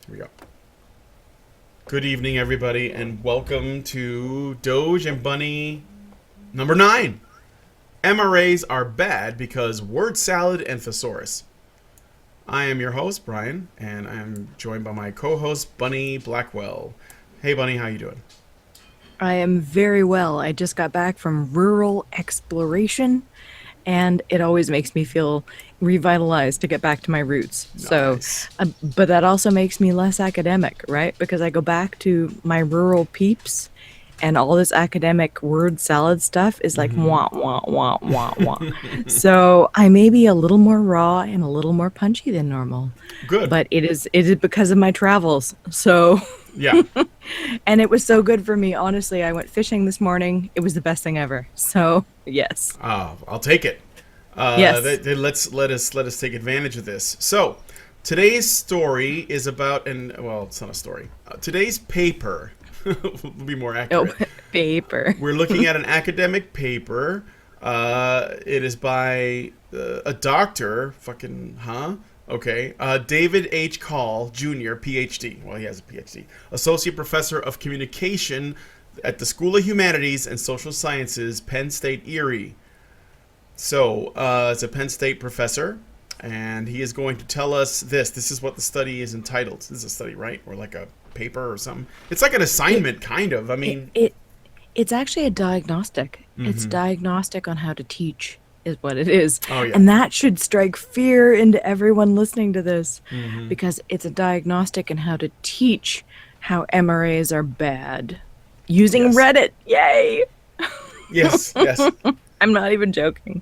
Here we go. Good evening, everybody, and welcome to Doge and Bunny number 9. MRAs are bad because word salad and thesaurus. I am your host, Brian, and I am joined by my co-host, Bunny Blackwell. Hey, Bunny, how you doing? I am very well. I just got back from rural exploration, and it always makes me feel revitalized to get back to my roots. Nice. But that also makes me less academic, right? Because I go back to my rural peeps, and all this academic word salad stuff is like wah, wah, wah, wah, wah. So I may be a little more raw and a little more punchy than normal. Good. But it is because of my travels. So... Yeah. And it was so good for me. Honestly, I went fishing this morning. It was the best thing ever. So, yes. I'll take it. Yes. Let us take advantage of this. So, today's story is about it's not a story. Today's paper will be more accurate. Oh, paper. We're looking at an academic paper. It is by a doctor. Okay. David H. Call, Jr., Ph.D. Well, he has a Ph.D. Associate Professor of Communication at the School of Humanities and Social Sciences, Penn State, Erie. So, it's a Penn State professor, and he is going to tell us this. This is what the study is entitled. This is a study, right? Or like a paper or something. It's like an assignment, kind of. I mean... It's actually a diagnostic. Mm-hmm. It's diagnostic on how to teach is what it is. Oh, yeah. And that should strike fear into everyone listening to this Mm-hmm. because it's a diagnostic on how to teach how MRAs are bad. Using Yes. Reddit. Yay! Yes, yes. I'm not even joking.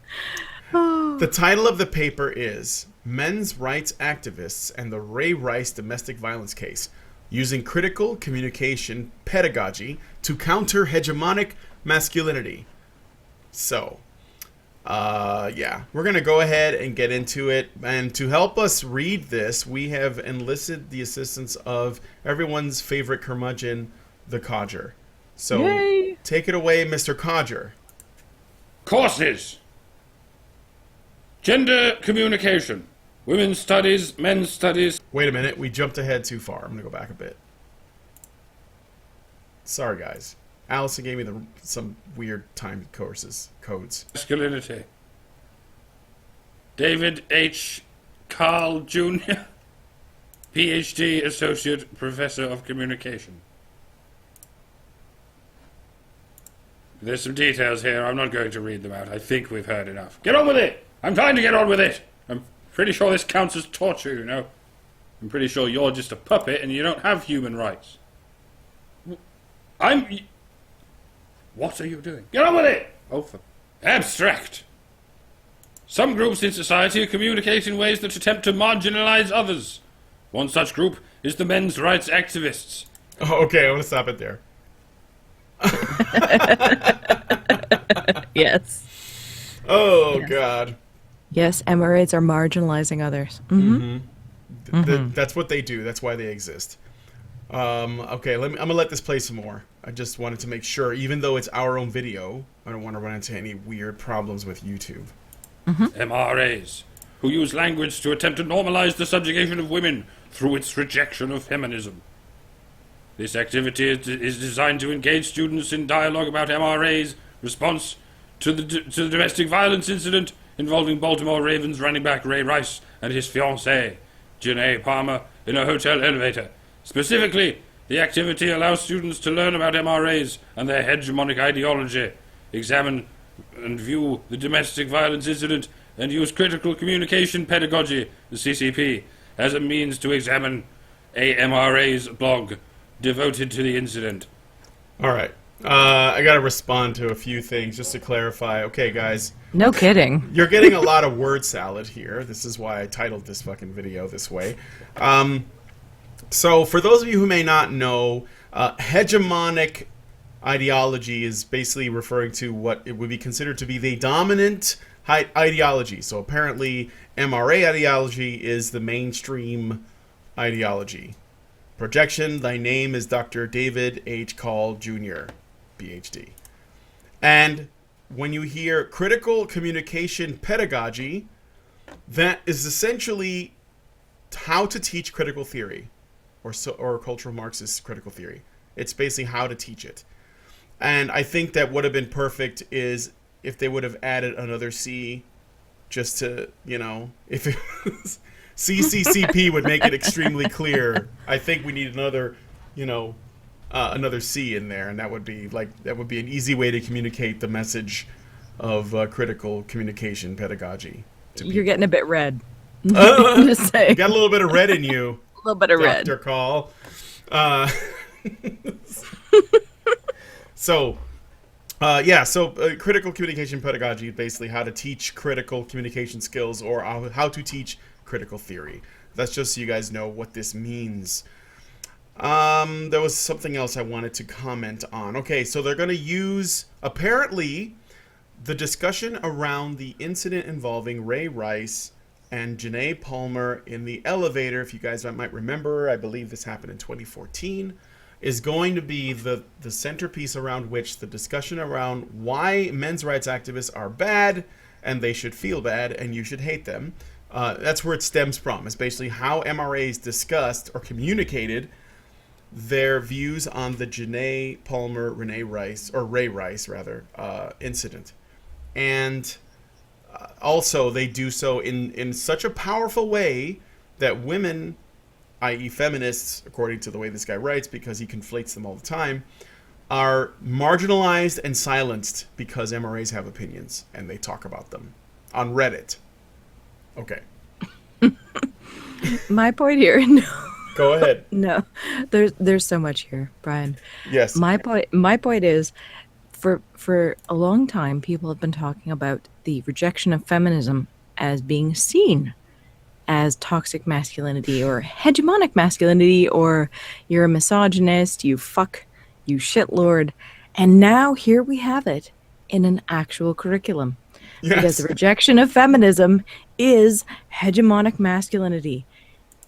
The title of the paper is Men's Rights Activists and the Ray Rice Domestic Violence Case, Using Critical Communication Pedagogy to Counter Hegemonic Masculinity. So, we're going to go ahead and get into it. And to help us read this, we have enlisted the assistance of everyone's favorite curmudgeon, the Codger. So, Yay. Take it away, Mr. Codger. Courses. Gender communication. Women's studies, men's studies. Wait a minute, we jumped ahead too far. I'm going to go back a bit. Sorry, guys. Allison gave me some weird timed codes. Masculinity. David H. Carl Jr., Ph.D. Associate Professor of Communication. There's some details here. I'm not going to read them out. I think we've heard enough. Get on with it! I'm trying to get on with it! I'm pretty sure this counts as torture, you know. I'm pretty sure you're just a puppet and you don't have human rights. What are you doing? Get on with it! Abstract. Some groups in society communicate in ways that attempt to marginalize others. One such group is the men's rights activists. Oh, okay, I'm going to stop it there. Yes. Oh, Yes. God. Yes, MRAs are marginalizing others. Mm-hmm. That's what they do. That's why they exist. Okay, I'm going to let this play some more. I just wanted to make sure, even though it's our own video, I don't want to run into any weird problems with YouTube. MRAs, who use language to attempt to normalize the subjugation of women through its rejection of feminism. This activity is designed to engage students in dialogue about MRA's response to the domestic violence incident involving Baltimore Ravens running back Ray Rice and his fiancée, Janae Palmer, in a hotel elevator. Specifically, the activity allows students to learn about MRAs and their hegemonic ideology, examine and view the domestic violence incident, and use critical communication pedagogy, the CCP, as a means to examine a MRA's blog devoted to the incident. All right. I got to respond to a few things just to clarify. Okay, guys. No kidding. You're getting a lot of word salad here. This is why I titled this fucking video this way. So, for those of you who may not know, hegemonic ideology is basically referring to what it would be considered to be the dominant ideology. So, apparently, MRA ideology is the mainstream ideology. Projection, thy name is Dr. David H. Call, Jr., Ph.D. And when you hear critical communication pedagogy, that is essentially how to teach critical theory. or cultural Marxist critical theory. It's basically how to teach it. And I think that would have been perfect is if they would have added another C, just to, if it was CCCP would make it extremely clear. I think we need another C in there, and that would be an easy way to communicate the message of critical communication pedagogy. You're getting a bit red. I'm just saying. Got a little bit of red in you. A little bit of red. Dr. Call. So critical communication pedagogy is basically how to teach critical communication skills or how to teach critical theory. That's just so you guys know what this means. There was something else I wanted to comment on. Okay, so they're going to use, apparently, the discussion around the incident involving Ray Rice and Janae Palmer in the elevator, if you guys might remember, I believe this happened in 2014, is going to be the centerpiece around which the discussion around why men's rights activists are bad and they should feel bad and you should hate them. That's where it stems from. It's basically how MRAs discussed or communicated their views on the Janae Palmer, Ray Rice, incident. And also they do so in such a powerful way that women, i.e. feminists, according to the way this guy writes, because he conflates them all the time, are marginalized and silenced because MRAs have opinions and they talk about them on Reddit. Okay. My point here, no. Go ahead. No, there's so much here, Brian. Yes. My point is, for a long time, people have been talking about the rejection of feminism as being seen as toxic masculinity or hegemonic masculinity, or you're a misogynist, you fuck, you shitlord, and now here we have it in an actual curriculum. Yes. Because the rejection of feminism is hegemonic masculinity.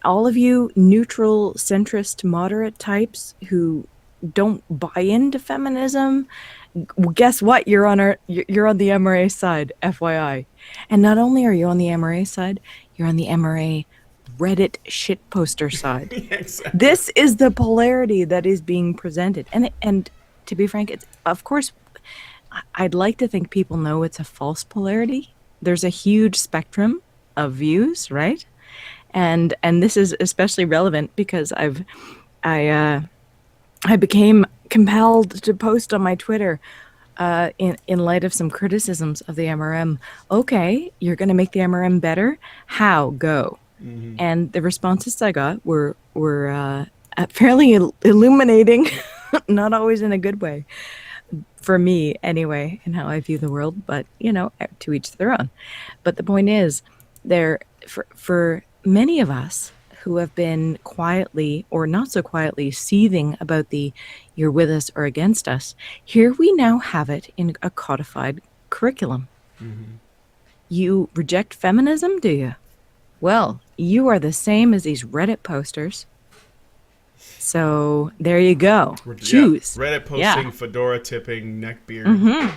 All of you neutral, centrist, moderate types who don't buy into feminism, guess what? You're on the MRA side, FYI. And not only are you on the MRA side, you're on the MRA Reddit shitposter side. Exactly. This is the polarity that is being presented. And to be frank, it's, of course, I'd like to think people know it's a false polarity. There's a huge spectrum of views, right? And this is especially relevant because I became compelled to post on my Twitter in light of some criticisms of the MRM. Okay, you're going to make the MRM better? How? Go. Mm-hmm. And the responses I got were fairly illuminating, not always in a good way. For me, anyway, and how I view the world, but, to each their own. But the point is, for many of us who have been quietly or not so quietly seething about the you're with us or against us, here we now have it in a codified curriculum. Mm-hmm. You reject feminism, do you? Well, you are the same as these Reddit posters. So there you go. Choose. Yeah, Reddit posting, fedora tipping, neck beard,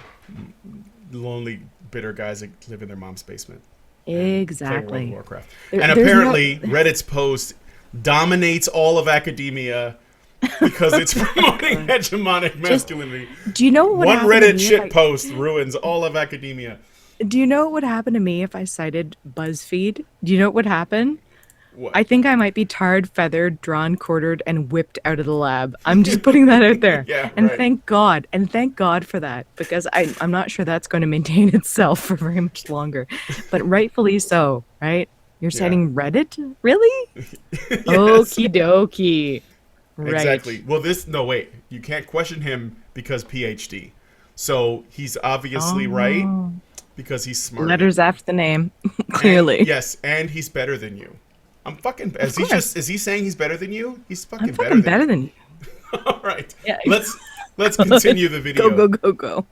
lonely, bitter guys that live in their mom's basement. Exactly. World of Warcraft. And apparently, Reddit's post dominates all of academia because it's promoting hegemonic masculinity. Do you know what one Reddit shit post ruins all of academia? Do you know what would happen to me if I cited BuzzFeed? Do you know what would happen? What? I think I might be tarred, feathered, drawn, quartered, and whipped out of the lab. I'm just putting that out there. Yeah, and right. thank God for that, because I'm not sure that's going to maintain itself for very much longer. But rightfully so, right? You're citing Reddit? Really? Yes. Okie dokie. Right. Exactly. Well, you can't question him because PhD. So he's obviously right because he's smart. Letters after the name, clearly. And he's better than you. I'm fucking. Is he saying he's better than you? He's fucking, better than you. All right. Yeah. Let's continue the video. Go.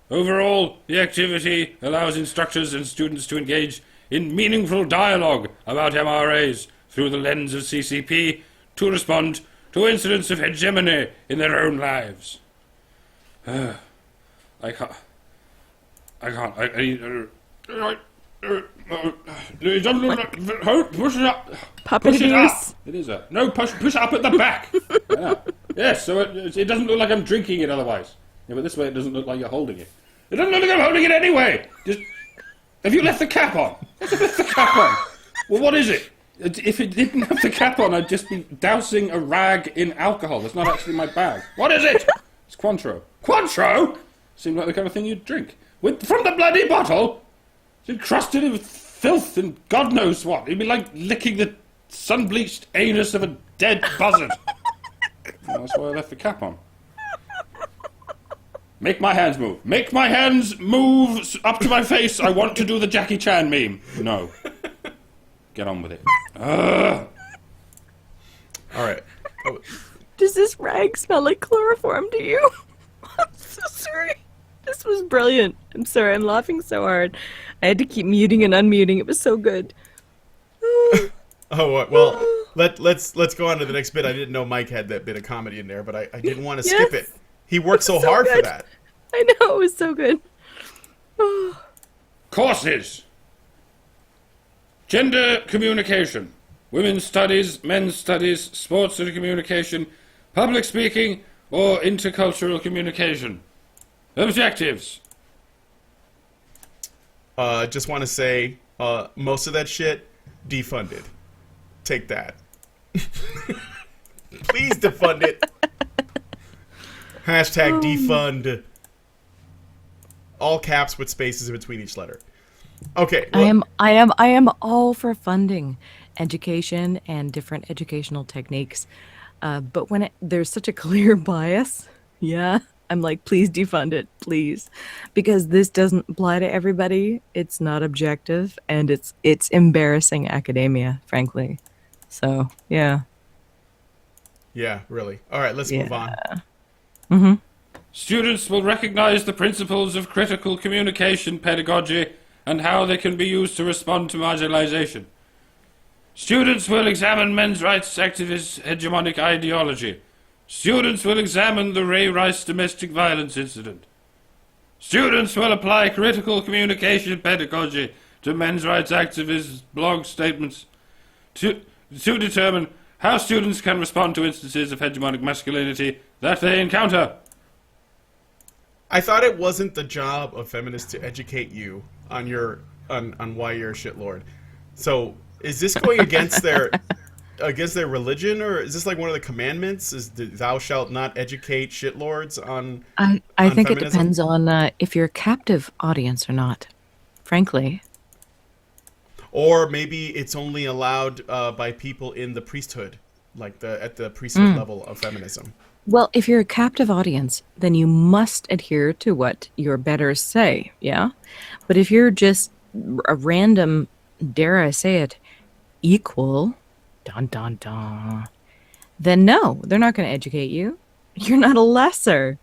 Overall, the activity allows instructors and students to engage in meaningful dialogue about MRAs through the lens of CCP to respond to incidents of hegemony in their own lives. I It doesn't look like... Push it up. Puppet Push it up. abuse. It is a... No, push it up at the back. Yeah. Yes, so it doesn't look like I'm drinking it otherwise. Yeah, but this way it doesn't look like you're holding it. It doesn't look like I'm holding it anyway. Just... Have you left the cap on? Have you left the cap on? Well, what is it? If it didn't have the cap on, I'd just be dousing a rag in alcohol. That's not actually my bag. What is it? It's Cointreau. Cointreau? Seemed like the kind of thing you'd drink. From the bloody bottle? It's encrusted with filth and God knows what. It'd be like licking the sun-bleached anus of a dead buzzard. That's why I left the cap on. Make my hands move. Make my hands move up to my face. I want to do the Jackie Chan meme. No. Get on with it. All right. Oh, Does this rag smell like chloroform to you? I'm so sorry. This was brilliant. I'm sorry, I'm laughing so hard. I had to keep muting and unmuting. It was so good. well, let's go on to the next bit. I didn't know Mike had that bit of comedy in there, but I didn't want to skip it. He worked so hard good. for that. I know, it was so good. Courses. Gender communication. Women's studies, men's studies, sports and communication, public speaking, or intercultural communication. Objectives. Just want to say, most of that shit, defunded. Take that. Please defund it. Hashtag defund. All caps with spaces in between each letter. Okay. Well, I am all for funding education and different educational techniques. But when there's such a clear bias, I'm like, please defund it, please. Because this doesn't apply to everybody. It's not objective, and it's embarrassing academia, frankly. So, yeah. Yeah, really. All right, let's move on. Mm-hmm. Students will recognize the principles of critical communication pedagogy and how they can be used to respond to marginalization. Students will examine men's rights activists' hegemonic ideology. Students will examine the Ray Rice domestic violence incident. Students will apply critical communication pedagogy to men's rights activists' blog statements to determine how students can respond to instances of hegemonic masculinity that they encounter. I thought it wasn't the job of feminists to educate you on why you're a shitlord. So is this going against their religion, or is this like one of the commandments? Is thou shalt not educate shitlords on? I think feminism? it depends on if you're a captive audience or not. Frankly. Or maybe it's only allowed by people in the priesthood, like at the priesthood level of feminism. Well, if you're a captive audience, then you must adhere to what your betters say, yeah? But if you're just a random, dare I say it, equal, dun dun dun, then no, they're not going to educate you. You're not a lesser.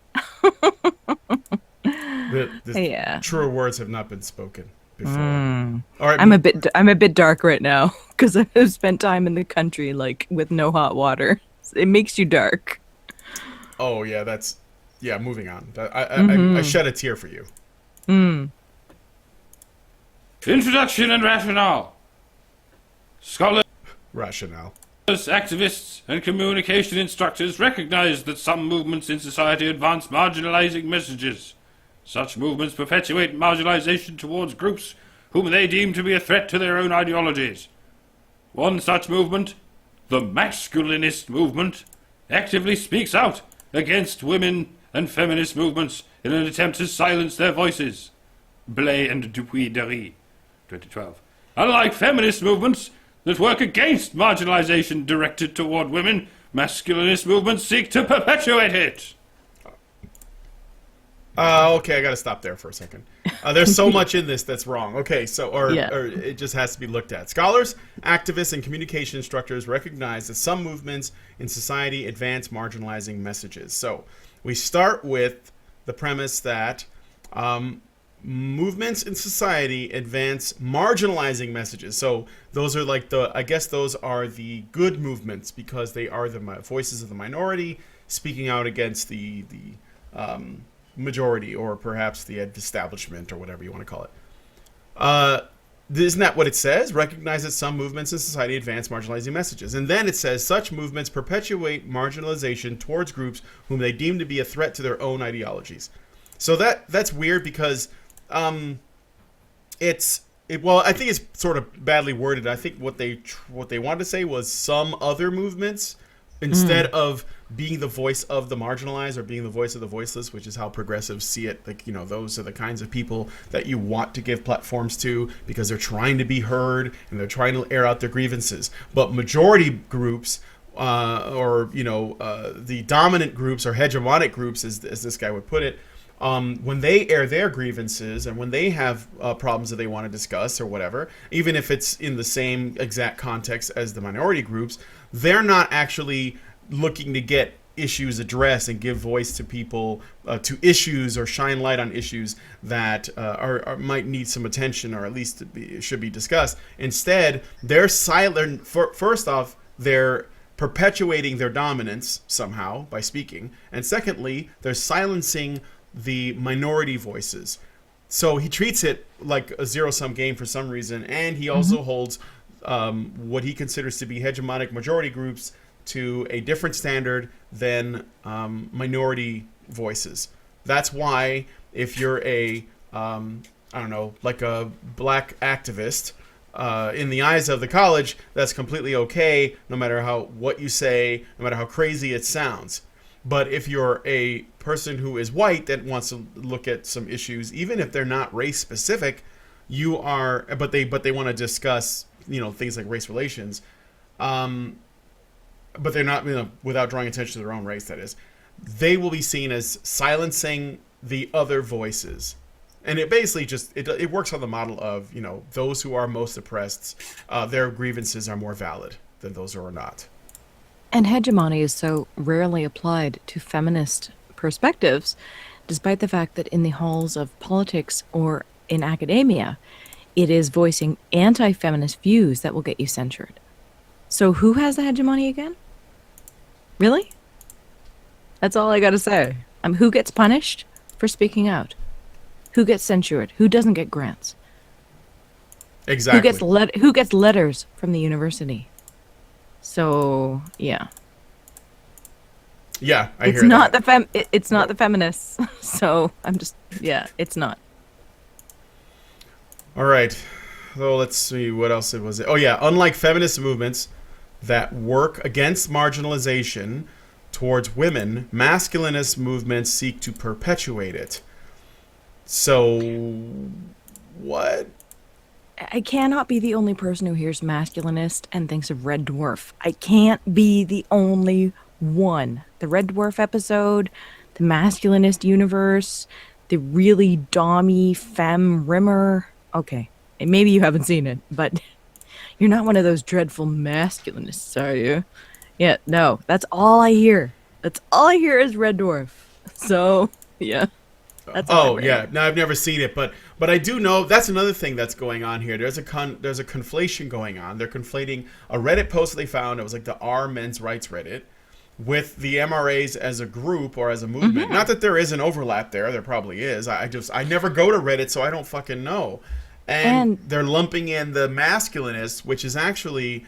Yeah. Truer words have not been spoken before. All right, I'm a bit dark right now because I've spent time in the country like with no hot water. It makes you dark. Oh yeah, moving on. I shed a tear for you. Introduction and rationale. Scholars, Rationale. activists, and communication instructors recognize that some movements in society advance marginalizing messages. Such movements perpetuate marginalization towards groups whom they deem to be a threat to their own ideologies. One such movement, the masculinist movement, actively speaks out against women and feminist movements in an attempt to silence their voices. Blay and Dupuy-Derry, 2012. Unlike feminist movements that work against marginalization directed toward women, masculinist movements seek to perpetuate it. Okay, I gotta stop there for a second. There's so much in this that's wrong. Okay, or it just has to be looked at. Scholars, activists, and communication instructors recognize that some movements in society advance marginalizing messages. So we start with the premise that movements in society advance marginalizing messages. So those are like those are the good movements because they are the voices of the minority speaking out against the majority, or perhaps the establishment, or whatever you want to call it. isn't that what it says? Recognize that some movements in society advance marginalizing messages. And then it says such movements perpetuate marginalization towards groups whom they deem to be a threat to their own ideologies. So that's weird because well, I think it's sort of badly worded. I think what they wanted to say was some other movements instead of being the voice of the marginalized or being the voice of the voiceless, which is how progressives see it. Like, those are the kinds of people that you want to give platforms to because they're trying to be heard and they're trying to air out their grievances. But majority groups, the dominant groups or hegemonic groups, as this guy would put it, when they air their grievances and when they have problems that they want to discuss or whatever, even if it's in the same exact context as the minority groups, they're not actually looking to get issues addressed and give voice to people, to issues, or shine light on issues that might need some attention, or at least should be discussed. Instead, they're silent. First off, they're perpetuating their dominance somehow by speaking, and secondly, they're silencing the minority voices. So he treats it like a zero-sum game for some reason, and he also holds what he considers to be hegemonic majority groups to a different standard than minority voices. That's why if you're a like a black activist, in the eyes of the college, that's completely okay, no matter what you say, no matter how crazy it sounds. But if you're a person who is white that wants to look at some issues, even if they're not race specific, but they want to discuss things like race relations, but they're not, without drawing attention to their own race, that is, they will be seen as silencing the other voices. And it basically it works on the model of, those who are most oppressed, their grievances are more valid than those who are not. And hegemony is so rarely applied to feminist perspectives, despite the fact that in the halls of politics or in academia, it is voicing anti-feminist views that will get you censured. So who has the hegemony again? Really? That's all I gotta say. Who gets punished for speaking out? Who gets censured? Who doesn't get grants? Exactly. Who gets letters from the university? So yeah. Yeah, I hear that. It's not the feminists. So it's not. All right. So let's see what else it was. Oh yeah, unlike feminist movements that work against marginalization towards women, masculinist movements seek to perpetuate it. So what? I cannot be the only person who hears masculinist and thinks of Red Dwarf. I can't be the only one. The Red Dwarf episode, the masculinist universe, the really dommy femme rimmer. Okay, and maybe you haven't seen it, but you're not one of those dreadful masculinists, are you? Yeah, no, that's all I hear. That's all I hear is Red Dwarf. So, yeah. That's all yeah. No, I've never seen it, but I do know that's another thing that's going on here. There's a conflation going on. They're conflating a Reddit post that they found. It was like the R Men's Rights Reddit with the MRAs as a group or as a movement. Mm-hmm. Not that there is an overlap there. There probably is. I never go to Reddit, so I don't fucking know. And they're lumping in the masculinists, which is actually,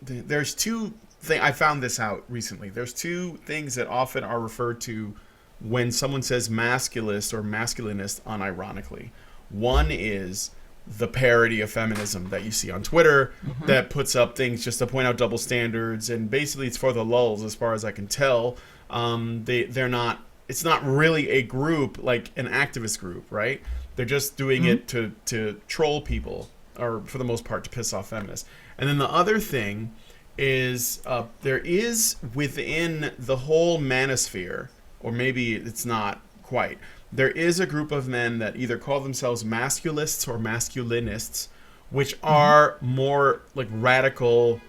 there's two things. I found this out recently. There's two things that often are referred to when someone says masculist or masculinist unironically. One is the parody of feminism that you see on Twitter that puts up things just to point out double standards, and basically it's for the lulz, as far as I can tell. It's not really a group like an activist group, right? They're just doing it to troll people, or for the most part to piss off feminists. And then the other thing is there is within the whole manosphere, or maybe it's not quite, there is a group of men that either call themselves masculists or masculinists, which are more like radical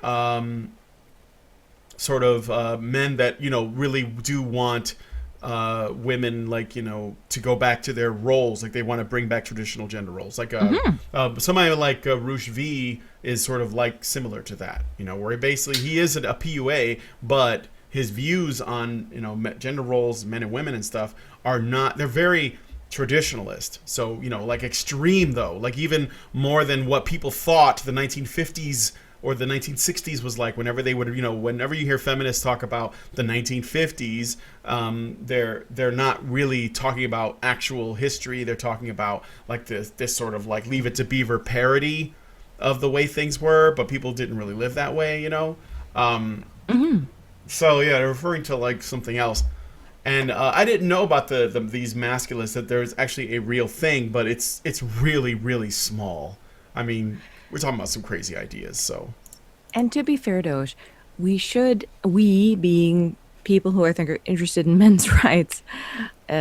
sort of men that, really do want women, like, to go back to their roles. Like they want to bring back traditional gender roles. Like somebody like Rush V is sort of like similar to that, where he is a PUA, but his views on gender roles, men and women and stuff, are not. They're very traditionalist. So, like extreme though, like even more than what people thought the 1950s or the 1960s was like. Whenever they would, whenever you hear feminists talk about the 1950s, they're not really talking about actual history. They're talking about like this sort of like Leave It to Beaver parody of the way things were, but people didn't really live that way, So yeah, they're referring to like something else. And I didn't know about these masculinists, that there's actually a real thing, but it's really, really small. I mean, we're talking about some crazy ideas, so. And to be fair, Doge, we being people who I think are interested in men's rights,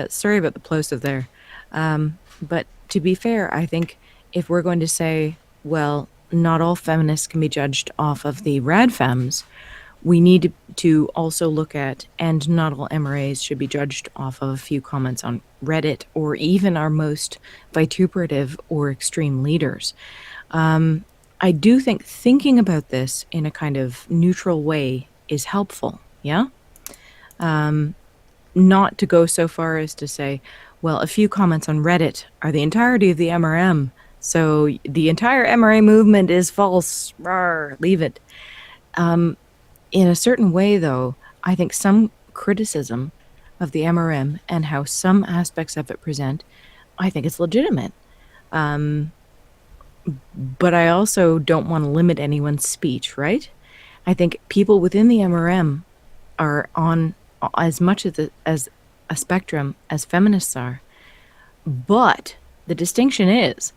sorry about the plosive there, but to be fair, I think if we're going to say, well, not all feminists can be judged off of the rad femmes, we need to also look at, and not all MRAs should be judged off of a few comments on Reddit or even our most vituperative or extreme leaders. I do think thinking about this in a kind of neutral way is helpful, yeah? Not to go so far as to say, well, a few comments on Reddit are the entirety of the MRM, so the entire MRA movement is false, rawr, leave it. In a certain way, though, I think some criticism of the MRM and how some aspects of it present, I think it's legitimate. But I also don't want to limit anyone's speech, right? I think people within the MRM are on as much as a spectrum as feminists are. But the distinction is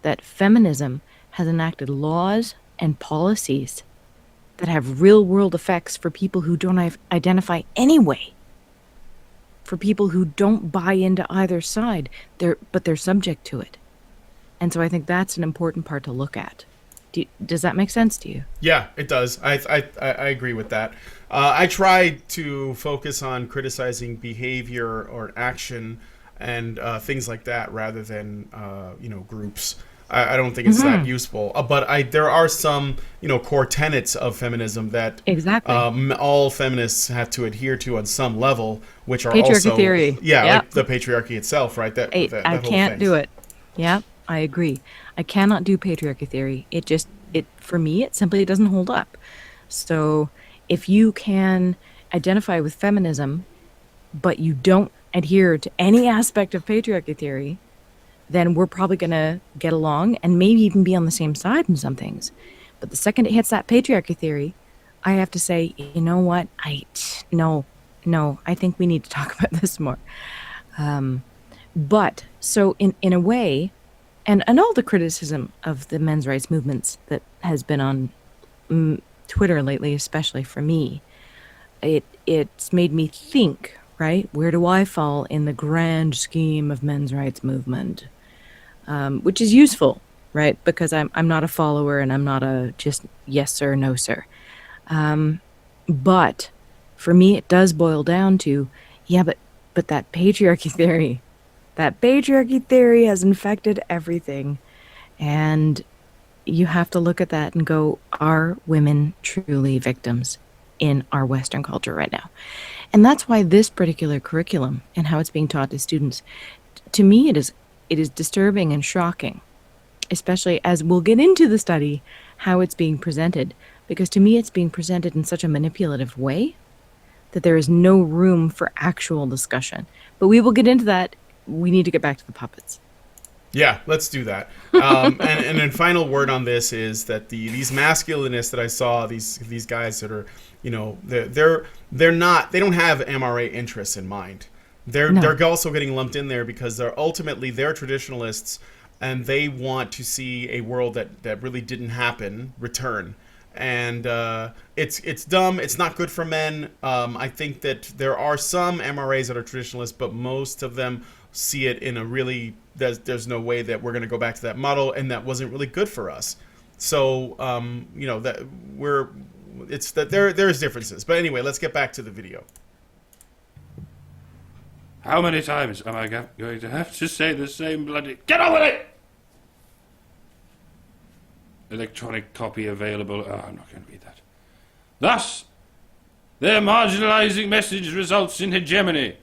that feminism has enacted laws and policies that have real-world effects for people who don't identify anyway, for people who don't buy into either side, but they're subject to it. And so I think that's an important part to look at. Does that make sense to you? Yeah, it does. I agree with that. I try to focus on criticizing behavior or action and things like that rather than groups. I don't think it's that useful. But there are some, core tenets of feminism that exactly all feminists have to adhere to on some level, which are patriarchy also theory. Yeah, Yep. like the patriarchy itself, right? That I whole can't thing. do it. Yeah, I agree. I cannot do patriarchy theory. It for me, it simply doesn't hold up. So if you can identify with feminism, but you don't adhere to any aspect of patriarchy theory, then we're probably going to get along and maybe even be on the same side in some things. But the second it hits that patriarchy theory, I have to say, you know what? No, I think we need to talk about this more. But so in a way, and all the criticism of the men's rights movements that has been on Twitter lately, especially for me, it's made me think, right? Where do I fall in the grand scheme of men's rights movement? Which is useful, right? Because I'm not a follower and I'm not a just yes sir, no sir. But for me, it does boil down to, yeah, but that patriarchy theory has infected everything. And you have to look at that and go, are women truly victims in our Western culture right now? And that's why this particular curriculum and how it's being taught to students, to me, it is disturbing and shocking, especially as we'll get into the study, how it's being presented. Because to me, it's being presented in such a manipulative way that there is no room for actual discussion. But we will get into that. We need to get back to the puppets. Yeah, let's do that. And then final word on this is that these masculinists that I saw, these guys that are, they don't have MRA interests in mind. They're also getting lumped in there because they're traditionalists, and they want to see a world that really didn't happen return. And it's dumb. It's not good for men. I think that there are some MRAs that are traditionalists, but most of them see it in a really there's no way that we're going to go back to that model, and that wasn't really good for us. So that there's differences. But anyway, let's get back to the video. How many times am I going to have to say the same bloody... Get on with it! Electronic copy available. Oh, I'm not going to read that. Thus, their marginalizing message results in hegemony.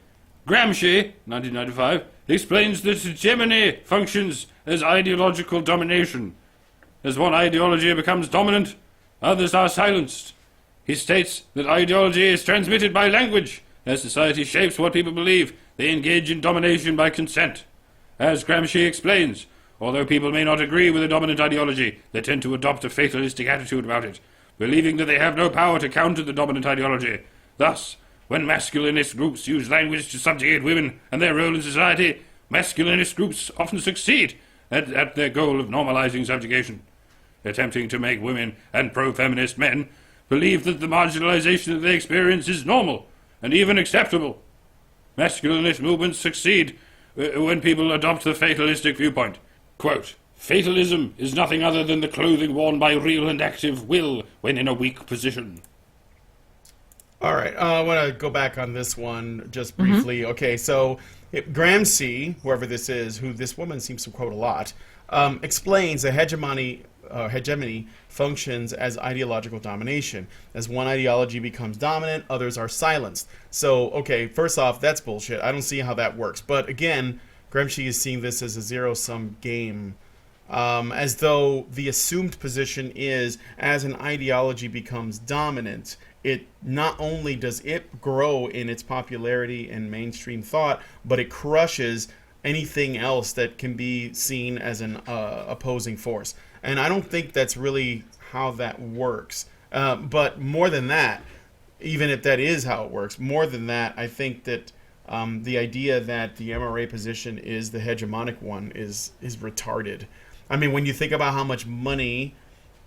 Gramsci, 1995, explains that hegemony functions as ideological domination. As one ideology becomes dominant, others are silenced. He states that ideology is transmitted by language. As society shapes what people believe, they engage in domination by consent. As Gramsci explains, although people may not agree with a dominant ideology, they tend to adopt a fatalistic attitude about it, believing that they have no power to counter the dominant ideology. Thus, when masculinist groups use language to subjugate women and their role in society, masculinist groups often succeed at their goal of normalizing subjugation, attempting to make women and pro-feminist men believe that the marginalization that they experience is normal and even acceptable. Masculinist movements succeed when people adopt the fatalistic viewpoint. Quote, "Fatalism is nothing other than the clothing worn by real and active will when in a weak position." All right, I want to go back on this one just briefly. Okay, so Gramsci, whoever this is, who this woman seems to quote a lot, explains that hegemony functions as ideological domination. As one ideology becomes dominant, others are silenced. So, okay, first off, that's bullshit. I don't see how that works. But again, Gramsci is seeing this as a zero-sum game, as though the assumed position is, as an ideology becomes dominant, it not only does it grow in its popularity and mainstream thought, but it crushes anything else that can be seen as an opposing force. And I don't think that's really how that works. But more than that, even if that is how it works, more than that, I think that the idea that the MRA position is the hegemonic one is retarded. I mean, when you think about how much money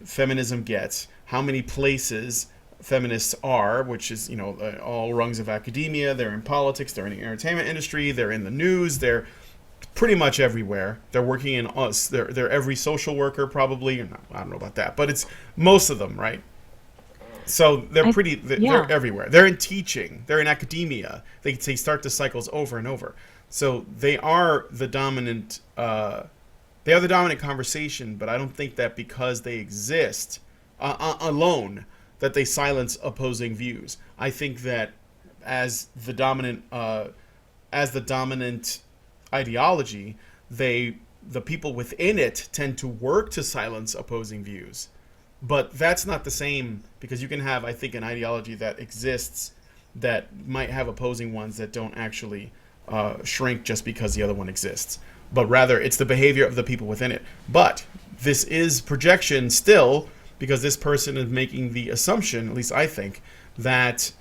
feminism gets, how many places feminists are, which is, you know, all rungs of academia, they're in politics, they're in the entertainment industry, they're in the news, they're pretty much everywhere. They're working in us. They're every social worker probably. I don't know about that, but it's most of them, right? So they're they're everywhere. They're in teaching. They're in academia. They start the cycles over and over. So they are the dominant. They are the dominant conversation. But I don't think that because they exist alone that they silence opposing views. I think that as the dominant ideology, the people within it tend to work to silence opposing views. But that's not the same, because you can have, I think, an ideology that exists that might have opposing ones that don't actually shrink just because the other one exists. But rather, it's the behavior of the people within it. But this is projection still, because this person is making the assumption, at least I think, that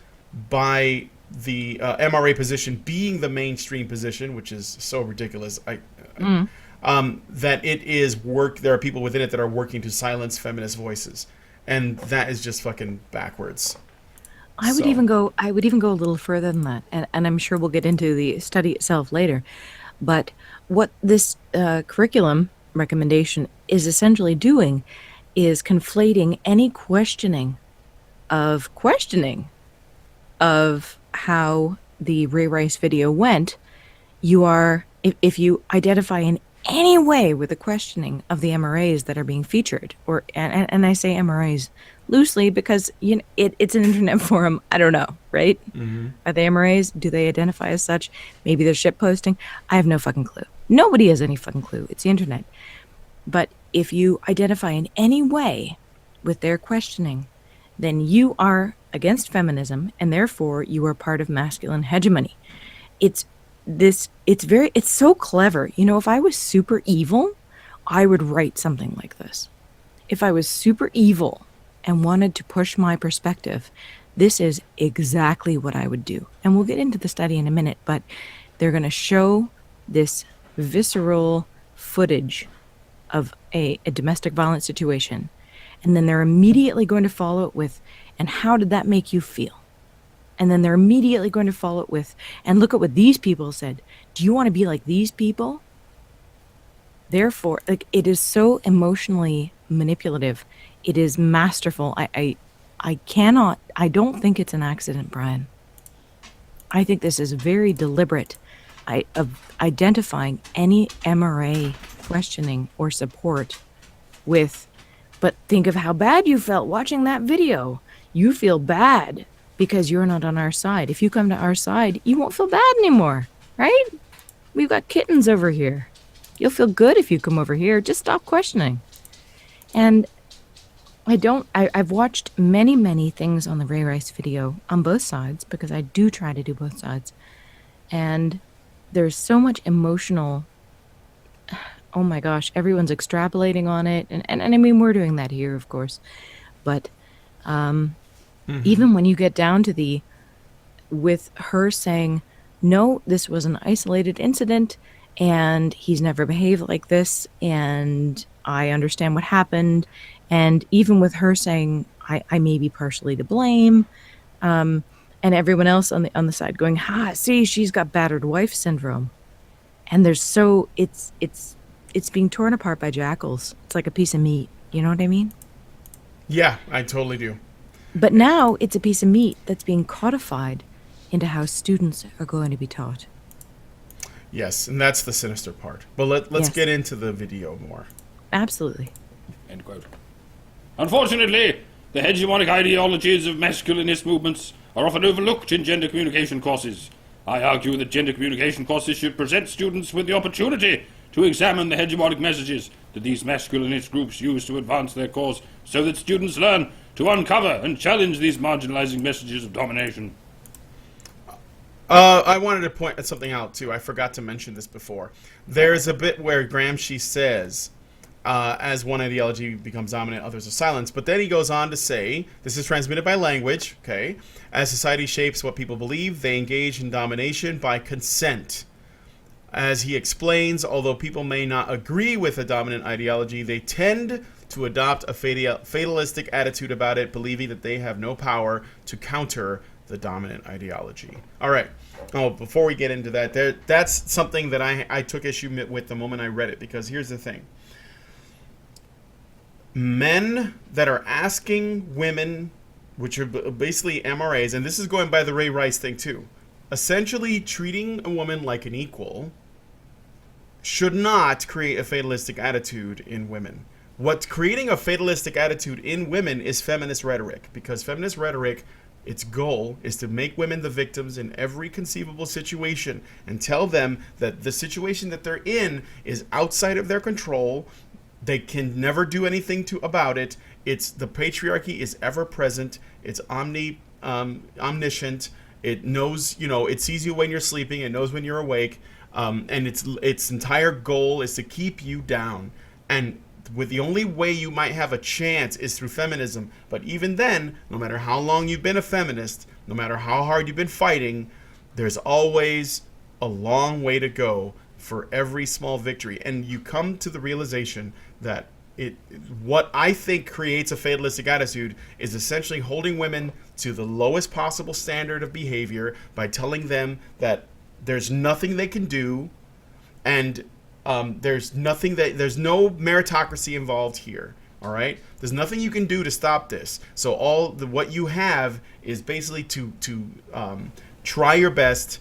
by the MRA position being the mainstream position, which is so ridiculous, that it is there are people within it that are working to silence feminist voices, and that is just fucking backwards. I would even go a little further than that, and I'm sure we'll get into the study itself later. But what this curriculum recommendation is essentially doing is conflating any questioning of how the Ray Rice video went. You are, if you identify in any way with the questioning of the MRAs that are being featured, and I say MRAs loosely because it's an internet forum. I don't know, right? Mm-hmm. Are they MRAs? Do they identify as such? Maybe they're shit posting. I have no fucking clue. Nobody has any fucking clue. It's the internet. But if you identify in any way with their questioning, then you are against feminism, and therefore you are part of masculine hegemony. It's so clever. You know, if I was super evil, I would write something like this. If I was super evil and wanted to push my perspective, this is exactly what I would do. And we'll get into the study in a minute, but they're going to show this visceral footage of a domestic violence situation. And then they're immediately going to follow it with, and how did that make you feel? And then they're immediately going to follow it with, and look at what these people said. Do you want to be like these people? Therefore, like, it is so emotionally manipulative. It is masterful. I don't think it's an accident, Brian. I think this is very deliberate of identifying any MRA questioning or support with, but think of how bad you felt watching that video. You feel bad because you're not on our side. If you come to our side, you won't feel bad anymore, right? We've got kittens over here. You'll feel good if you come over here. Just stop questioning. And I've watched many things on the Ray Rice video on both sides, because I do try to do both sides. And there's so much emotional, oh my gosh, everyone's extrapolating on it. And I mean, we're doing that here, of course. But even when you get down to with her saying, no, this was an isolated incident, and he's never behaved like this, and I understand what happened. And even with her saying, I may be partially to blame, and everyone else on the side going, see, she's got battered wife syndrome. And it's being torn apart by jackals. It's like a piece of meat. You know what I mean? Yeah, I totally do. But now it's a piece of meat that's being codified into how students are going to be taught. Yes, and that's the sinister part. But let's get into the video more. Absolutely. End quote. Unfortunately, the hegemonic ideologies of masculinist movements are often overlooked in gender communication courses. I argue that gender communication courses should present students with the opportunity to examine the hegemonic messages that these masculinist groups use to advance their cause, so that students learn to uncover and challenge these marginalizing messages of domination. I wanted to point something out, too. I forgot to mention this before. There's a bit where Gramsci says, as one ideology becomes dominant, others are silenced. But then he goes on to say, this is transmitted by language, okay? As society shapes what people believe, they engage in domination by consent. As he explains, although people may not agree with a dominant ideology, they tend to adopt a fatalistic attitude about it, believing that they have no power to counter the dominant ideology. All right. Oh, before we get into that, that's something that I took issue with the moment I read it, because here's the thing. Men that are asking women, which are basically MRAs, and this is going by the Ray Rice thing too, essentially treating a woman like an equal, should not create a fatalistic attitude in women. What's creating a fatalistic attitude in women is feminist rhetoric, because feminist rhetoric, its goal is to make women the victims in every conceivable situation and tell them that the situation that they're in is outside of their control. They can never do anything about it. It's the patriarchy is ever present. It's omniscient. It knows, it sees you when you're sleeping. It knows when you're awake. And its entire goal is to keep you down. And with the only way you might have a chance is through feminism. But even then, no matter how long you've been a feminist, no matter how hard you've been fighting, there's always a long way to go for every small victory. And you come to the realization that what I think creates a fatalistic attitude is essentially holding women to the lowest possible standard of behavior by telling them that there's nothing they can do, and there's no meritocracy involved here. All right, there's nothing you can do to stop this. So what you have is basically to try your best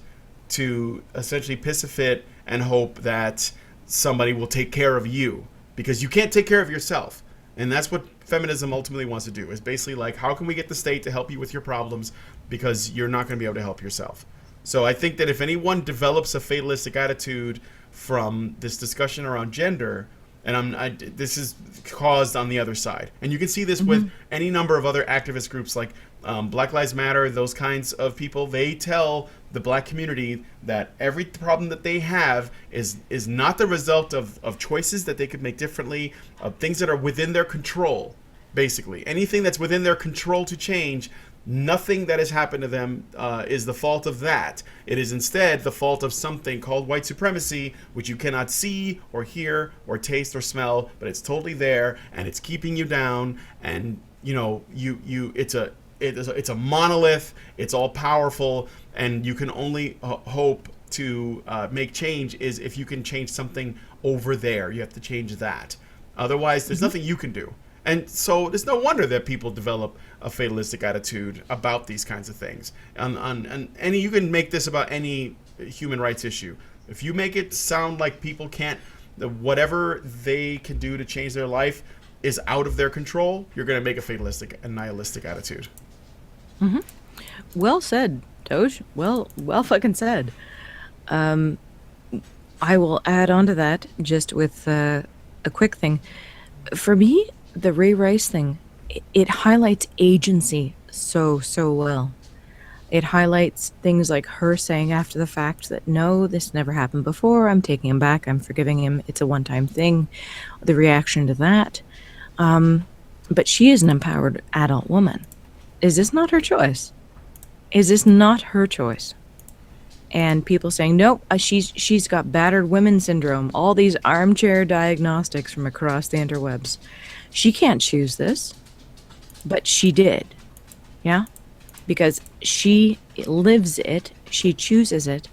to essentially piss a fit and hope that somebody will take care of you, because you can't take care of yourself. And that's what feminism ultimately wants to do, is basically like, how can we get the state to help you with your problems, because you're not going to be able to help yourself. So I think that if anyone develops a fatalistic attitude from this discussion around gender, and this is caused on the other side. And you can see this with any number of other activist groups like Black Lives Matter, those kinds of people. They tell the black community that every problem that they have is not the result of choices that they could make differently, of things that are within their control, basically. Anything that's within their control to change, nothing that has happened to them is the fault of that. It is instead the fault of something called white supremacy, which you cannot see or hear or taste or smell, but it's totally there, and it's keeping you down. And it's a monolith. It's all powerful, and you can only hope to make change is if you can change something over there. You have to change that. Otherwise, there's nothing you can do. And so it's no wonder that people develop a fatalistic attitude about these kinds of things. And you can make this about any human rights issue. If you make it sound like people can't, whatever they can do to change their life is out of their control, you're going to make a fatalistic and nihilistic attitude. Mm-hmm. Well said, Doge. Well fucking said. I will add on to that just with a quick thing. For me, the Ray Rice thing, it highlights agency so well. It highlights things like her saying after the fact that, no, this never happened before. I'm taking him back. I'm forgiving him. It's a one-time thing. The reaction to that. But she is an empowered adult woman. Is this not her choice? Is this not her choice? And people saying, nope, she's got battered women syndrome. All these armchair diagnostics from across the interwebs. She can't choose this. But she did. Yeah? Because she lives it, she chooses it,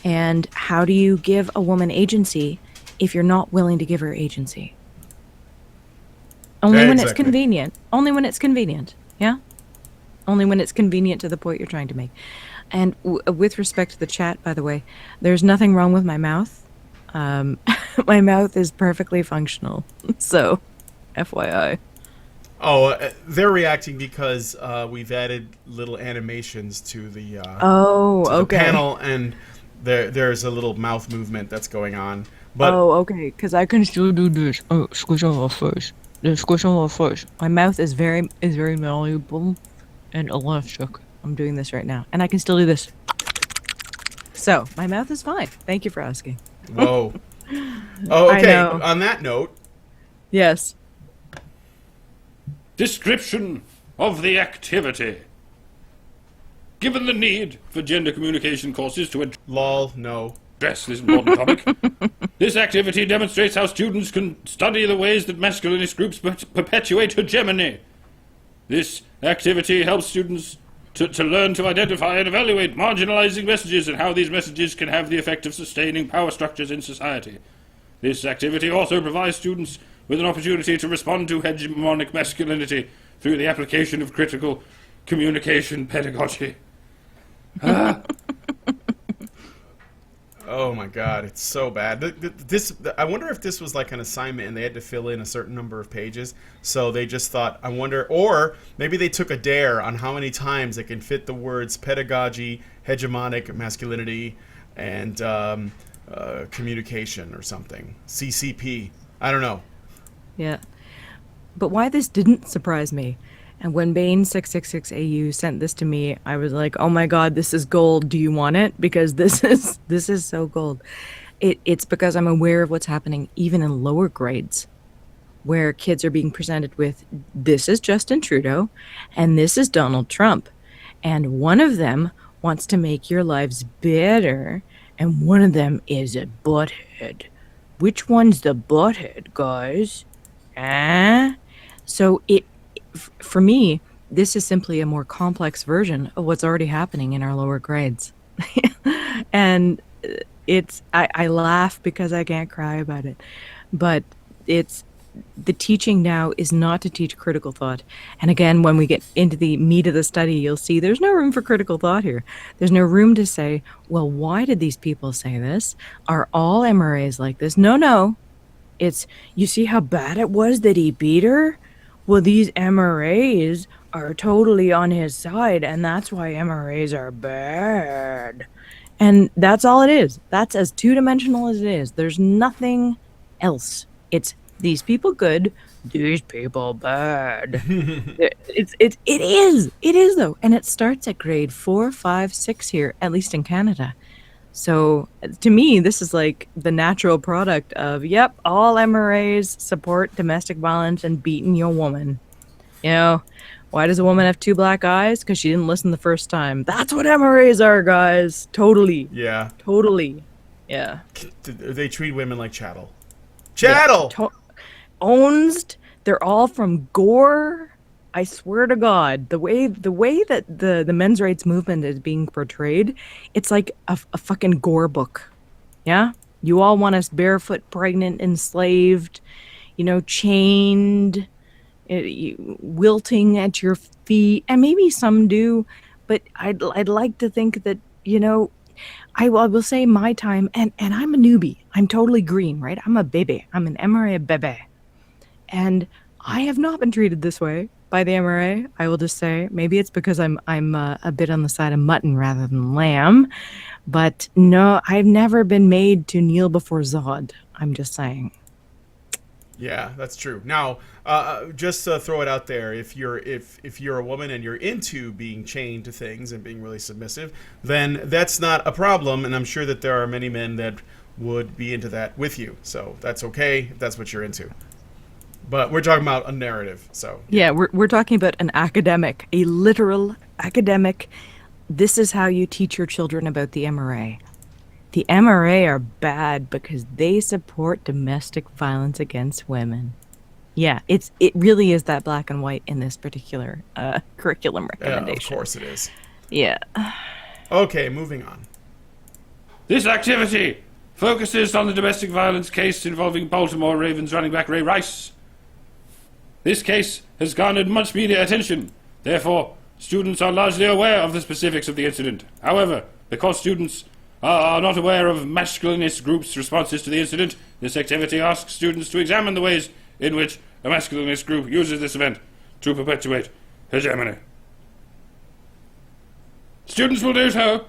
and how do you give a woman agency if you're not willing to give her agency? Only when it's convenient. Only when it's convenient, yeah? Only when it's convenient to the point you're trying to make. And with respect to the chat, by the way, there's nothing wrong with my mouth. My mouth is perfectly functional, so FYI. Oh, they're reacting because we've added little animations to the panel, and there's a little mouth movement that's going on. But okay, because I can still do this. Oh, squish on off first. Squish on off first. My mouth is very malleable and elastic. I'm doing this right now, and I can still do this. So my mouth is fine. Thank you for asking. Whoa. Oh, okay. On that note. Yes. Description of the activity. Given the need for gender communication courses to address this important topic, this activity demonstrates how students can study the ways that masculinist groups perpetuate hegemony. This activity helps students to learn to identify and evaluate marginalizing messages and how these messages can have the effect of sustaining power structures in society. This activity also provides students with an opportunity to respond to hegemonic masculinity through the application of critical communication pedagogy. Oh my God, it's so bad. I wonder if this was like an assignment and they had to fill in a certain number of pages. So they just thought, or maybe they took a dare on how many times they can fit the words pedagogy, hegemonic masculinity, and communication or something. CCP. I don't know. Yeah. But why this didn't surprise me, and when Bane666AU sent this to me, I was like, oh my God, this is gold. Do you want it? Because this is so gold. It's because I'm aware of what's happening even in lower grades, where kids are being presented with, this is Justin Trudeau, and this is Donald Trump. And one of them wants to make your lives better, and one of them is a butthead. Which one's the butthead, guys? So for me, this is simply a more complex version of what's already happening in our lower grades. And I laugh because I can't cry about it. But the teaching now is not to teach critical thought. And again, when we get into the meat of the study, you'll see there's no room for critical thought here. There's no room to say, well, why did these people say this? Are all MRAs like this? No. It's, you see how bad it was that he beat her? Well, these MRAs are totally on his side, and that's why MRAs are bad. And that's all it is. That's as two-dimensional as it is. There's nothing else. It's these people good, these people bad. It is though. And it starts at grade 4, 5, 6 here, at least in Canada. So to me, this is like the natural product of, yep, all MRAs support domestic violence and beating your woman. You know, why does a woman have 2 black eyes? Because she didn't listen the first time. That's what MRAs are, guys. Totally. Yeah. Totally. Yeah. They treat women like chattel. Chattel! Yeah, owns. They're all from Gore. I swear to God, the way that the men's rights movement is being portrayed, it's like a fucking Gore book. Yeah? You all want us barefoot, pregnant, enslaved, chained, wilting at your feet. And maybe some do, but I'd like to think that, I will say my time, and I'm a newbie. I'm totally green, right? I'm a baby. I'm an MRA baby. And I have not been treated this way. by the MRA. I will just say maybe it's because I'm a bit on the side of mutton rather than lamb, but no, I've never been made to kneel before Zod. I'm just saying. Yeah, that's true. Now, just to throw it out there, if you're a woman and you're into being chained to things and being really submissive, then that's not a problem, and I'm sure that there are many men that would be into that with you. So that's okay if that's what you're into. But we're talking about a narrative, so Yeah, we're talking about an academic, a literal academic. This is how you teach your children about the MRA. The MRA are bad because they support domestic violence against women. Yeah, it really is that black and white in this particular curriculum recommendation. of course it is. Yeah. Okay, moving on. This activity focuses on the domestic violence case involving Baltimore Ravens running back Ray Rice. This case has garnered much media attention. Therefore, students are largely aware of the specifics of the incident. However, because students are not aware of masculinist groups' responses to the incident, this activity asks students to examine the ways in which a masculinist group uses this event to perpetuate hegemony. Students will do so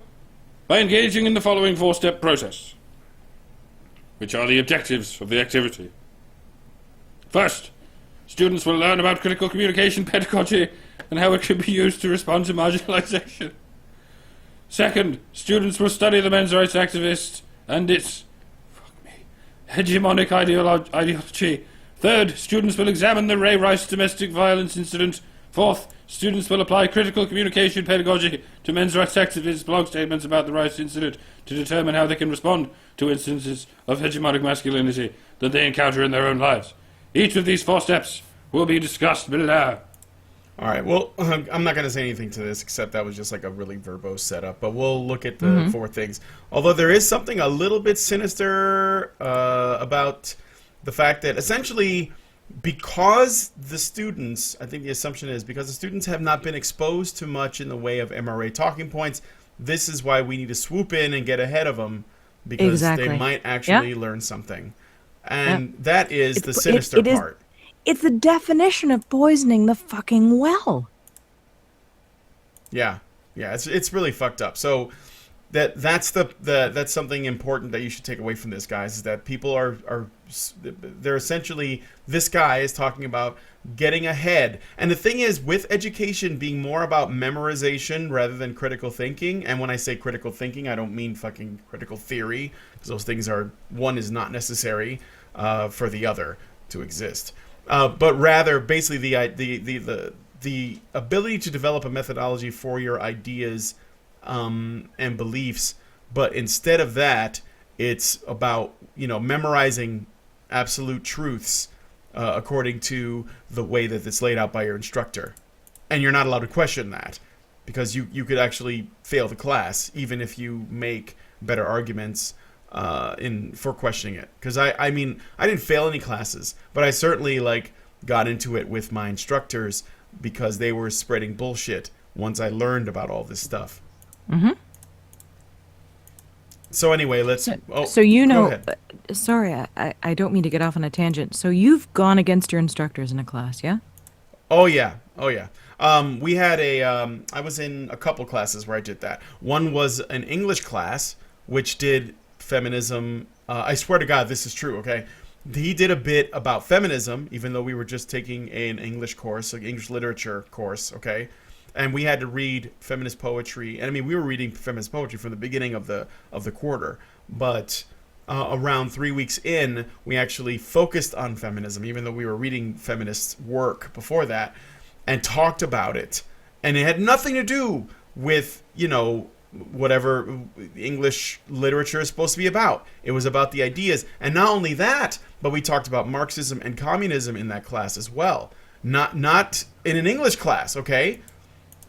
by engaging in the following four-step process, which are the objectives of the activity. First, students will learn about critical communication pedagogy and how it can be used to respond to marginalization. Second, students will study the men's rights activist and its hegemonic ideology. Third, students will examine the Ray Rice domestic violence incident. Fourth, students will apply critical communication pedagogy to men's rights activists' blog statements about the Rice incident to determine how they can respond to instances of hegemonic masculinity that they encounter in their own lives. Each of these four steps will be discussed below. All right, well, I'm not going to say anything to this, except that was just like a really verbose setup, but we'll look at the four things. Although there is something a little bit sinister about the fact that essentially, because the students, I think the assumption is, because the students have not been exposed to much in the way of MRA talking points, this is why we need to swoop in and get ahead of them, because they might actually learn something. And that is the sinister part. It's the definition of poisoning the fucking well. Yeah, it's really fucked up. So that's that's something important that you should take away from this, guys. Is that people they're essentially, this guy is talking about getting ahead. And the thing is, with education being more about memorization rather than critical thinking, and when I say critical thinking, I don't mean fucking critical theory, because those things one is not necessary for the other to exist. But rather, basically, the ability to develop a methodology for your ideas and beliefs, but instead of that, it's about memorizing absolute truths according to the way that it's laid out by your instructor, and you're not allowed to question that, because you could actually fail the class even if you make better arguments for questioning it. Because I mean, I didn't fail any classes, but I certainly got into it with my instructors because they were spreading bullshit once I learned about all this stuff. Mm-hmm. So anyway, let's... go ahead. Sorry, I don't mean to get off on a tangent. So you've gone against your instructors in a class, yeah? Oh yeah. We had I was in a couple classes where I did that. One was an English class, which did feminism. I swear to God, this is true, okay? He did a bit about feminism, even though we were just taking an English course, an English literature course, okay? And we had to read feminist poetry. And I mean, we were reading feminist poetry from the beginning of the quarter. But around 3 weeks in, we actually focused on feminism, even though we were reading feminist work before that, and talked about it. And it had nothing to do with, whatever English literature is supposed to be about. It was about the ideas. And not only that, but we talked about Marxism and communism in that class as well. Not in an English class, okay?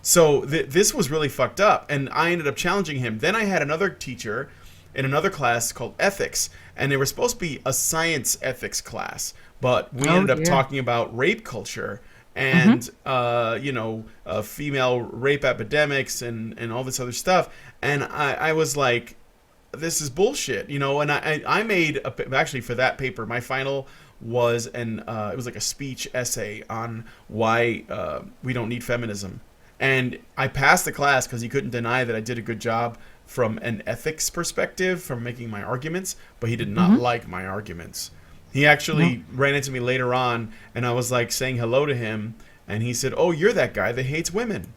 So this was really fucked up, and I ended up challenging him. Then I had another teacher in another class called ethics, and they were supposed to be a science ethics class, but we ended up talking about rape culture and female rape epidemics and all this other stuff. And I was like, this is bullshit, and I made actually for that paper, my final was it was like a speech essay on why we don't need feminism. And I passed the class because he couldn't deny that I did a good job from an ethics perspective, from making my arguments, but he did not like my arguments. He actually ran into me later on, and I was like saying hello to him, and he said, "Oh, you're that guy that hates women."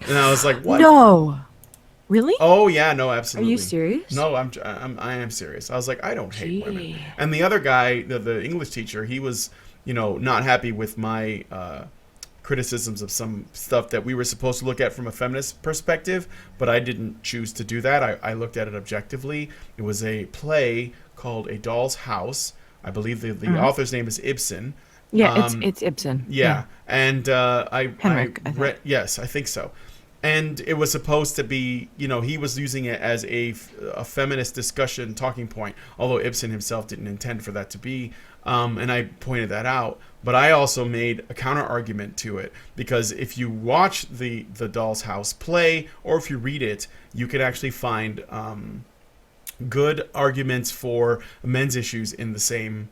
And I was like, "What?" No. Really? Oh yeah, no, Are absolutely. you serious? No, I am serious. I was like, I don't hate women. Gee. And the other guy, the English teacher, he was, not happy with my criticisms of some stuff that we were supposed to look at from a feminist perspective, but I didn't choose to do that. I looked at it objectively. It was a play called A Doll's House. I believe the author's name is Ibsen. Yeah, it's Ibsen. Yeah, and Henrik, I think. Yes, I think so. And it was supposed to be, he was using it as a feminist discussion talking point, although Ibsen himself didn't intend for that to be. And I pointed that out. But I also made a counter argument to it, because if you watch the Doll's House play, or if you read it, you can actually find good arguments for men's issues in the same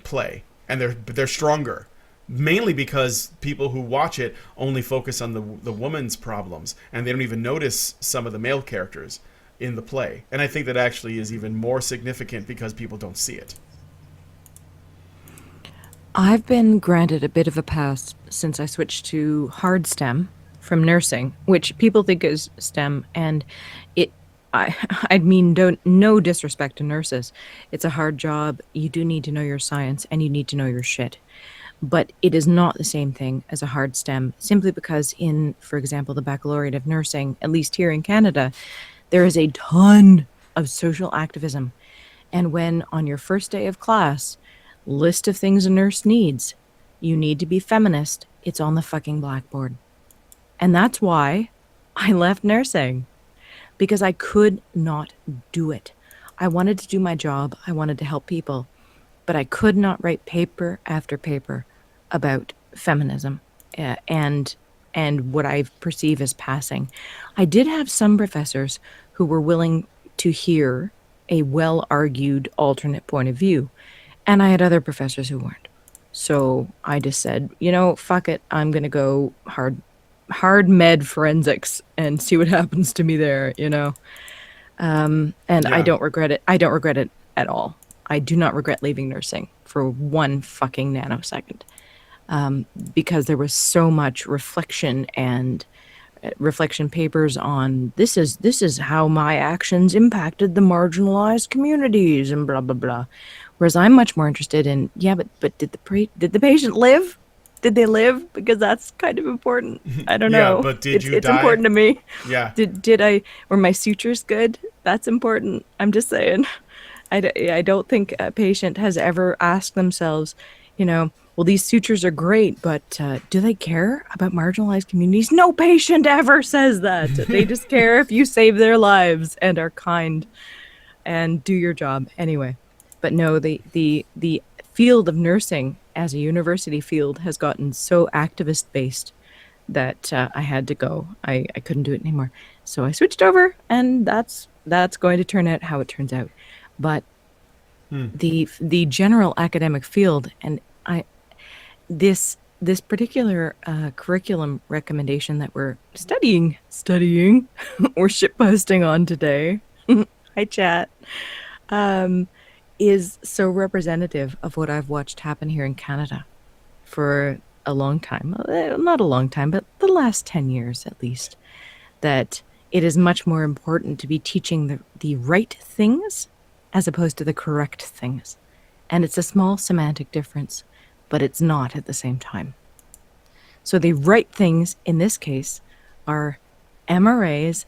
play, and they're stronger. Mainly because people who watch it only focus on the woman's problems, and they don't even notice some of the male characters in the play. And I think that actually is even more significant because people don't see it. I've been granted a bit of a pass since I switched to hard STEM from nursing, which people think is STEM, and I mean, no disrespect to nurses. It's a hard job. You do need to know your science, and you need to know your shit. But it is not the same thing as a hard STEM, simply because in, for example, the Baccalaureate of Nursing, at least here in Canada, there is a ton of social activism. And when on your first day of class, list of things a nurse needs, you need to be feminist, it's on the fucking blackboard. And that's why I left nursing, because I could not do it. I wanted to do my job, I wanted to help people, but I could not write paper after paper about feminism and what I perceive as passing. I did have some professors who were willing to hear a well-argued alternate point of view, and I had other professors who weren't. So I just said, fuck it, I'm gonna go hard med forensics and see what happens to me there, and Yeah. I don't regret it. I don't regret it at all. I do not regret leaving nursing for one fucking nanosecond, because there was so much reflection and reflection papers on this is how my actions impacted the marginalized communities and blah blah blah. Whereas I'm much more interested in but did the patient live? Did they live? Because that's kind of important. I don't Yeah, know. but did you it's die? important to me. Yeah. Were my sutures good? That's important. I'm just saying. I don't think a patient has ever asked themselves, well, these sutures are great, but do they care about marginalized communities? No patient ever says that. They just care if you save their lives and are kind and do your job anyway. But no, the field of nursing as a university field has gotten so activist based that I had to go. I couldn't do it anymore. So I switched over, and that's going to turn out how it turns out. But the general academic field, and this particular curriculum recommendation that we're studying or shitposting on today, hi chat, is so representative of what I've watched happen here in Canada for a long time. Not a long time, but the last 10 years at least. That it is much more important to be teaching the right things as opposed to the correct things. And it's a small semantic difference, but it's not at the same time. So the right things in this case are MRAs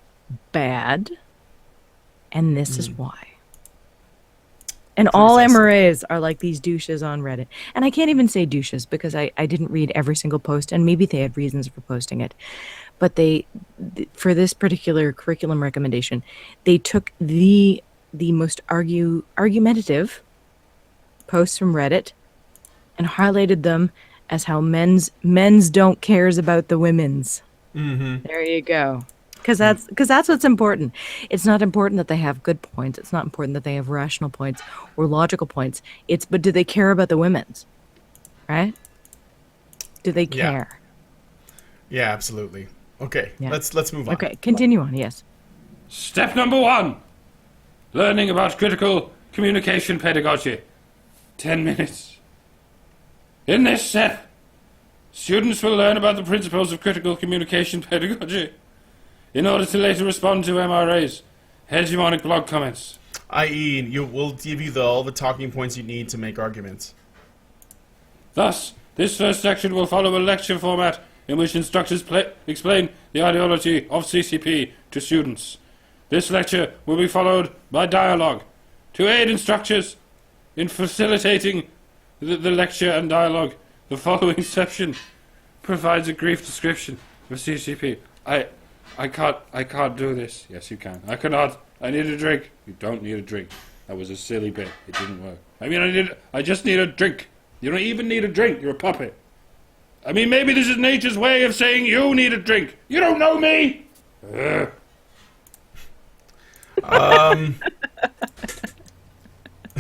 bad, and this is why. And all MRAs are like these douches on Reddit. And I can't even say douches because I didn't read every single post, and maybe they had reasons for posting it. But for this particular curriculum recommendation, they took the most argumentative posts from Reddit and highlighted them as how men's don't cares about the women's. Mm-hmm. There you go. Because that's what's important. It's not important that they have good points. It's not important that they have rational points or logical points. But do they care about the women's? Right? Do they care? Yeah, absolutely. Okay, Yeah. let's move on. Okay, continue on. Yes. Step number 1. Learning about critical communication pedagogy. 10 minutes. In this step, students will learn about the principles of critical communication pedagogy in order to later respond to MRAs, hegemonic blog comments. I.e., we'll give you all the talking points you need to make arguments. Thus, this first section will follow a lecture format in which instructors explain the ideology of CCP to students. This lecture will be followed by dialogue. To aid instructors in facilitating the lecture and dialogue, the following section provides a brief description of CCP. I can't do this. Yes, you can. I cannot. I need a drink. You don't need a drink. That was a silly bit. It didn't work. I just need a drink. You don't even need a drink. You're a puppet. I mean, maybe this is nature's way of saying you need a drink. You don't know me.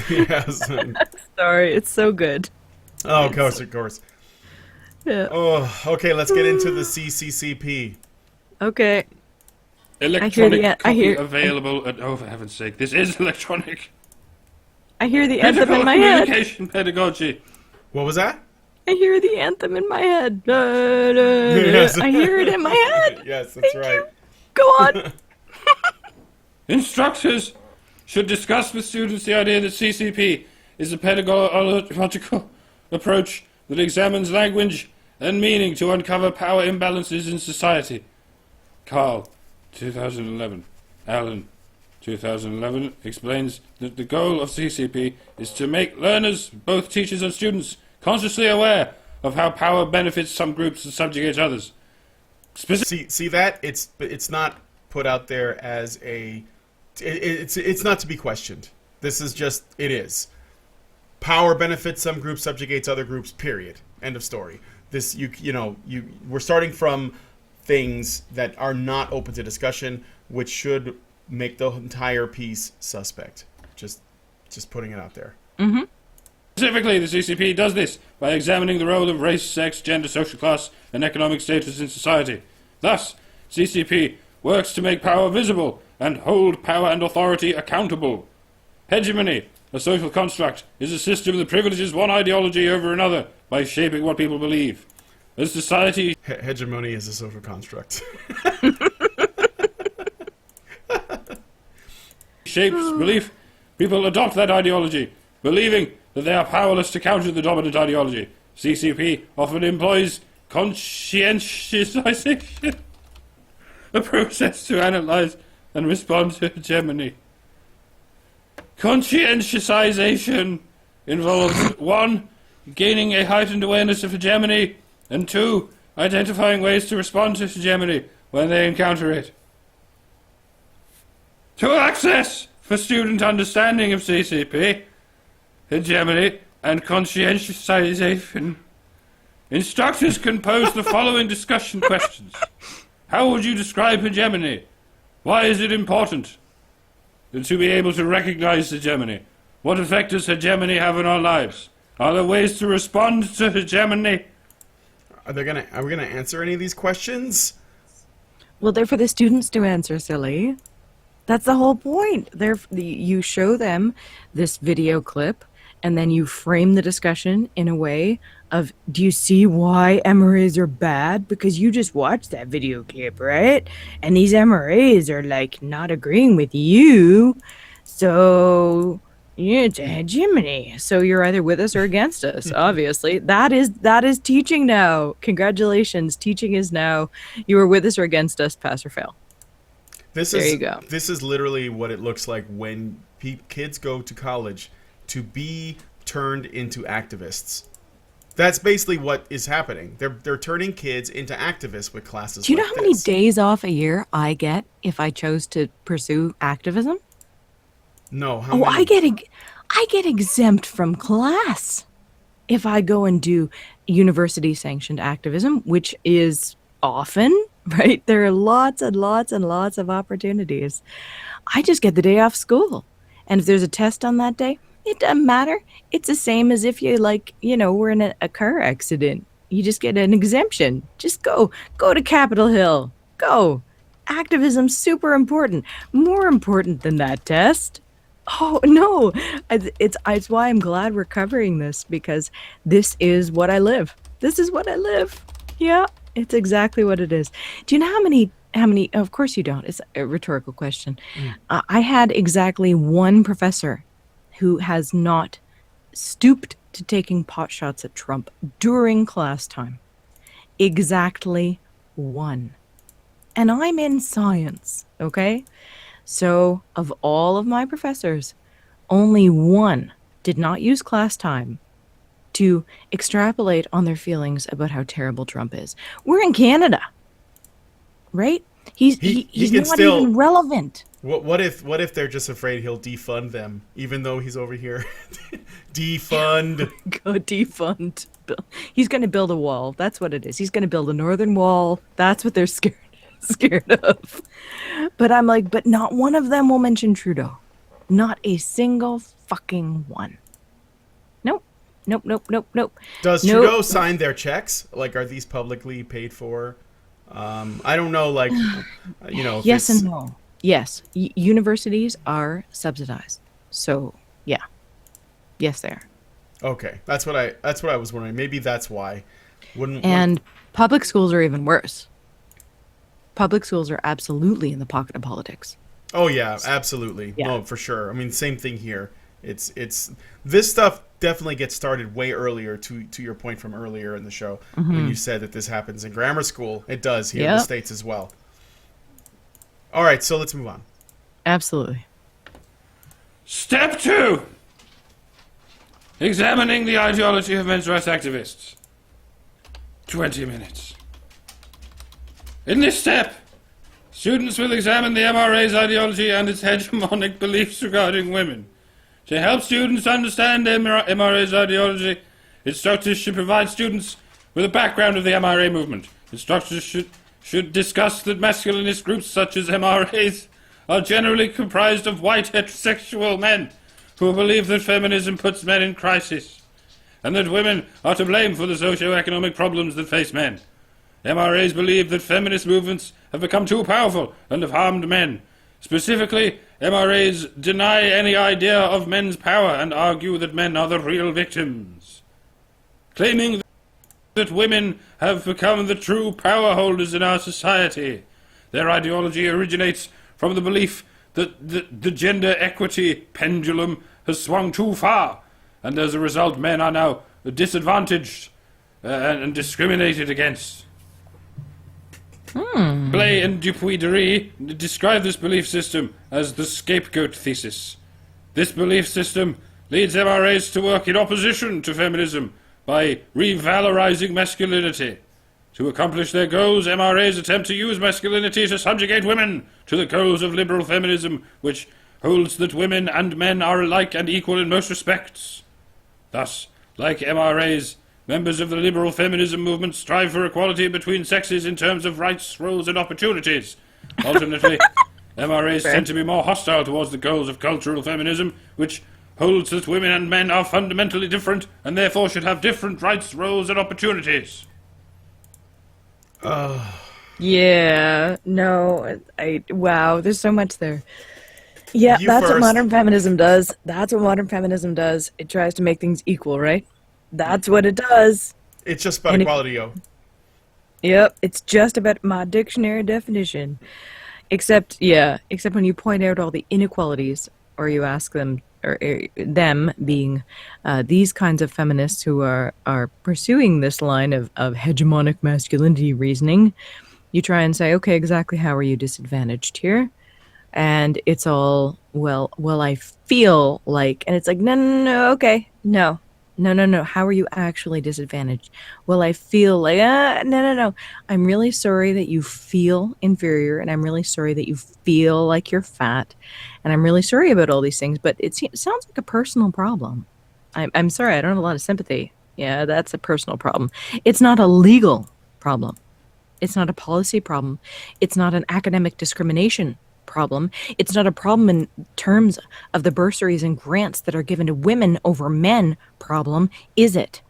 Yes. Sorry, it's so good. Oh, of course. Yeah. Oh, okay. Let's get into the CCCP. Okay. Electronic copy available at... Oh, for heaven's sake. This is electronic. I hear the anthem in my head. Communication pedagogy. What was that? I hear the anthem in my head. Da, da, da. Yes. I hear it in my head. Yes, that's Thank right. you. Go on. Instructors should discuss with students the idea that CCP is a pedagogical approach that examines language and meaning to uncover power imbalances in society. Carl, 2011. Alan, 2011, explains that the goal of CCP is to make learners, both teachers and students, consciously aware of how power benefits some groups and subjugates others. See that? It's not put out there as a... It's not to be questioned. This is just... It is. Power benefits some groups, subjugates other groups, period. End of story. This, we're starting from things that are not open to discussion, which should make the entire piece suspect. Just putting it out there. Mm-hmm. Specifically, the CCP does this by examining the role of race, sex, gender, social class, and economic status in society. Thus, CCP works to make power visible and hold power and authority accountable. Hegemony, a social construct, is a system that privileges one ideology over another by shaping what people believe. As society... Hegemony is a social construct. shapes belief, people adopt that ideology, believing that they are powerless to counter the dominant ideology. CCP often employs conscientization, a process to analyze and respond to hegemony. Conscientization involves 1. Gaining a heightened awareness of hegemony, and 2. Identifying ways to respond to hegemony when they encounter it. To access for student understanding of CCP, hegemony, and conscientization, instructors can pose the following discussion questions. How would you describe hegemony? Why is it important to be able to recognize hegemony? What effect does hegemony have on our lives? Are there ways to respond to hegemony? Are we gonna answer any of these questions? Well, they're for the students to answer, silly. That's the whole point. You show them this video clip, and then you frame the discussion in a way of, do you see why MRAs are bad? Because you just watched that video clip, right? And these MRAs are, like, not agreeing with you. So, yeah, it's a hegemony. So you're either with us or against us, obviously. That is teaching now. Congratulations. Teaching is now, you are with us or against us, pass or fail. There you go. This is literally what it looks like when kids go to college to be turned into activists. That's basically what is happening. They're turning kids into activists with classes. Do you know how many days off a year I get if I chose to pursue activism? No, how many? I get exempt from class if I go and do university sanctioned activism, which is often right? There are lots and lots and lots of opportunities. I just get the day off school. And if there's a test on that day, it doesn't matter. It's the same as if you were in a car accident. You just get an exemption. Just go to Capitol Hill. Go. Activism's super important. More important than that test. Oh, no. It's why I'm glad we're covering this, because this is what I live. This is what I live. Yeah, it's exactly what it is. Do you know how many, of course you don't. It's a rhetorical question. I had exactly one professor who has not stooped to taking pot shots at Trump during class time. Exactly one. And I'm in science, okay? So, of all of my professors, only one did not use class time to extrapolate on their feelings about how terrible Trump is. We're in Canada, right? He's not still, even relevant. What if they're just afraid he'll defund them, even though he's over here? Defund. Go defund. He's going to build a wall. That's what it is. He's going to build a northern wall. That's what they're scared of. But I'm like, but not one of them will mention Trudeau. Not a single fucking one. Nope. Does Trudeau sign their checks? Like, are these publicly paid for? I don't know, like, Yes and no. Yes. Universities are subsidized. So, yeah. Yes, they are. Okay. That's what I was wondering. Maybe that's why. And public schools are even worse. Public schools are absolutely in the pocket of politics. Oh yeah, absolutely. Yeah. No, for sure. I mean, same thing here. It's this stuff definitely gets started way earlier, to your point from earlier in the show, when you said that this happens in grammar school. It does here in the States as well. All right, so let's move on. Absolutely. Step 2. Examining the ideology of men's rights activists. 20 minutes. In this step, students will examine the MRA's ideology and its hegemonic beliefs regarding women. To help students understand MRA's ideology, instructors should provide students with a background of the MRA movement. Instructors should discuss that masculinist groups such as MRAs are generally comprised of white heterosexual men who believe that feminism puts men in crisis, and that women are to blame for the socio-economic problems that face men. MRAs believe that feminist movements have become too powerful and have harmed men. Specifically, MRAs deny any idea of men's power and argue that men are the real victims. Claiming that women have become the true power holders in our society, their ideology originates from the belief that the gender equity pendulum has swung too far, and as a result men are now disadvantaged and discriminated against. Blay and Dupuy-Derry describe this belief system as the scapegoat thesis. This belief system leads MRAs to work in opposition to feminism by revalorizing masculinity. To accomplish their goals, MRAs attempt to use masculinity to subjugate women to the goals of liberal feminism, which holds that women and men are alike and equal in most respects. Thus, like MRAs, members of the liberal feminism movement strive for equality between sexes in terms of rights, roles, and opportunities. Alternately, MRAs tend to be more hostile towards the goals of cultural feminism, which holds that women and men are fundamentally different and therefore should have different rights, roles, and opportunities. Yeah. No. Wow. There's so much there. Yeah, You that's what first. modern feminism does. That's what modern feminism does. It tries to make things equal, right? That's what it does. It's just about And equality, yo. Yep, it's just about my dictionary definition. Except when you point out all the inequalities, or you ask them, or them being these kinds of feminists who are pursuing this line of hegemonic masculinity reasoning, you try and say, okay, exactly how are you disadvantaged here? And it's all, well, I feel like, and it's like, no, okay, no. How are you actually disadvantaged? Well, I feel like, no. I'm really sorry that you feel inferior, and I'm really sorry that you feel like you're fat, and I'm really sorry about all these things, but it sounds like a personal problem. I'm sorry, I don't have a lot of sympathy. Yeah, that's a personal problem. It's not a legal problem. It's not a policy problem. It's not an academic discrimination problem. It's not a problem in terms of the bursaries and grants that are given to women over men problem, is it?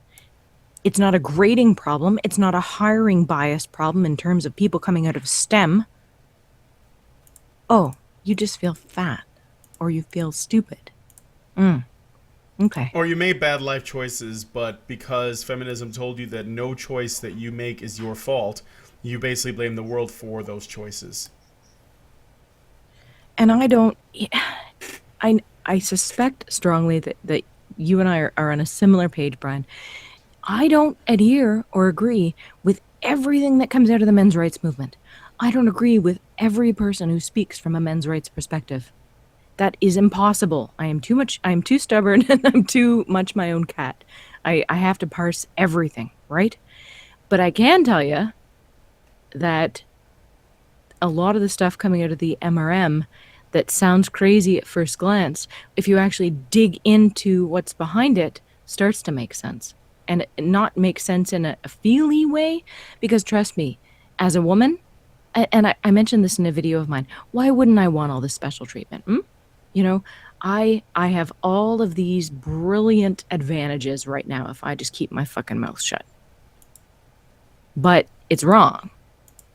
It's not a grading problem. It's not a hiring bias problem in terms of people coming out of STEM. Oh, you just feel fat or you feel stupid. Okay. Or you made bad life choices, but because feminism told you that no choice that you make is your fault, you basically blame the world for those choices. And I don't, I suspect strongly that you and I are on a similar page, Brian. I don't adhere or agree with everything that comes out of the men's rights movement. I don't agree with every person who speaks from a men's rights perspective. That is impossible. I'm too stubborn, and I'm too much my own cat. I have to parse everything, right? But I can tell you that a lot of the stuff coming out of the MRM that sounds crazy at first glance, if you actually dig into what's behind it, starts to make sense. And not make sense in a feely way, because trust me, as a woman, and I mentioned this in a video of mine, why wouldn't I want all this special treatment? You know, I have all of these brilliant advantages right now if I just keep my fucking mouth shut. But it's wrong.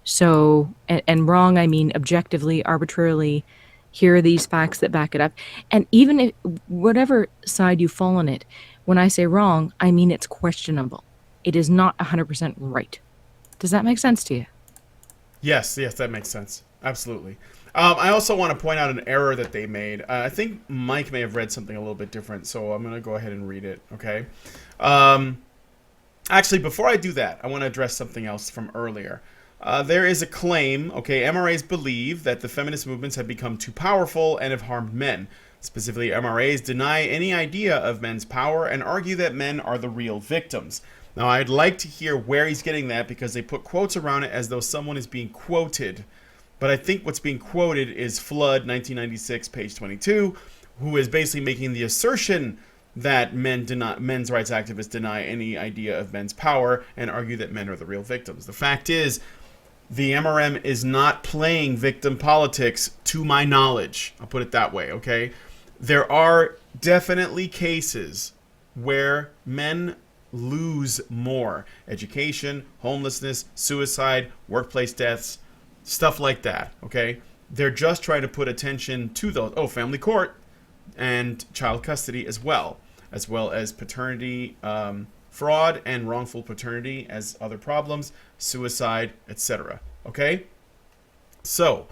So, and wrong, I mean objectively, arbitrarily, here are these facts that back it up. And even if, whatever side you fall on it, when I say wrong, I mean it's questionable. It is not 100% right. Does that make sense to you? Yes, that makes sense. Absolutely. I also want to point out an error that they made. I think Mike may have read something a little bit different, so I'm going to go ahead and read it, okay? Actually, before I do that, I want to address something else from earlier. There is a claim, okay, MRAs believe that the feminist movements have become too powerful and have harmed men. Specifically, MRAs deny any idea of men's power and argue that men are the real victims. Now, I'd like to hear where he's getting that, because they put quotes around it as though someone is being quoted. But I think what's being quoted is Flood, 1996, page 22, who is basically making the assertion that men's rights activists deny any idea of men's power and argue that men are the real victims. The fact is, the MRM is not playing victim politics, to my knowledge. I'll put it that way, okay? There are definitely cases where men lose more. Education, homelessness, suicide, workplace deaths, stuff like that, okay? They're just trying to put attention to those. Oh, family court and child custody as well as paternity fraud and wrongful paternity as other problems, suicide, etc. Okay? So,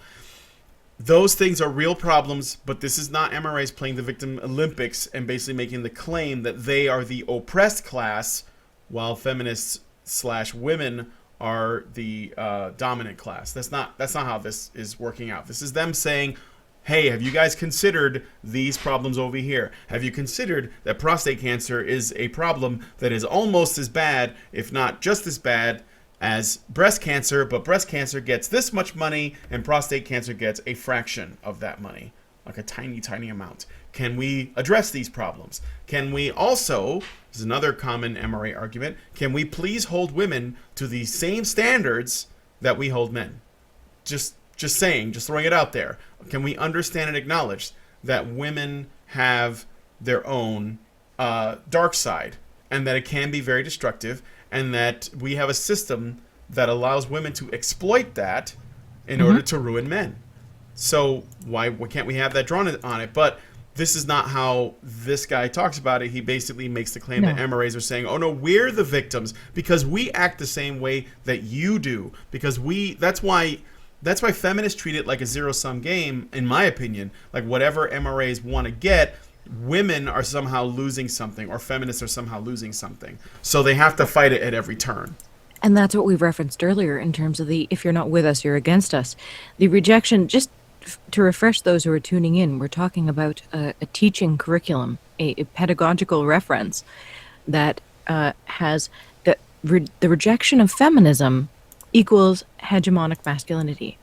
those things are real problems, but this is not MRAs playing the victim Olympics and basically making the claim that they are the oppressed class while feminists / women are the dominant class. That's not how this is working out. This is them saying, hey, have you guys considered these problems over here? Have you considered that prostate cancer is a problem that is almost as bad, if not just as bad, as breast cancer, but breast cancer gets this much money and prostate cancer gets a fraction of that money, like a tiny, tiny amount. Can we address these problems? Can we also, this is another common MRA argument, can we please hold women to the same standards that we hold men? Just throwing it out there. Can we understand and acknowledge that women have their own dark side, and that it can be very destructive, and that we have a system that allows women to exploit that in order to ruin men? So why can't we have that drawn on it? But this is not how this guy talks about it. He basically makes the claim that MRAs are saying, oh no, we're the victims because we act the same way that you do. Because that's why feminists treat it like a zero-sum game, in my opinion. Like whatever MRAs want to get, women are somehow losing something, or feminists are somehow losing something. So they have to fight it at every turn. And that's what we referenced earlier in terms of the, if you're not with us, you're against us. The rejection, just to refresh those who are tuning in, we're talking about a teaching curriculum, a pedagogical reference that has the rejection of feminism equals hegemonic masculinity.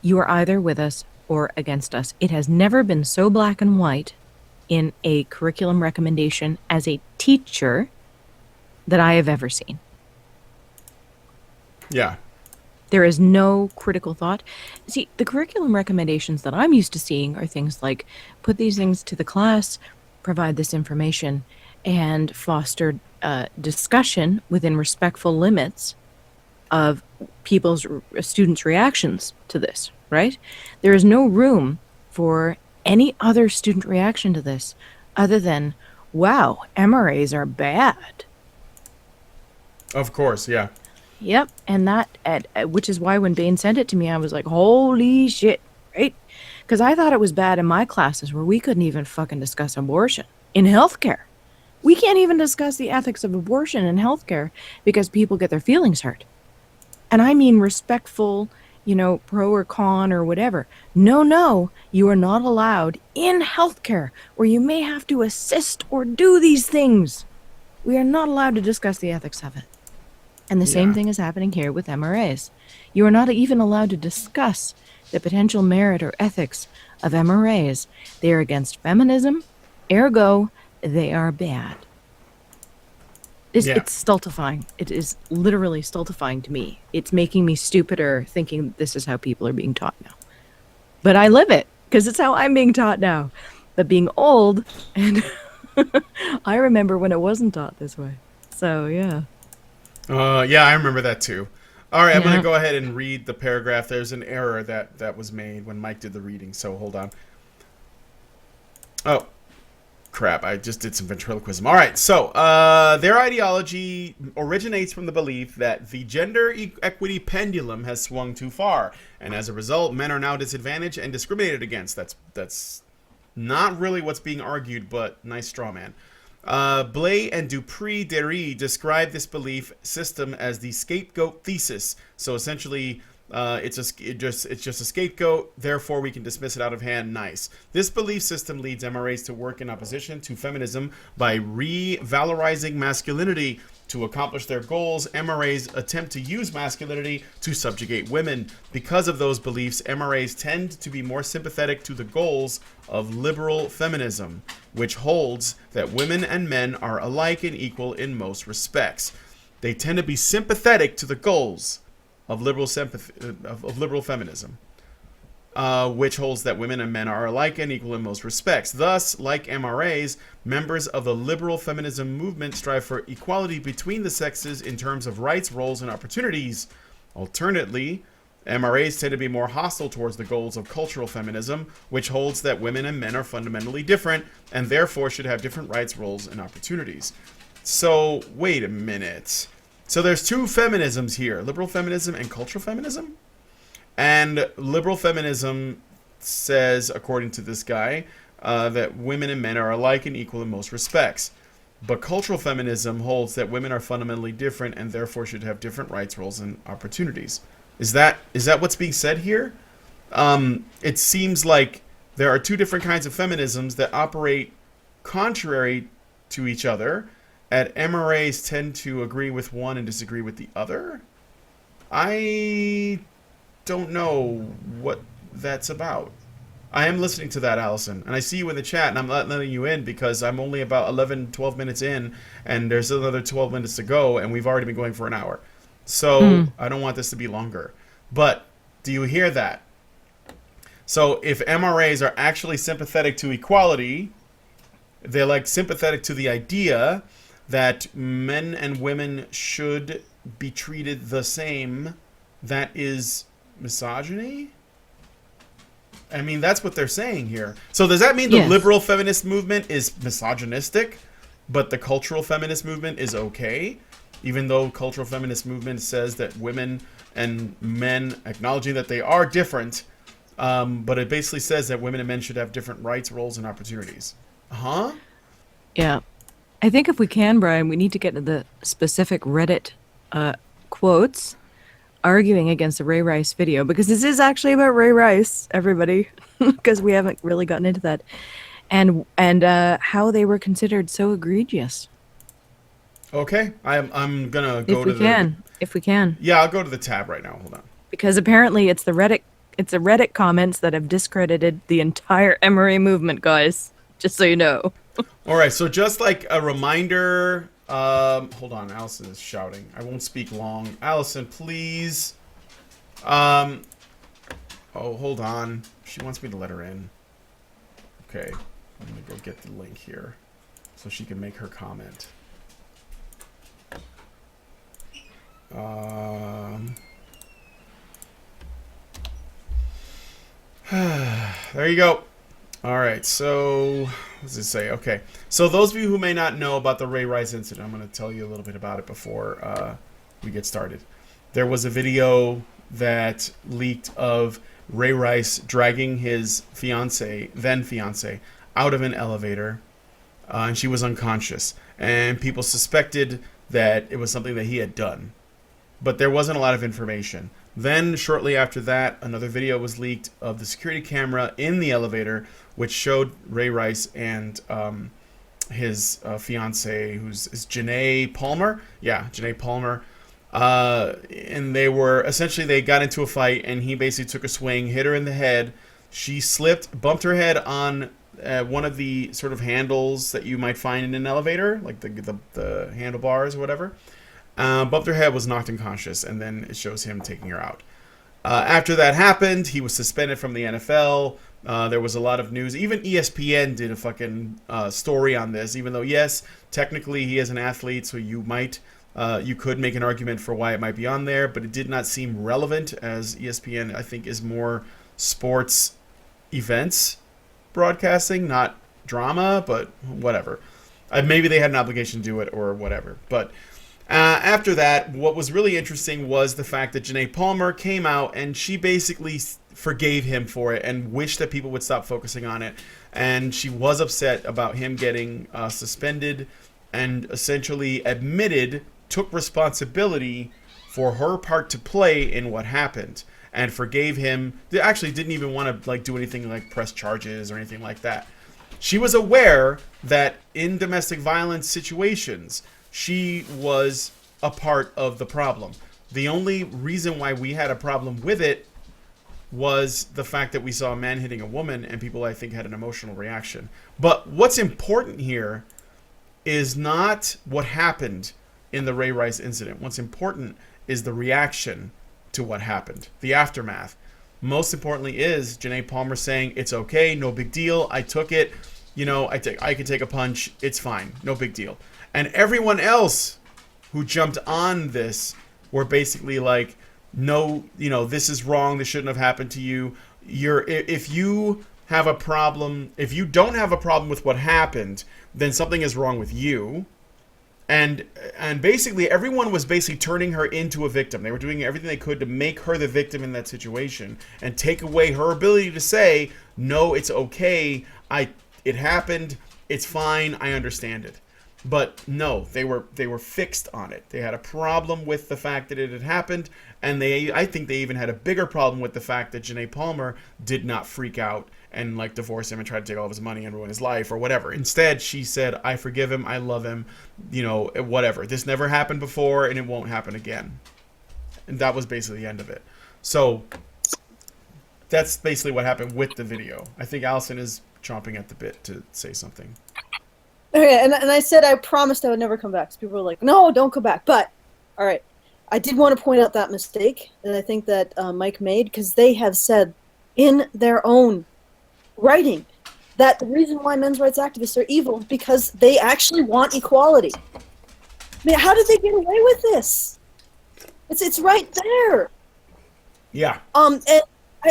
You are either with us or against us. It has never been so black and white in a curriculum recommendation as a teacher that I have ever seen. Yeah. There is no critical thought. See, the curriculum recommendations that I'm used to seeing are things like put these things to the class, provide this information, and foster discussion within respectful limits of students' reactions to this, right? There is no room for any other student reaction to this other than, wow, MRAs are bad. Of course, yeah. Yep, and which is why when Bain sent it to me, I was like, holy shit, right? Because I thought it was bad in my classes where we couldn't even fucking discuss abortion in healthcare. We can't even discuss the ethics of abortion in healthcare because people get their feelings hurt. And I mean respectful, pro or con or whatever. No, you are not allowed in healthcare where you may have to assist or do these things. We are not allowed to discuss the ethics of it. And the same thing is happening here with MRAs. You are not even allowed to discuss the potential merit or ethics of MRAs. They are against feminism, ergo, they are bad. It's stultifying. It is literally stultifying to me. It's making me stupider thinking this is how people are being taught now. But I live it, because it's how I'm being taught now. But being old, and I remember when it wasn't taught this way. So, yeah. I remember that too. All right, I'm going to go ahead and read the paragraph. There's an error that was made when Mike did the reading, so hold on. Oh, crap. I just did some ventriloquism. All right, so their ideology originates from the belief that the gender equity pendulum has swung too far, and as a result, men are now disadvantaged and discriminated against. That's not really what's being argued, but nice straw man. Blay and Dupree-Derry describe this belief system as the scapegoat thesis. So essentially, it's just a scapegoat. Therefore, we can dismiss it out of hand. Nice. This belief system leads MRAs to work in opposition to feminism by revalorizing masculinity. To accomplish their goals, MRAs attempt to use masculinity to subjugate women. Because of those beliefs, MRAs tend to be more sympathetic to the goals of liberal feminism, which holds that women and men are alike and equal in most respects. They tend to be sympathetic to the goals of liberal feminism, which holds that women and men are alike and equal in most respects. Thus, like MRAs, members of the liberal feminism movement strive for equality between the sexes in terms of rights, roles, and opportunities. Alternately, MRAs tend to be more hostile towards the goals of cultural feminism, which holds that women and men are fundamentally different and therefore should have different rights, roles, and opportunities. So, wait a minute. So there's two feminisms here, liberal feminism and cultural feminism? And liberal feminism says, according to this guy, that women and men are alike and equal in most respects. But cultural feminism holds that women are fundamentally different and therefore should have different rights, roles, and opportunities. Is that what's being said here? It seems like there are two different kinds of feminisms that operate contrary to each other, and MRAs tend to agree with one and disagree with the other. I don't know what that's about. I am listening to that, Allison, and I see you in the chat, and I'm not letting you in because I'm only about 12 minutes in, and there's another 12 minutes to go, and we've already been going for an hour. So I don't want this to be longer. But do you hear that? So if MRAs are actually sympathetic to equality, they're like sympathetic to the idea that men and women should be treated the same. That is misogyny? I mean, that's what they're saying here. So does that mean the liberal feminist movement is misogynistic, but the cultural feminist movement is okay? Even though cultural feminist movement says that women and men, acknowledging that they are different, but it basically says that women and men should have different rights, roles, and opportunities. Huh? Yeah. I think if we can, Brian, we need to get to the specific Reddit quotes arguing against the Ray Rice video, because this is actually about Ray Rice, everybody, because we haven't really gotten into that, and how they were considered so egregious. Okay, I'm gonna go if we can. Yeah, I'll go to the tab right now. Hold on. Because apparently it's the Reddit comments that have discredited the entire MRA movement, guys. Just so you know. All right, so just like a reminder, hold on, Allison is shouting. I won't speak long. Allison, please. Oh, hold on. She wants me to let her in. Okay. I'm going to go get the link here so she can make her comment. There you go. All right, so what does it say? Okay, so those of you who may not know about the Ray Rice incident, I'm going to tell you a little bit about it before we get started. There was a video that leaked of Ray Rice dragging his then fiance, out of an elevator, and she was unconscious. And people suspected that it was something that he had done, but there wasn't a lot of information. Then, shortly after that, another video was leaked of the security camera in the elevator, which showed Ray Rice and his fiance, who's is Janae Palmer. Yeah, Janae Palmer. And they got into a fight, and he basically took a swing, hit her in the head. She slipped, bumped her head on one of the sort of handles that you might find in an elevator, like the handlebars or whatever. Bumped her head, was knocked unconscious, and then it shows him taking her out. After that happened, he was suspended from the NFL. There was a lot of news. Even ESPN did a fucking story on this, even though, yes, technically he is an athlete, so you could make an argument for why it might be on there, but it did not seem relevant, as ESPN, I think, is more sports events broadcasting, not drama, but whatever. Maybe they had an obligation to do it or whatever. But after that, what was really interesting was the fact that Janae Palmer came out and she basically forgave him for it and wished that people would stop focusing on it. And she was upset about him getting suspended, and essentially took responsibility for her part to play in what happened, and forgave him. They actually didn't even want to do anything like press charges or anything like that. She was aware that in domestic violence situations, she was a part of the problem. The only reason why we had a problem with it was the fact that we saw a man hitting a woman, and people, I think, had an emotional reaction. But what's important here is not what happened in the Ray Rice incident. What's important is the reaction to what happened, the aftermath. Most importantly is Janae Palmer saying, it's okay, no big deal, I took it, I could take a punch, it's fine, no big deal. And everyone else who jumped on this were basically like, no, this is wrong, this shouldn't have happened to you. If you have a problem, if you don't have a problem with what happened, then something is wrong with you. And basically everyone was basically turning her into a victim. They were doing everything they could to make her the victim in that situation and take away her ability to say, no, it's okay, it happened, it's fine, I understand it. But no, they were fixed on it. They had a problem with the fact that it had happened, and I think they even had a bigger problem with the fact that Janae Palmer did not freak out and divorce him and try to take all of his money and ruin his life or whatever. Instead, she said, I forgive him, I love him, whatever. This never happened before, and it won't happen again. And that was basically the end of it. So that's basically what happened with the video. I think Allison is chomping at the bit to say something. Okay, and I said I promised I would never come back. So people were like, no, don't come back. But, all right, I did want to point out that mistake that I think that Mike made, because they have said in their own writing that the reason why men's rights activists are evil is because they actually want equality. I mean, how did they get away with this? It's right there. Yeah. And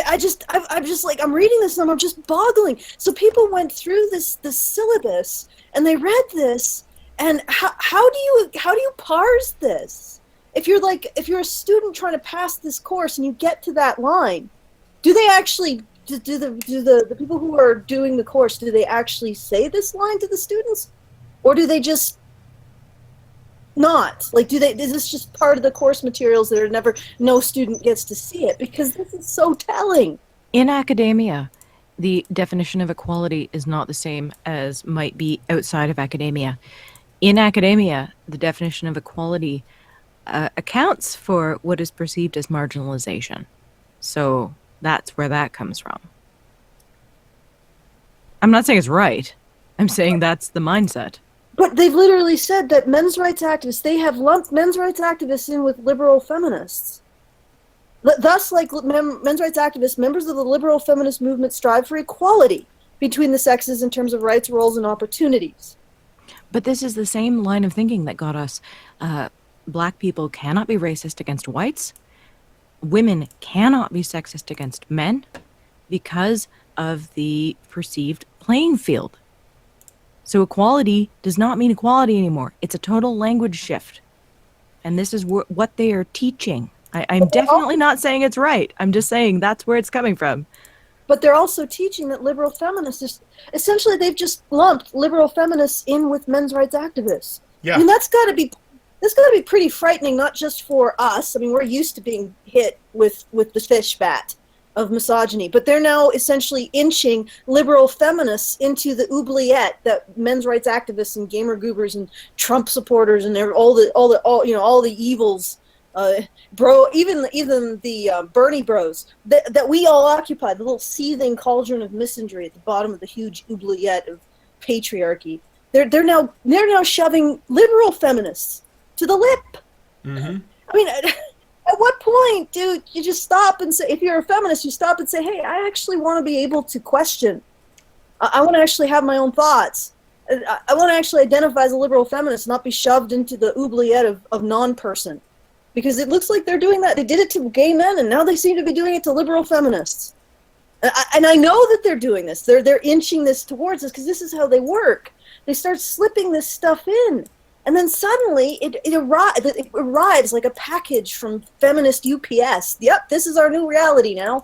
I'm just like, I'm reading this and I'm just boggling. So people went through this syllabus and they read this, and how do you parse this? If you're a student trying to pass this course and you get to that line, do they actually do the people who are doing the course, do they actually say this line to the students, or do they just not? Is this just part of the course materials that no student gets to see it? Because this is so telling. In academia, the definition of equality is not the same as might be outside of academia. In academia, the definition of equality accounts for what is perceived as marginalization. So that's where that comes from. I'm not saying it's right. I'm saying that's the mindset. But they've literally said that men's rights activists, they have lumped men's rights activists in with liberal feminists. Thus, like men's rights activists, members of the liberal feminist movement strive for equality between the sexes in terms of rights, roles, and opportunities. But this is the same line of thinking that got us. Black people cannot be racist against whites. Women cannot be sexist against men because of the perceived playing field. So equality does not mean equality anymore. It's a total language shift. And this is what they are teaching. I'm definitely not saying it's right. I'm just saying that's where it's coming from. But they're also teaching that liberal feminists, essentially they've just lumped liberal feminists in with men's rights activists. Yeah. I mean, that's got to be pretty frightening, not just for us. I mean, we're used to being hit with the fish bat of misogyny, but they're now essentially inching liberal feminists into the oubliette that men's rights activists and gamer goobers and Trump supporters and all the evils, even the Bernie bros that we all occupy, the little seething cauldron of misandry at the bottom of the huge oubliette of patriarchy. They're now shoving liberal feminists to the lip. Mm-hmm. I mean, at what point do you just stop and say, if you're a feminist, you stop and say, hey, I actually want to be able to question. I want to actually have my own thoughts. I want to actually identify as a liberal feminist, not be shoved into the oubliette of non-person. Because it looks like they're doing that. They did it to gay men, and now they seem to be doing it to liberal feminists. And I know that they're doing this. They're inching this towards us because this is how they work. They start slipping this stuff in. And then suddenly it arrives like a package from feminist UPS. Yep, this is our new reality now.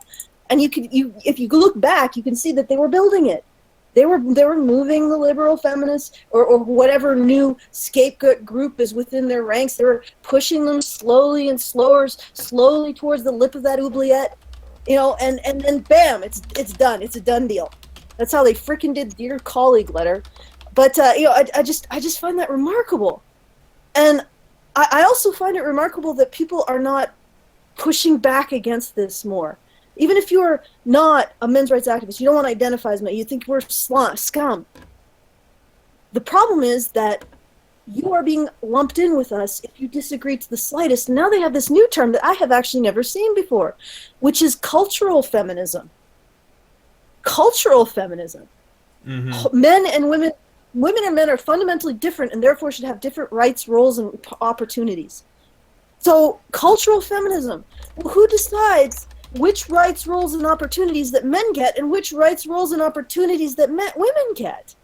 And if you look back, you can see that they were building it. They were moving the liberal feminists or whatever new scapegoat group is within their ranks. They were pushing them slowly towards the lip of that oubliette, and then bam, it's done. It's a done deal. That's how they freaking did Dear Colleague letter. But I just find that remarkable, and I also find it remarkable that people are not pushing back against this more. Even if you're not a men's rights activist, you don't want to identify as men, you think we're scum. The problem is that you are being lumped in with us if you disagree to the slightest. Now they have this new term that I have actually never seen before, which is cultural feminism. Cultural feminism. Mm-hmm. Men and women and men are fundamentally different and therefore should have different rights, roles, and opportunities. So, cultural feminism. Who decides which rights, roles, and opportunities that men get and which rights, roles, and opportunities that women get?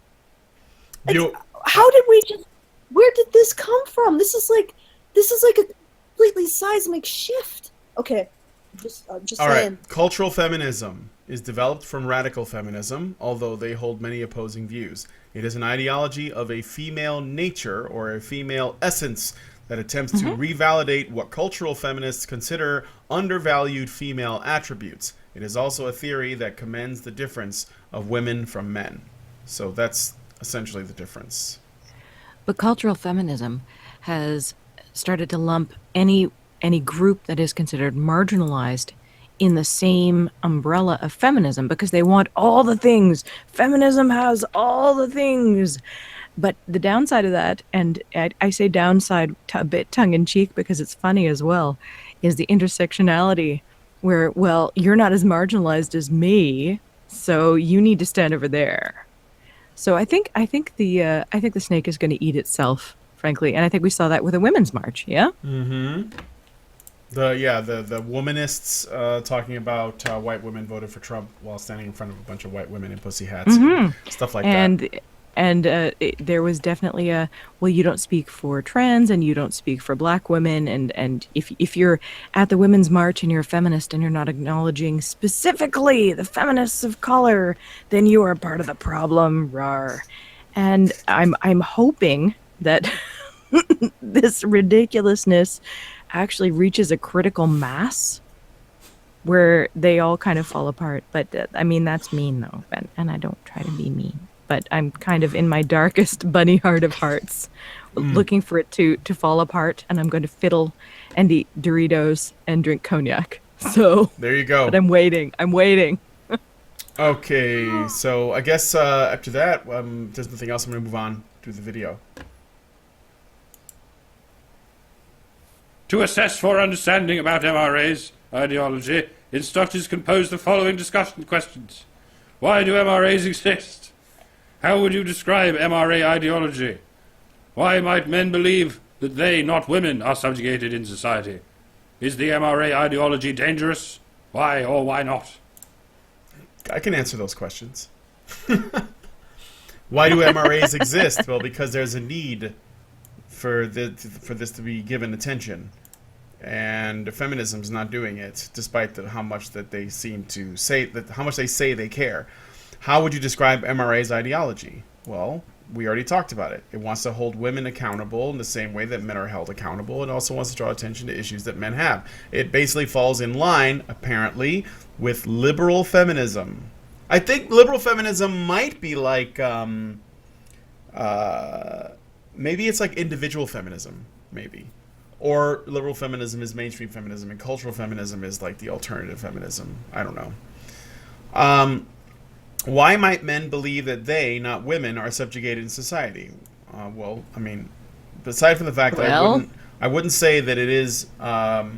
Where did this come from? This is like a completely seismic shift. Okay, I'm just all saying. Right. Cultural feminism is developed from radical feminism, although they hold many opposing views. It is an ideology of a female nature or a female essence that attempts to revalidate what cultural feminists consider undervalued female attributes. It is also a theory that commends the difference of women from men. So that's essentially the difference. But cultural feminism has started to lump any group that is considered marginalized in the same umbrella of feminism because they want all the things. Feminism has all the things. But the downside of that, and I say downside a bit tongue-in-cheek because it's funny as well, is the intersectionality where, well, you're not as marginalized as me, so you need to stand over there. So I think the snake is going to eat itself, frankly, and I think we saw that with the Women's March. Yeah. Mm-hmm. The womanists talking about white women voted for Trump while standing in front of a bunch of white women in pussy hats, and stuff like that. And there was definitely you don't speak for trans and you don't speak for black women. And if you're at the Women's March and you're a feminist and you're not acknowledging specifically the feminists of color, then you are part of the problem. Rawr. And I'm hoping that this ridiculousness actually reaches a critical mass where they all kind of fall apart. But that's mean though. And I don't try to be mean. But I'm kind of in my darkest bunny heart of hearts looking for it to fall apart, and I'm going to fiddle and eat Doritos and drink cognac. So there you go. But I'm waiting. Okay, so I guess after that, there's nothing else. I'm going to move on to the video. To assess for understanding about MRAs, ideology, instructors can pose the following discussion questions. Why do MRAs exist? How would you describe MRA ideology? Why might men believe that they, not women, are subjugated in society? Is the MRA ideology dangerous? Why or why not? I can answer those questions. Why do MRAs exist? Well, because there's a need for this to be given attention, and feminism's not doing it, despite how much that they seem to say how much they say they care. How would you describe MRA's ideology? Well, we already talked about it. It wants to hold women accountable in the same way that men are held accountable. It also wants to draw attention to issues that men have. It basically falls in line, apparently, with liberal feminism. I think liberal feminism might be like, maybe it's like individual feminism, maybe. Or liberal feminism is mainstream feminism, and cultural feminism is like the alternative feminism. I don't know. Why might men believe that they, not women, are subjugated in society? Well, I mean, aside from the fact that I wouldn't say that it is. I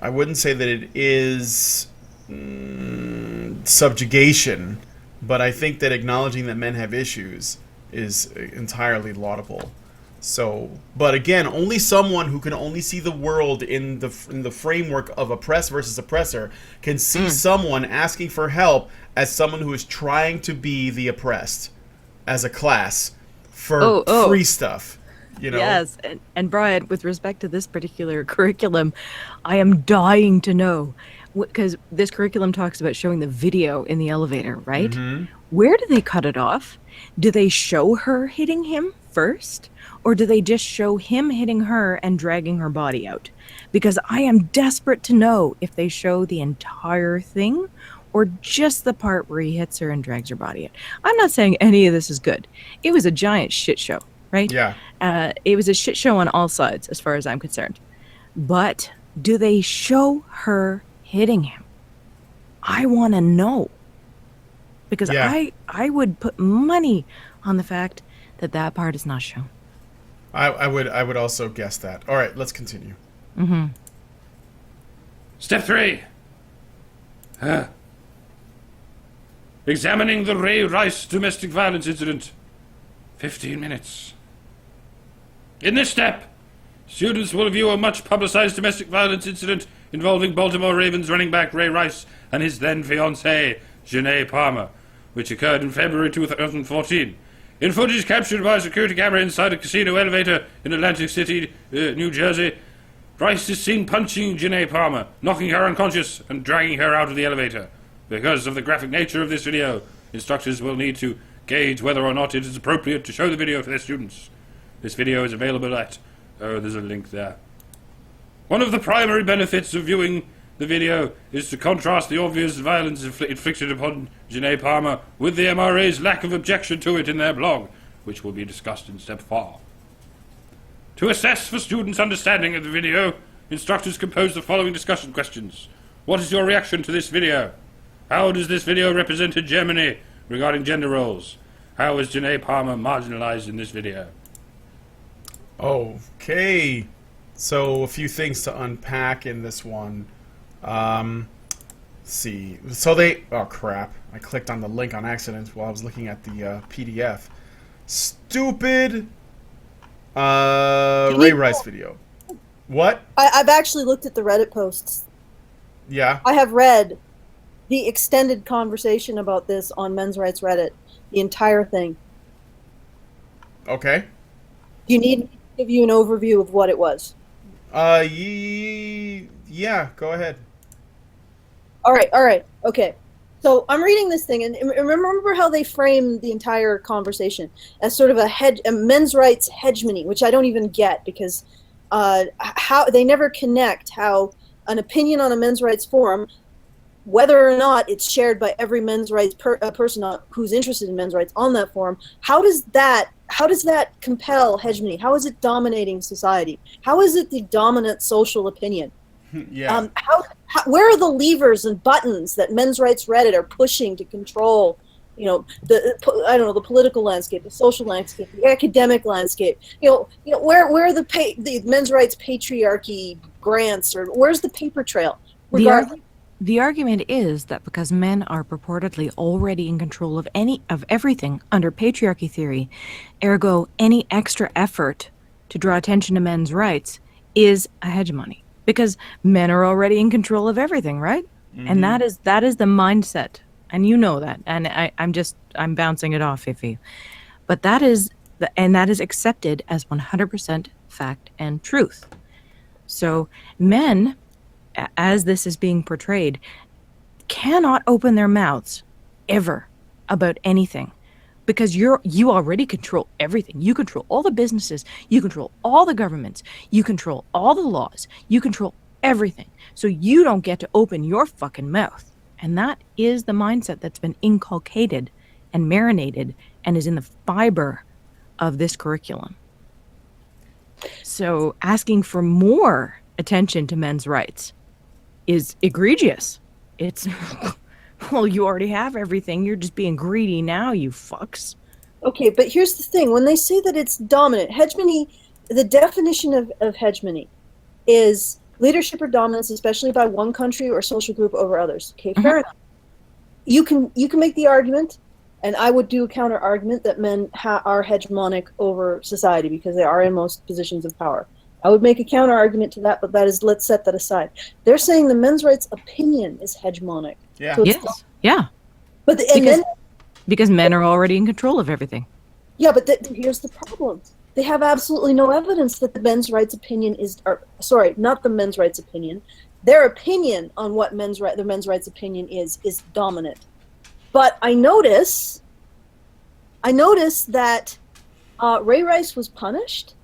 wouldn't say that it is subjugation, but I think that acknowledging that men have issues is entirely laudable. So, but again, only someone who can only see the world in the framework of oppressed versus oppressor can see someone asking for help as someone who is trying to be the oppressed as a class for free stuff. You know? Yes, and Brian, with respect to this particular curriculum, I am dying to know, because this curriculum talks about showing the video in the elevator, right? Mm-hmm. Where do they cut it off? Do they show her hitting him first? Or do they just show him hitting her and dragging her body out? Because I am desperate to know if they show the entire thing or just the part where he hits her and drags her body out. I'm not saying any of this is good. It was a giant shit show, right? Yeah. It was a shit show on all sides, as far as I'm concerned. But do they show her hitting him? I want to know. Because I would put money on the fact that that part is not shown. I would also guess that. All right, let's continue. Mm-hmm. Step 3. Examining the Ray Rice domestic violence incident. 15 minutes. In this step, students will view a much-publicized domestic violence incident involving Baltimore Ravens running back Ray Rice and his then-fiancée, Janae Palmer, which occurred in February 2014. In footage captured by a security camera inside a casino elevator in Atlantic City, New Jersey, Rice is seen punching Janae Palmer, knocking her unconscious and dragging her out of the elevator. Because of the graphic nature of this video, instructors will need to gauge whether or not it is appropriate to show the video for their students. This video is available at... there's a link there. One of the primary benefits of viewing the video is to contrast the obvious violence inflicted upon Janae Palmer with the MRA's lack of objection to it in their blog, which will be discussed in Step 4. To assess for students' understanding of the video, instructors can pose the following discussion questions. What is your reaction to this video? How does this video represent hegemony regarding gender roles? How is Janae Palmer marginalized in this video? Okay. So a few things to unpack in this one. Let's see. So oh crap. I clicked on the link on accident while I was looking at the PDF. Stupid Ray Rice video. What? I've actually looked at the Reddit posts. Yeah. I have read the extended conversation about this on Men's Rights Reddit. The entire thing. Okay. Do you need me to give you an overview of what it was? Yeah, go ahead. All right, okay. So I'm reading this thing, and remember how they framed the entire conversation as sort of a men's rights hegemony, which I don't even get, because how they never connect how an opinion on a men's rights forum, whether or not it's shared by every men's rights person who's interested in men's rights on that forum, how does that compel hegemony? How is it dominating society? How is it the dominant social opinion? Yeah. Where are the levers and buttons that Men's Rights Reddit are pushing to control, the political landscape, the social landscape, the academic landscape? Where are the men's rights patriarchy grants, or where's the paper trail? The, arg- Regardless, the argument is that because men are purportedly already in control of everything under patriarchy theory, ergo any extra effort to draw attention to men's rights is a hegemony. Because men are already in control of everything, right? And that is the mindset, and you know that. And I'm bouncing it off, Fifi. But that is accepted as 100% fact and truth. So men, as this is being portrayed, cannot open their mouths ever about anything, because you already control everything. You control all the businesses, you control all the governments, you control all the laws, you control everything. So you don't get to open your fucking mouth. And that is the mindset that's been inculcated and marinated and is in the fiber of this curriculum. So asking for more attention to men's rights is egregious. It's, well, you already have everything. You're just being greedy now, you fucks. okay, but here's the thing. When they say that it's dominant, hegemony, the definition of hegemony is leadership or dominance, especially by one country or social group over others. Okay, fair enough. You can make the argument, and I would do a counter argument, that men are hegemonic over society because they are in most positions of power. I would make a counter argument to that, but that is, let's set that aside. They're saying the men's rights opinion is hegemonic. Yeah. So Yes. Yeah. but Because men are already in control of everything. yeah, but here's the problem. They have absolutely no evidence that the men's rights opinion is, or sorry, not the men's rights opinion. Their opinion on what the men's rights opinion is dominant. But I notice that Ray Rice was punished.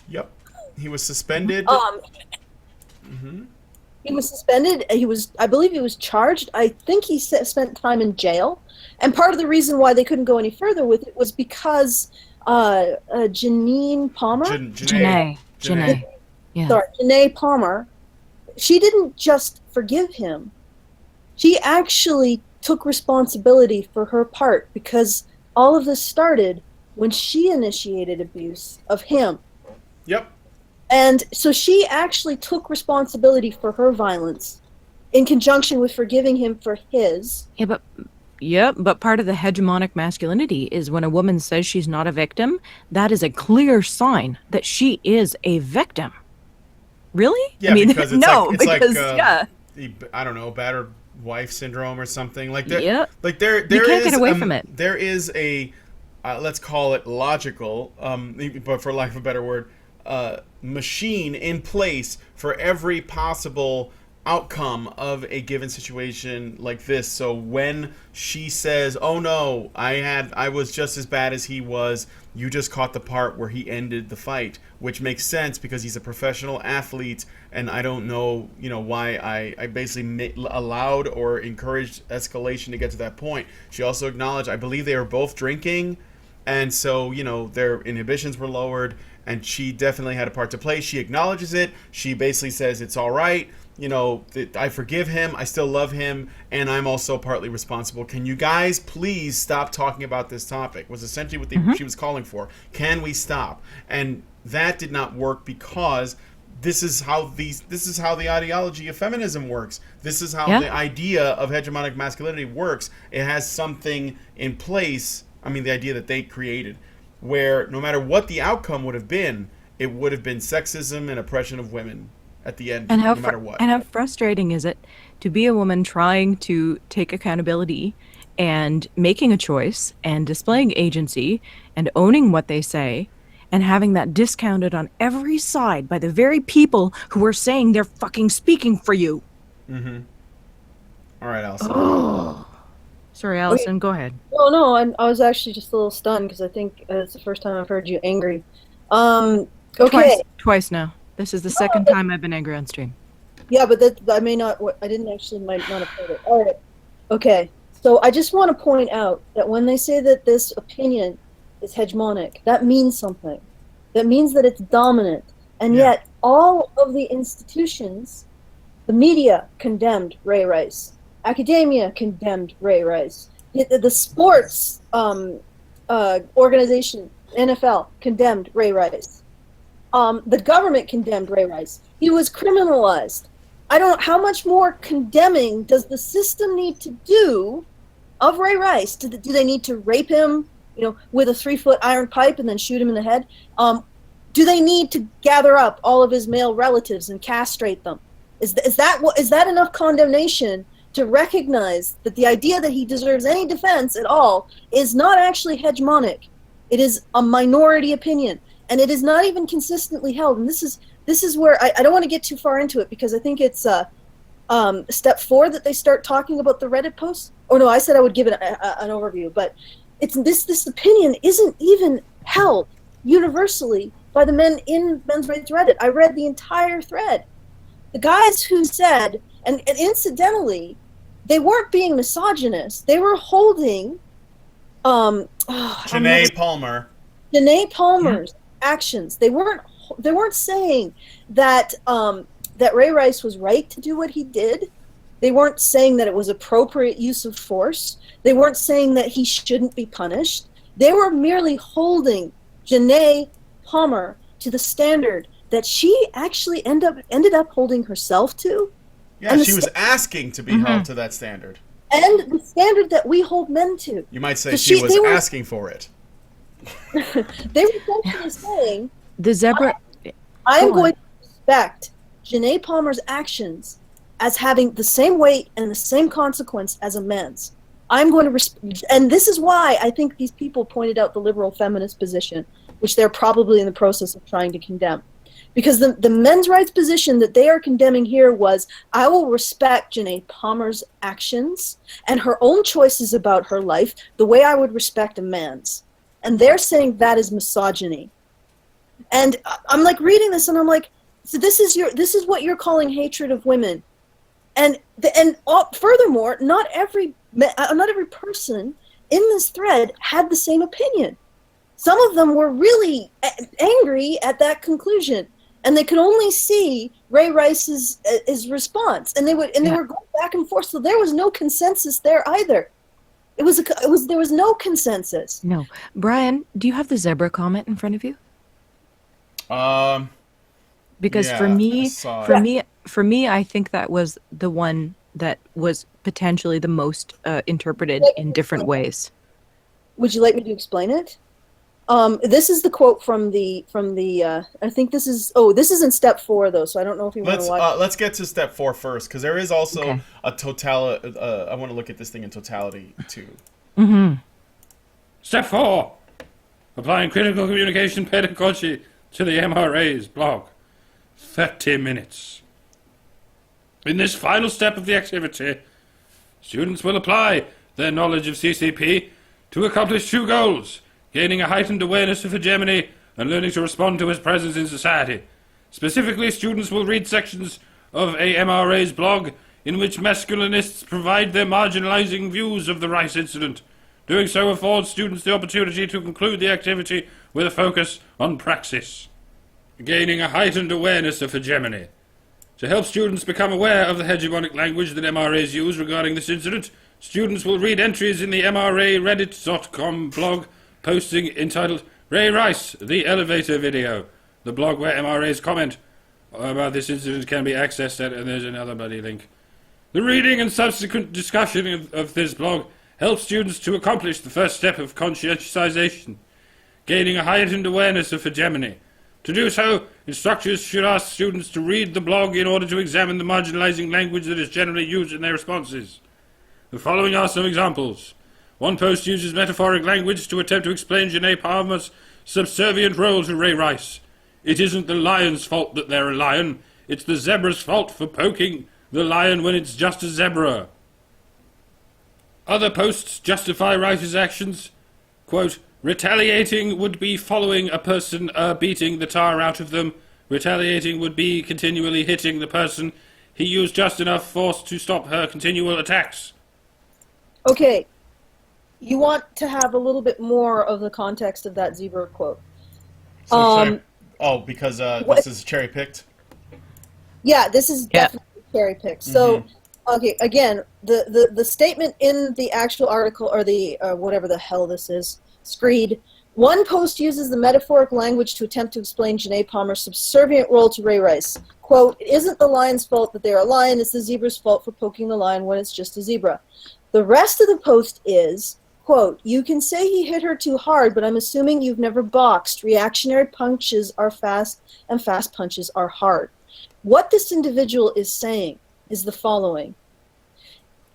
Yep. He was suspended. He was suspended. I believe he was charged. I think he spent time in jail. And part of the reason why they couldn't go any further with it was because Janine Palmer, Janae. Yeah. sorry, Janae Palmer, she didn't just forgive him. She actually took responsibility for her part, because all of this started when she initiated abuse of him. Yep. And so she actually took responsibility for her violence in conjunction with forgiving him for his. But part of the hegemonic masculinity is when a woman says she's not a victim, that is a clear sign that she is a victim. Really? Yeah, I mean, because it's no, like, because the, I don't know, battered wife syndrome or something like that. Yeah. Like there You can't is, get away from it. There is a, let's call it logical, but for lack of a better word, machine in place for every possible outcome of a given situation like this. So when she says, "Oh no, I was just as bad as he was," you just caught the part where he ended the fight, which makes sense because he's a professional athlete, and I don't know, why I basically allowed or encouraged escalation to get to that point. She also acknowledged, I believe they were both drinking, and so their inhibitions were lowered, and she definitely had a part to play. She acknowledges it. She basically says it's all right. I forgive him, I still love him, and I'm also partly responsible. Can you guys please stop talking about this topic? Was essentially what she was calling for. Can we stop? And that did not work because this is how the ideology of feminism works. This is how the idea of hegemonic masculinity works. It has something in place, the idea that they created, where no matter what the outcome would have been, it would have been sexism and oppression of women at the end, no matter what. And how frustrating is it to be a woman trying to take accountability and making a choice and displaying agency and owning what they say, and having that discounted on every side by the very people who are saying they're fucking speaking for you. Mm-hmm. All right, Allison. Sorry, Allison, go ahead. Oh no, I was actually just a little stunned because I think it's the first time I've heard you angry. Okay. Twice now. This is the second time I've been angry on stream. Yeah, but I might not have heard it. All right. Okay. So I just want to point out that when they say that this opinion is hegemonic, that means something. That means that it's dominant. And yet all of the institutions, the media condemned Ray Rice. Academia condemned Ray Rice. The sports organization, NFL, condemned Ray Rice. the government condemned Ray Rice. He was criminalized. I don't know how much more condemning does the system need to do of Ray Rice. Do they need to rape him, with a 3-foot iron pipe and then shoot him in the head? Do they need to gather up all of his male relatives and castrate them? Is that enough condemnation to recognize that the idea that he deserves any defense at all is not actually hegemonic? It is a minority opinion, and it is not even consistently held. And this is where I don't want to get too far into it, because I think it's step 4 that they start talking about the Reddit posts. Oh no, I said I would give it an overview, but it's this opinion isn't even held universally by the men in men's rights Reddit. I read the entire thread. The guys who said, and incidentally, they weren't being misogynist. They were holding Janae Palmer's actions. They weren't saying that that Ray Rice was right to do what he did. They weren't saying that it was appropriate use of force. They weren't saying that he shouldn't be punished. They were merely holding Janae Palmer to the standard that she actually ended up holding herself to. Yeah, she was asking to be held to that standard. And the standard that we hold men to. You might say she was asking for it. They were essentially saying, The zebra. I am going to respect Janae Palmer's actions as having the same weight and the same consequence as a man's. I'm going to and this is why I think these people pointed out the liberal feminist position, which they're probably in the process of trying to condemn. Because the men's rights position that they are condemning here was, I will respect Janae Palmer's actions and her own choices about her life the way I would respect a man's. And they're saying that is misogyny. And I'm like reading this and I'm like, so this is what you're calling hatred of women. And furthermore, not every person in this thread had the same opinion. Some of them were really angry at that conclusion, and they could only see Ray Rice's response, and they were going back and forth. So there was no consensus there either. There was no consensus. No, Brian, do you have the zebra comment in front of you? Because yeah, for me, I think that was the one that was potentially the most interpreted in different ways. Would you like me to explain it? This is the quote from the I think this is in step 4 though, so I don't know if you want to watch. Let's get to step 4 first, because there is also a totality. I want to look at this thing in totality too. Mm-hmm. Step 4. Applying critical communication pedagogy to the MRAs blog. 30 minutes. In this final step of the activity, students will apply their knowledge of CCP to accomplish 2 goals: gaining a heightened awareness of hegemony and learning to respond to his presence in society. Specifically, students will read sections of a MRA's blog in which masculinists provide their marginalizing views of the Rice incident. Doing so affords students the opportunity to conclude the activity with a focus on praxis. Gaining a heightened awareness of hegemony. To help students become aware of the hegemonic language that MRAs use regarding this incident, students will read entries in the MRA Reddit.com blog posting entitled Ray Rice, the Elevator Video. The blog where MRAs comment about this incident can be accessed at, and there's another bloody link. The reading and subsequent discussion of this blog helps students to accomplish the first step of conscientization, gaining a heightened awareness of hegemony. To do so, instructors should ask students to read the blog in order to examine the marginalizing language that is generally used in their responses. The following are some examples. One post uses metaphoric language to attempt to explain Janae Palmer's subservient role to Ray Rice. It isn't the lion's fault that they're a lion, it's the zebra's fault for poking the lion when it's just a zebra. Other posts justify Rice's actions. Quote, retaliating would be following a person beating the tar out of them. Retaliating would be continually hitting the person. He used just enough force to stop her continual attacks. Okay. You want to have a little bit more of the context of that zebra quote. Because this is cherry-picked? Yeah, this is definitely cherry-picked. So, okay, again, the statement in the actual article, or the whatever the hell this is, Screed, One post uses the metaphoric language to attempt to explain Janae Palmer's subservient role to Ray Rice. Quote, it isn't the lion's fault that they're a lion, it's the zebra's fault for poking the lion when it's just a zebra. The rest of the post is, quote, you can say he hit her too hard, but I'm assuming you've never boxed. Reactionary punches are fast, and fast punches are hard. What this individual is saying is the following.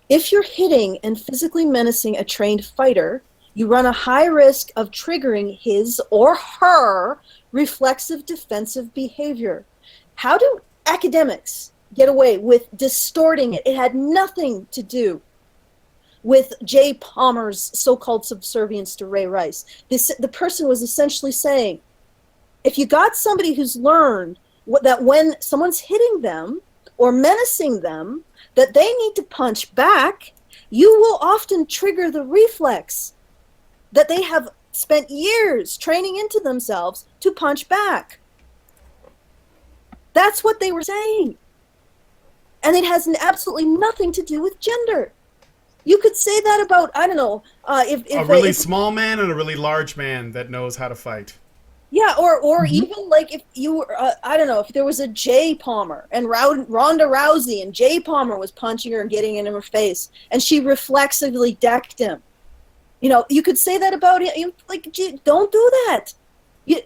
If you're hitting and physically menacing a trained fighter, you run a high risk of triggering his or her reflexive defensive behavior. How do academics get away with distorting it? It had nothing to do with Jay Palmer's so-called subservience to Ray Rice. The person was essentially saying, if you got somebody who's learned that when someone's hitting them or menacing them, that they need to punch back, you will often trigger the reflex that they have spent years training into themselves to punch back. That's what they were saying. And it has absolutely nothing to do with gender. You could say that about, I don't know, if a really small man and a really large man that knows how to fight. Yeah, or even like if you were, I don't know, if there was a Jay Palmer and Ronda Rousey and Jay Palmer was punching her and getting in her face and she reflexively decked him. You know, you could say that about it. Like, don't do that.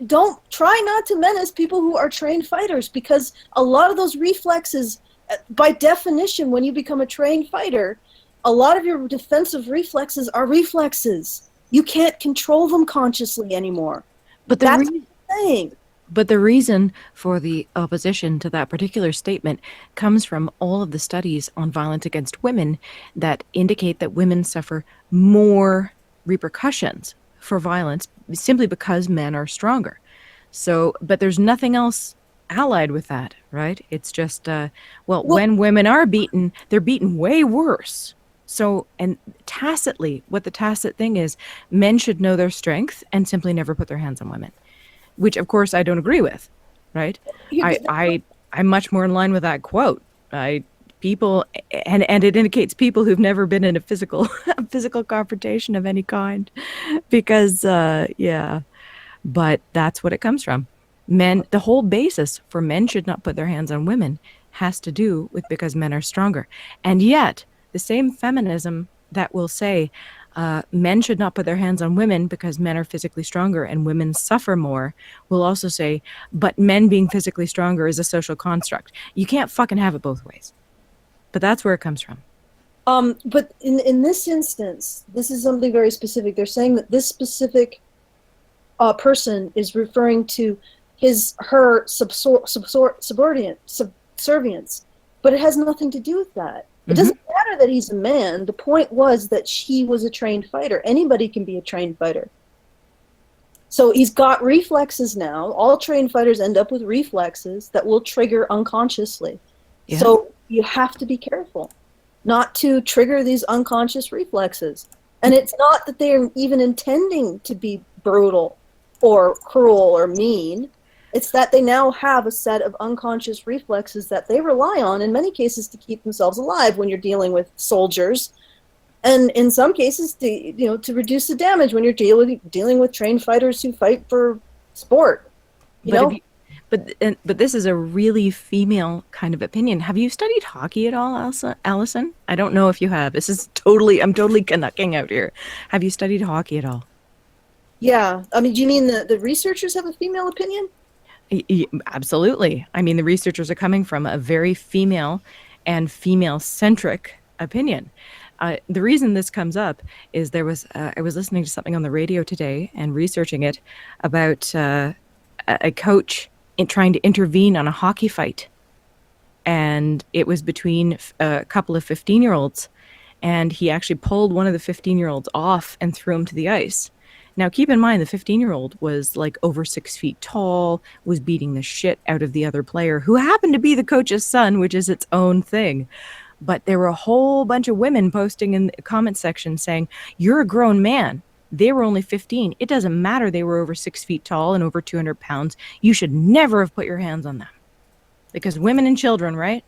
Don't try not to menace people who are trained fighters, because a lot of those reflexes, by definition, when you become a trained fighter, a lot of your defensive reflexes are reflexes. You can't control them consciously anymore. But That's what I'm saying. But the reason for the opposition to that particular statement comes from all of the studies on violence against women that indicate that women suffer more repercussions for violence simply because men are stronger. So, but there's nothing else allied with that, right? It's just, when women are beaten, they're beaten way worse. So, and tacitly, what the tacit thing is, men should know their strength and simply never put their hands on women, which of course I don't agree with, right? I'm much more in line with that quote. People, and it indicates people who've never been in a physical confrontation of any kind, because but that's what it comes from. Men, the whole basis for men should not put their hands on women has to do with because men are stronger. And yet the same feminism that will say men should not put their hands on women because men are physically stronger and women suffer more will also say, but men being physically stronger is a social construct. You can't fucking have it both ways. But that's where it comes from. But in this instance, this is something very specific. They're saying that this specific person is referring to her subservience, but it has nothing to do with that. It doesn't matter that he's a man. The point was that she was a trained fighter. Anybody can be a trained fighter. So he's got reflexes now. All trained fighters end up with reflexes that will trigger unconsciously. Yeah. So you have to be careful not to trigger these unconscious reflexes. And it's not that they're even intending to be brutal or cruel or mean. It's that they now have a set of unconscious reflexes that they rely on in many cases to keep themselves alive when you're dealing with soldiers, and in some cases to reduce the damage when you're dealing with trained fighters who fight for sport. But this is a really female kind of opinion. Have you studied hockey at all, Allison? I don't know if you have. I'm totally canucking out here. Have you studied hockey at all? Yeah. I mean, do you mean the researchers have a female opinion? Absolutely. I mean, the researchers are coming from a very female and female-centric opinion. The reason this comes up is I was listening to something on the radio today and researching it about a coach trying to intervene on a hockey fight. And it was between a couple of 15-year-olds. And he actually pulled one of the 15-year-olds off and threw him to the ice. Now, keep in mind, the 15-year-old was like over 6 feet tall, was beating the shit out of the other player, who happened to be the coach's son, which is its own thing. But there were a whole bunch of women posting in the comment section saying, you're a grown man. They were only 15. It doesn't matter they were over 6 feet tall and over 200 pounds. You should never have put your hands on them. Because women and children, right?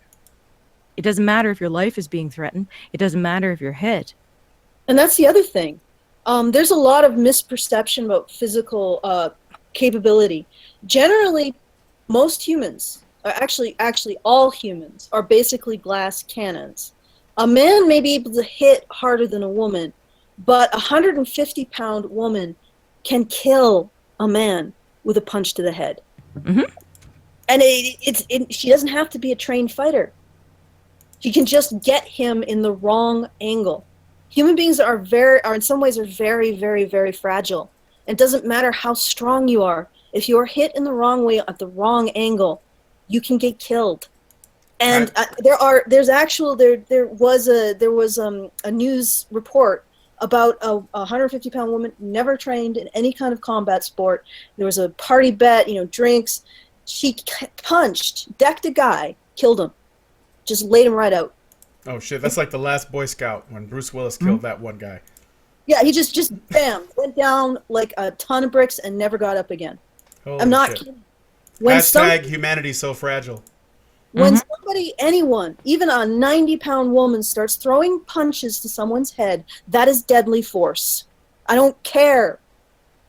It doesn't matter if your life is being threatened. It doesn't matter if you're hit. And that's the other thing. There's a lot of misperception about physical capability. Generally, most humans, or actually all humans, are basically glass cannons. A man may be able to hit harder than a woman, but a 150-pound woman can kill a man with a punch to the head. Mm-hmm. And she doesn't have to be a trained fighter. She can just get him in the wrong angle. Human beings are in some ways very, very, very fragile. It doesn't matter how strong you are. If you are hit in the wrong way at the wrong angle, you can get killed. And there was a news report about a 150-pound woman never trained in any kind of combat sport. There was a party bet, drinks. She punched, decked a guy, killed him, just laid him right out. Oh shit! That's like The Last Boy Scout when Bruce Willis killed that one guy. Yeah, he just bam, went down like a ton of bricks and never got up again. Holy I'm not shit. kidding. Hashtag humanity's so fragile. When somebody, anyone, even a 90-pound woman starts throwing punches to someone's head, that is deadly force. I don't care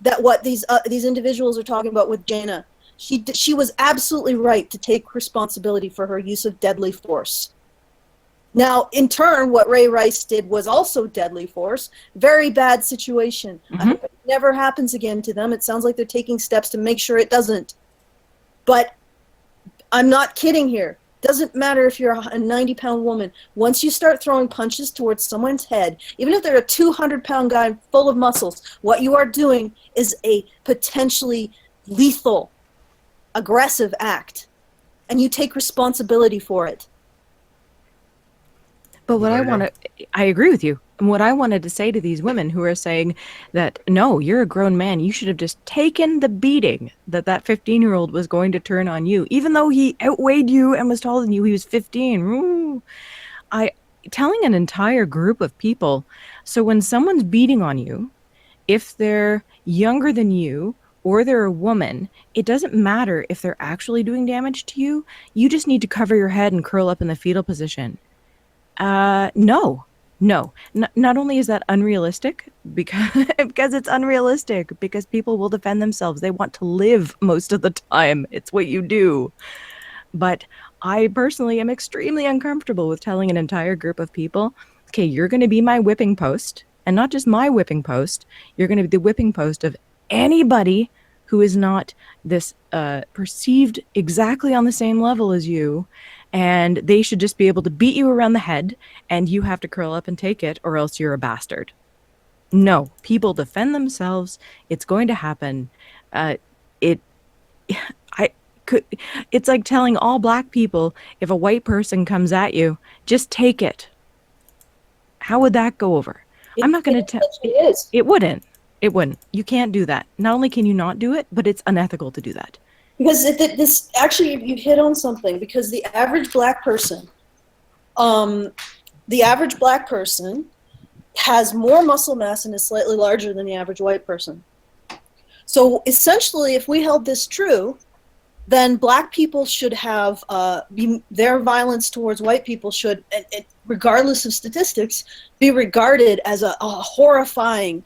that what these individuals are talking about with Jaina. She was absolutely right to take responsibility for her use of deadly force. Now, in turn, what Ray Rice did was also deadly force. Very bad situation. I hope it never happens again to them. It sounds like they're taking steps to make sure it doesn't. But I'm not kidding here. Doesn't matter if you're a 90-pound woman. Once you start throwing punches towards someone's head, even if they're a 200-pound guy full of muscles, what you are doing is a potentially lethal, aggressive act. And you take responsibility for it. But what I agree with you. And what I wanted to say to these women who are saying that, no, you're a grown man, you should have just taken the beating that 15-year-old was going to turn on you, even though he outweighed you and was taller than you, he was 15. Ooh. Telling an entire group of people, so when someone's beating on you, if they're younger than you or they're a woman, it doesn't matter if they're actually doing damage to you. You just need to cover your head and curl up in the fetal position. No. Not only is that unrealistic, because it's unrealistic, because people will defend themselves. They want to live most of the time. It's what you do. But I personally am extremely uncomfortable with telling an entire group of people, okay, you're going to be my whipping post, and not just my whipping post. You're going to be the whipping post of anybody who is not this perceived exactly on the same level as you. And they should just be able to beat you around the head, and you have to curl up and take it, or else you're a bastard. No, people defend themselves. It's going to happen. It's like telling all black people, if a white person comes at you, just take it. How would that go over? I'm not going to tell. It wouldn't. It wouldn't. You can't do that. Not only can you not do it, but it's unethical to do that. Because this actually, you hit on something. Because the average black person, has more muscle mass and is slightly larger than the average white person. So essentially, if we held this true, then black people should have their violence towards white people should, regardless of statistics, be regarded as a horrifying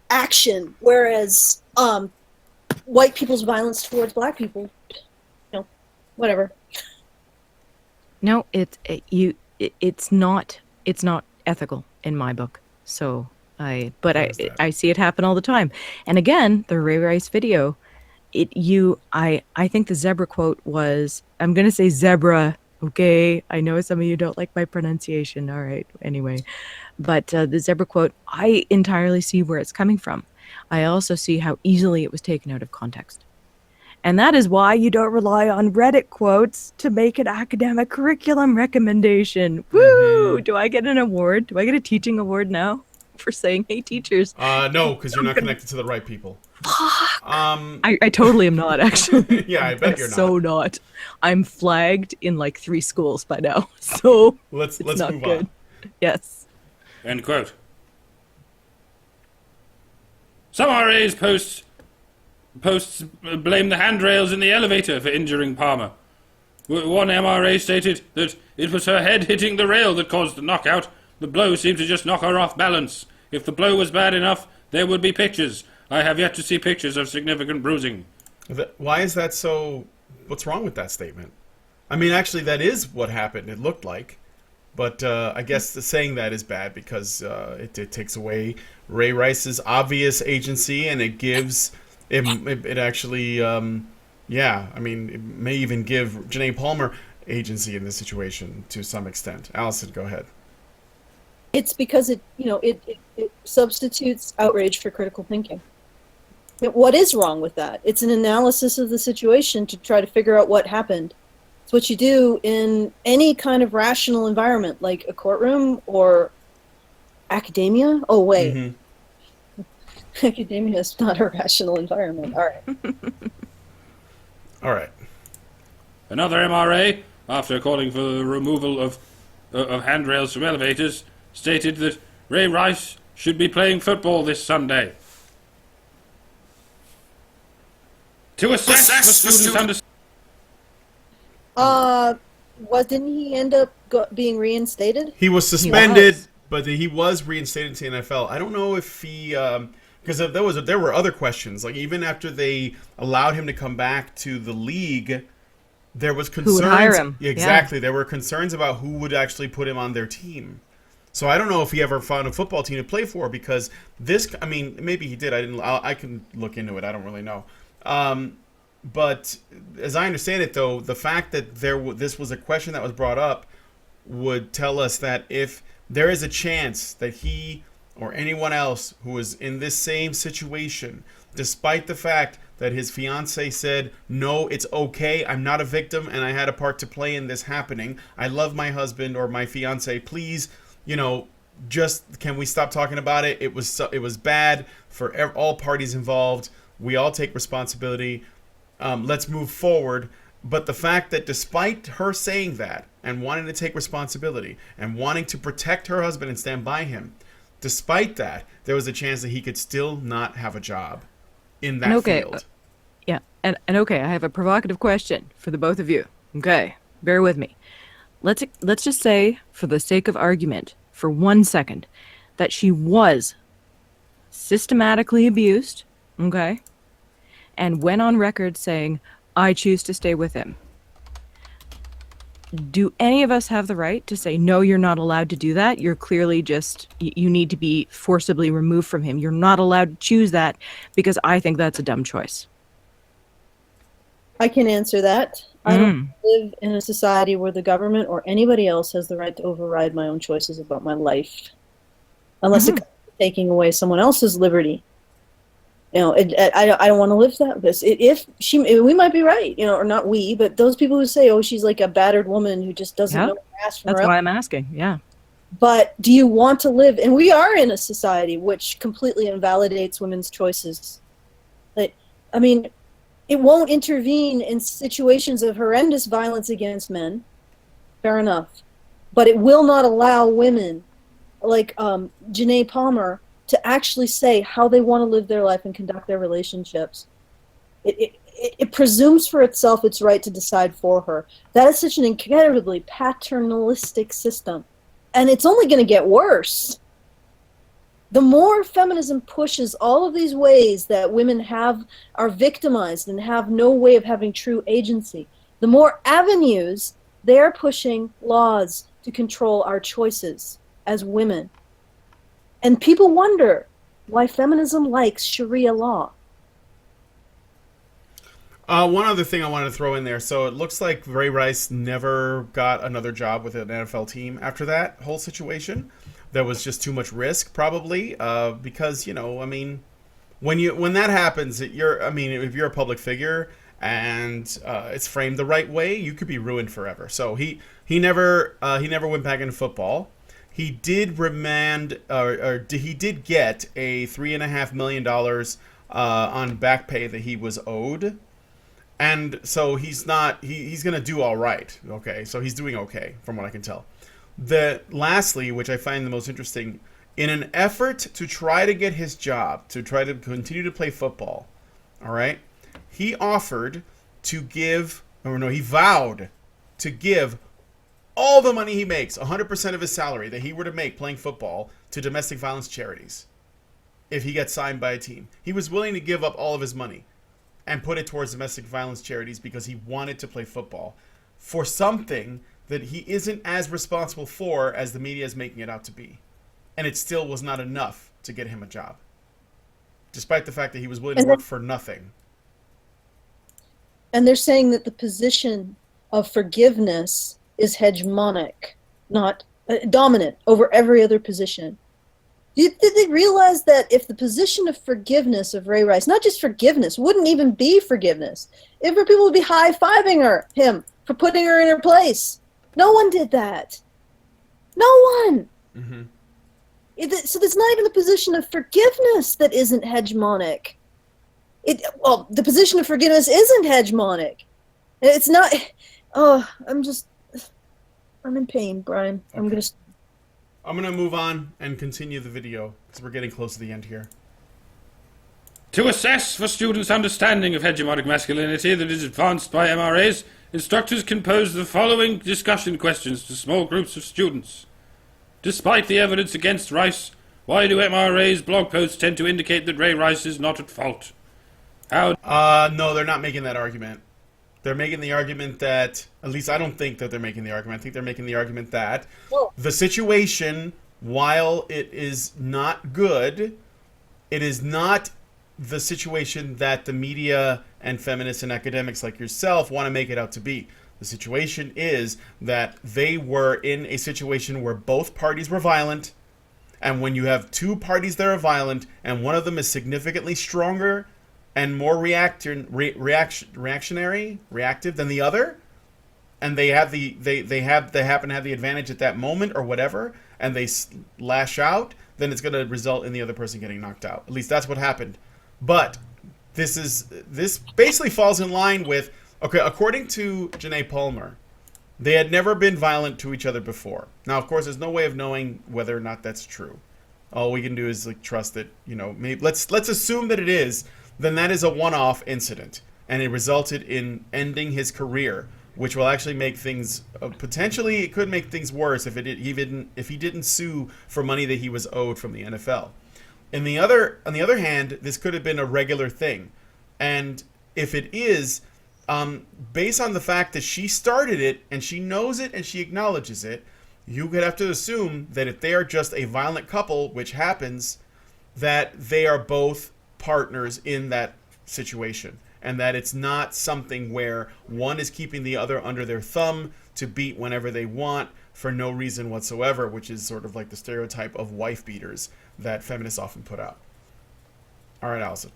action, whereas white people's violence towards black people, whatever. No, it's not ethical in my book. So I see it happen all the time. And again, the Ray Rice video, I think the zebra quote was, I'm going to say zebra. Okay. I know some of you don't like my pronunciation. All right. Anyway, but the zebra quote, I entirely see where it's coming from. I also see how easily it was taken out of context. And that is why you don't rely on Reddit quotes to make an academic curriculum recommendation. Woo! Do I get an award? Do I get a teaching award now for saying, hey, teachers? No, because you're not connected to the right people. Fuck. I totally am not, actually. Yeah, I bet you're not. So not. I'm flagged in like 3 schools by now. So let's not move good. on. Yes. End quote. Some RAs posts blame the handrails in the elevator for injuring Palmer. One MRA stated that it was her head hitting the rail that caused the knockout. The blow seemed to just knock her off balance. If the blow was bad enough, there would be pictures. I have yet to see pictures of significant bruising. Why is that so? What's wrong with that statement? I mean, actually, that is what happened. It looked like. But I guess saying that is bad because it takes away Ray Rice's obvious agency, and it gives it actually, yeah. I mean, it may even give Janae Palmer agency in this situation to some extent. Allison, go ahead. It's because it substitutes outrage for critical thinking. What is wrong with that? It's an analysis of the situation to try to figure out what happened. It's what you do in any kind of rational environment, like a courtroom or academia. Oh, wait. Mm-hmm. Academia is not a rational environment. All right. All right. Another MRA, after calling for the removal of handrails from elevators, stated that Ray Rice should be playing football this Sunday. To assess the students' understanding. Didn't he end up being reinstated? He was suspended, but he was reinstated to the NFL. I don't know if he, because there were other questions. Like even after they allowed him to come back to the league, there was concerns. Who would hire him? Exactly, there were concerns about who would actually put him on their team. So I don't know if he ever found a football team to play for because this. I mean, maybe he did. I can look into it. I don't really know. But as I understand it, though, the fact that this was a question that was brought up would tell us that if there is a chance that he or anyone else who is in this same situation, despite the fact that his fiance said, no, it's okay, I'm not a victim and I had a part to play in this happening, I love my husband or my fiance, please, just can we stop talking about it? It was bad for all parties involved. We all take responsibility. Let's move forward. But the fact that despite her saying that and wanting to take responsibility and wanting to protect her husband and stand by him, despite that, there was a chance that he could still not have a job in that field. Yeah. And okay, I have a provocative question for the both of you. Okay, bear with me. Let's just say, for the sake of argument, for 1 second, that she was systematically abused, okay, and went on record saying, I choose to stay with him. Do any of us have the right to say, no, you're not allowed to do that? You're clearly you need to be forcibly removed from him. You're not allowed to choose that because I think that's a dumb choice. I can answer that. I don't live in a society where the government or anybody else has the right to override my own choices about my life. Unless it's taking away someone else's liberty. I don't want to live this. We might be right, or not we, but those people who say, oh, she's like a battered woman who just doesn't know her ass from her. That's why I'm asking, yeah. But do you want to live, and we are in a society which completely invalidates women's choices. It won't intervene in situations of horrendous violence against men, fair enough, but it will not allow women like Janae Palmer to actually say how they want to live their life and conduct their relationships. It presumes for itself its right to decide for her. That is such an incredibly paternalistic system. And it's only going to get worse. The more feminism pushes all of these ways that women are victimized and have no way of having true agency, the more avenues they're pushing laws to control our choices as women. And people wonder why feminism likes Sharia law. One other thing I wanted to throw in there. So it looks like Ray Rice never got another job with an NFL team after that whole situation. There was just too much risk, probably, because when that happens, if you're a public figure and it's framed the right way, you could be ruined forever. So he never went back into football. He did he did get a $3.5 million on back pay that he was owed, and so he's gonna do all right. Okay, so he's doing okay from what I can tell. Lastly, which I find the most interesting, in an effort to try to get his job, to try to continue to play football, all right, he vowed to give all the money he makes, 100% of his salary that he were to make playing football, to domestic violence charities if he gets signed by a team. He was willing to give up all of his money and put it towards domestic violence charities because he wanted to play football for something that he isn't as responsible for as the media is making it out to be. And it still was not enough to get him a job, despite the fact that he was willing to work for nothing. And they're saying that the position of forgiveness is hegemonic, not dominant over every other position. Did they realize that if the position of forgiveness of Ray Rice, not just forgiveness, wouldn't even be forgiveness, if people would be high-fiving him for putting her in her place. No one did that. No one. Mm-hmm. So there's not even the position of forgiveness that isn't hegemonic. Well, the position of forgiveness isn't hegemonic. It's not. Oh, I'm in pain, Brian. Okay. I'm gonna move on and continue the video because we're getting close to the end here. To assess for students' understanding of hegemonic masculinity that is advanced by MRAs, instructors can pose the following discussion questions to small groups of students. Despite the evidence against Rice, why do MRA's blog posts tend to indicate that Ray Rice is not at fault? No, they're not making that argument. They're making the argument that, at least I don't think that they're making the argument. I think they're making the argument that the situation, while it is not good, it is not the situation that the media and feminists and academics like yourself want to make it out to be. The situation is that they were in a situation where both parties were violent, and when you have two parties that are violent, and one of them is significantly stronger and more reactive than the other, and they happen to have the advantage at that moment or whatever, and they lash out, then it's going to result in the other person getting knocked out. At least that's what happened. But this basically falls in line with, okay, according to Janae Palmer, they had never been violent to each other before. Now, of course, there's no way of knowing whether or not that's true. All we can do is trust that, maybe let's assume that it is. Then that is a one-off incident, and it resulted in ending his career, which will actually make things potentially, it could make things worse if he didn't sue for money that he was owed from the NFL. On the other hand, this could have been a regular thing, and if it is, based on the fact that she started it and she knows it and she acknowledges it, you could have to assume that if they are just a violent couple, which happens, that they are both partners in that situation, and that it's not something where one is keeping the other under their thumb to beat whenever they want for no reason whatsoever, which is sort of like the stereotype of wife beaters that feminists often put out. All right, Allison.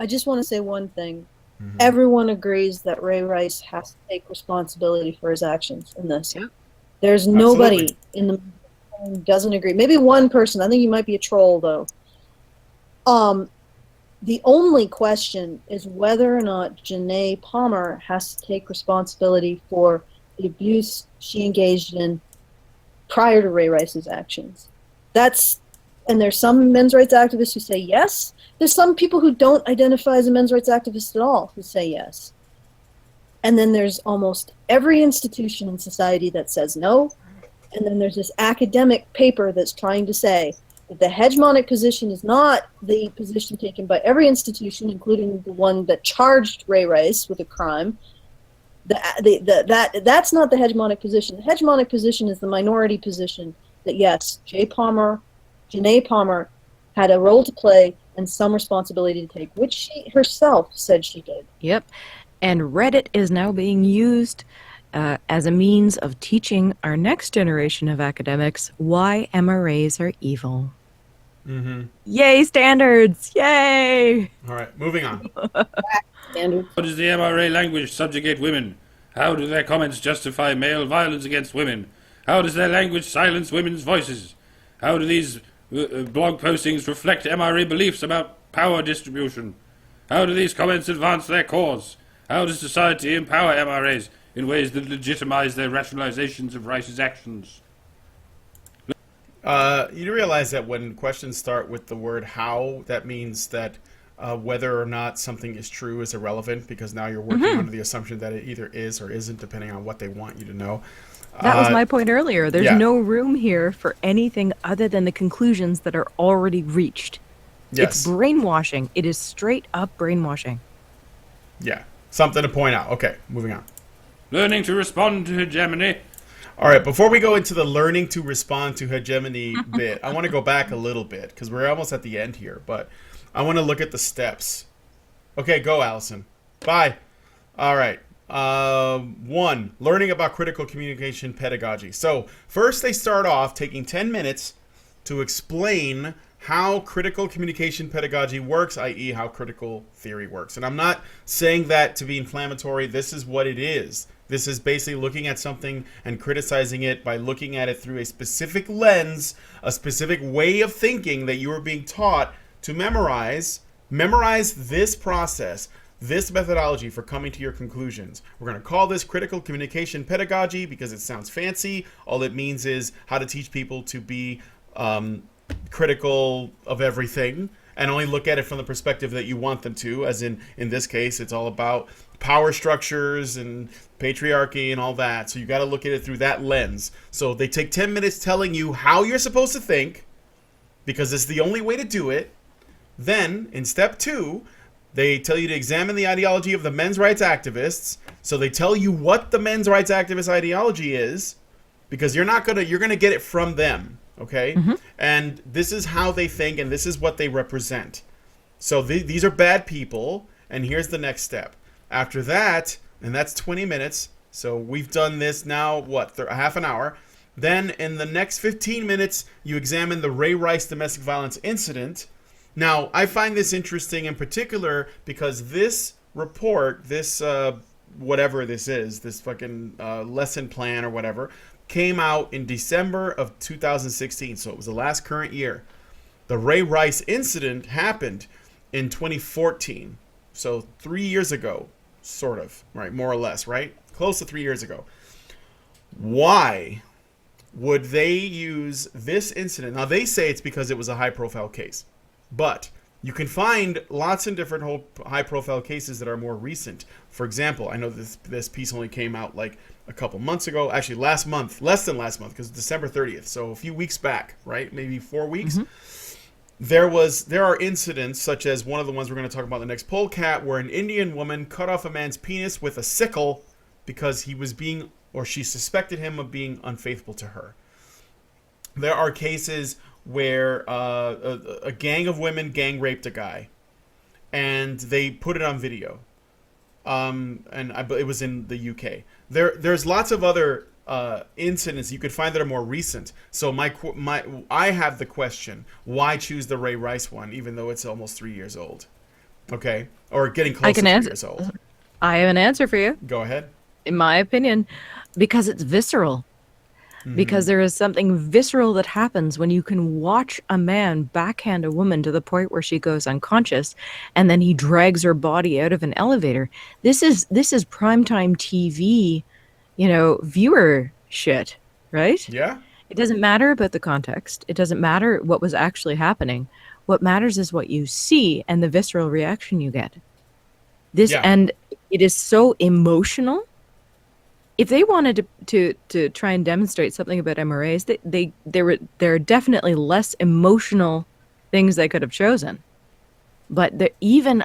I just want to say one thing. Mm-hmm. Everyone agrees that Ray Rice has to take responsibility for his actions in this. Yep. There's nobody in the who doesn't agree. Maybe one person. I think you might be a troll, though. The only question is whether or not Janae Palmer has to take responsibility for the abuse she engaged in prior to Ray Rice's actions. And there's some men's rights activists who say yes. There's some people who don't identify as a men's rights activist at all who say yes. And then there's almost every institution in society that says no. And then there's this academic paper that's trying to say that the hegemonic position is not the position taken by every institution, including the one that charged Ray Rice with a crime. That's not the hegemonic position. The hegemonic position is the minority position that, yes, Janae Palmer had a role to play and some responsibility to take, which she herself said she did. Yep. And Reddit is now being used as a means of teaching our next generation of academics why MRAs are evil. Mm-hmm. Yay, standards! Yay! All right, moving on. Standard. How does the MRA language subjugate women? How do their comments justify male violence against women? How does their language silence women's voices? How do these blog postings reflect MRA beliefs about power distribution? How do these comments advance their cause? How does society empower MRAs in ways that legitimize their rationalizations of Rice's actions? You do realize that when questions start with the word how, that means that whether or not something is true is irrelevant because now you're working under the assumption that it either is or isn't, depending on what they want you to know. That was my point earlier. There's yeah. no room here for anything other than the conclusions that are already reached. Yes. It's brainwashing. It is straight up brainwashing. Yeah. Something to point out. Okay, moving on. Learning to respond to hegemony. All right, before we go into the learning to respond to hegemony bit, I want to go back a little bit because we're almost at the end here, but I want to look at the steps. Okay, go, Allison. Bye. All right. 1, learning about critical communication pedagogy. So first they start off taking 10 minutes to explain how critical communication pedagogy works, i.e. how critical theory works. And I'm not saying that to be inflammatory. This is what it is. This is basically looking at something and criticizing it by looking at it through a specific lens, a specific way of thinking that you are being taught to memorize. Memorize this process, this methodology for coming to your conclusions. We're going to call this critical communication pedagogy because it sounds fancy. All it means is how to teach people to be critical of everything and only look at it from the perspective that you want them to, as in this case, it's all about power structures and patriarchy and all that. So you got to look at it through that lens. So they take 10 minutes telling you how you're supposed to think because it's the only way to do it. Then in step 2, they tell you to examine the ideology of the men's rights activists. So they tell you what the men's rights activist ideology is because you're going to get it from them. Okay. And this is how they think and this is what they represent. So these are bad people. And here's the next step. After that, and that's 20 minutes. So we've done this now, half an hour. Then in the next 15 minutes, you examine the Ray Rice domestic violence incident. Now, I find this interesting in particular because this report, this whatever this is, this fucking lesson plan or whatever, came out in December of 2016. So it was the last current year. The Ray Rice incident happened in 2014. So 3 years ago, sort of, right? More or less, right? Close to 3 years ago. Why would they use this incident? Now, they say it's because it was a high-profile case. But you can find lots of different high-profile cases that are more recent. For example, I know this piece only came out like a couple months ago. Actually, last month. Less than last month, because December 30th. So a few weeks back, right? Maybe 4 weeks. There are incidents, such as one of the ones we're going to talk about in the next polecat, where an Indian woman cut off a man's penis with a sickle because he was she suspected him of being unfaithful to her. There are cases where a gang of women gang raped a guy, and they put it on video. It was in the UK. There's lots of other incidents you could find that are more recent. So I have the question: why choose the Ray Rice one, even though it's almost 3 years old? Okay, or getting close to 3 years old. I have an answer for you. Go ahead. In my opinion, because it's visceral. Because there is something visceral that happens when you can watch a man backhand a woman to the point where she goes unconscious, and then he drags her body out of an elevator. This is primetime TV, viewer shit, right? Yeah. It doesn't matter about the context. It doesn't matter what was actually happening. What matters is what you see and the visceral reaction you get. And it is so emotional. If they wanted to try and demonstrate something about MRAs, there are definitely less emotional things they could have chosen. But even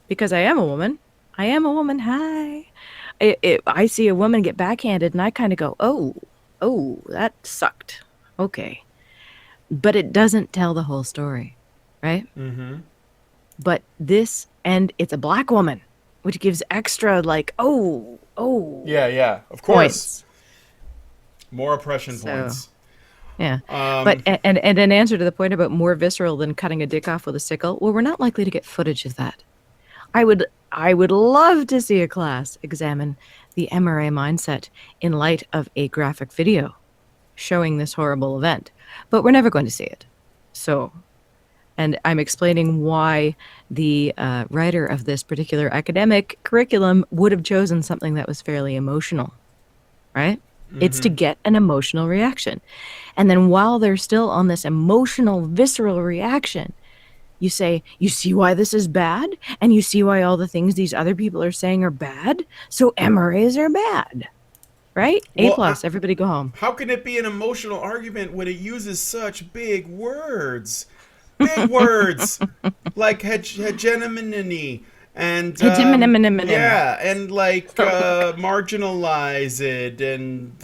because I am a woman, hi. I see a woman get backhanded and I kind of go, oh, that sucked. Okay. But it doesn't tell the whole story, right? But and it's a black woman, which gives extra yeah, of course. Points. More oppression points. Yeah. But and an answer to the point about more visceral than cutting a dick off with a sickle, well, we're not likely to get footage of that. I would love to see a class examine the MRA mindset in light of a graphic video showing this horrible event, but we're never going to see it. So, and I'm explaining why the writer of this particular academic curriculum would have chosen something that was fairly emotional, right? It's to get an emotional reaction. And then while they're still on this emotional, visceral reaction, you say, you see why this is bad? And you see why all the things these other people are saying are bad? So MRAs are bad, right? A+, Well, everybody go home. how can it be an emotional argument when it uses such big words? Big words like hegemony and yeah, and like marginalize it and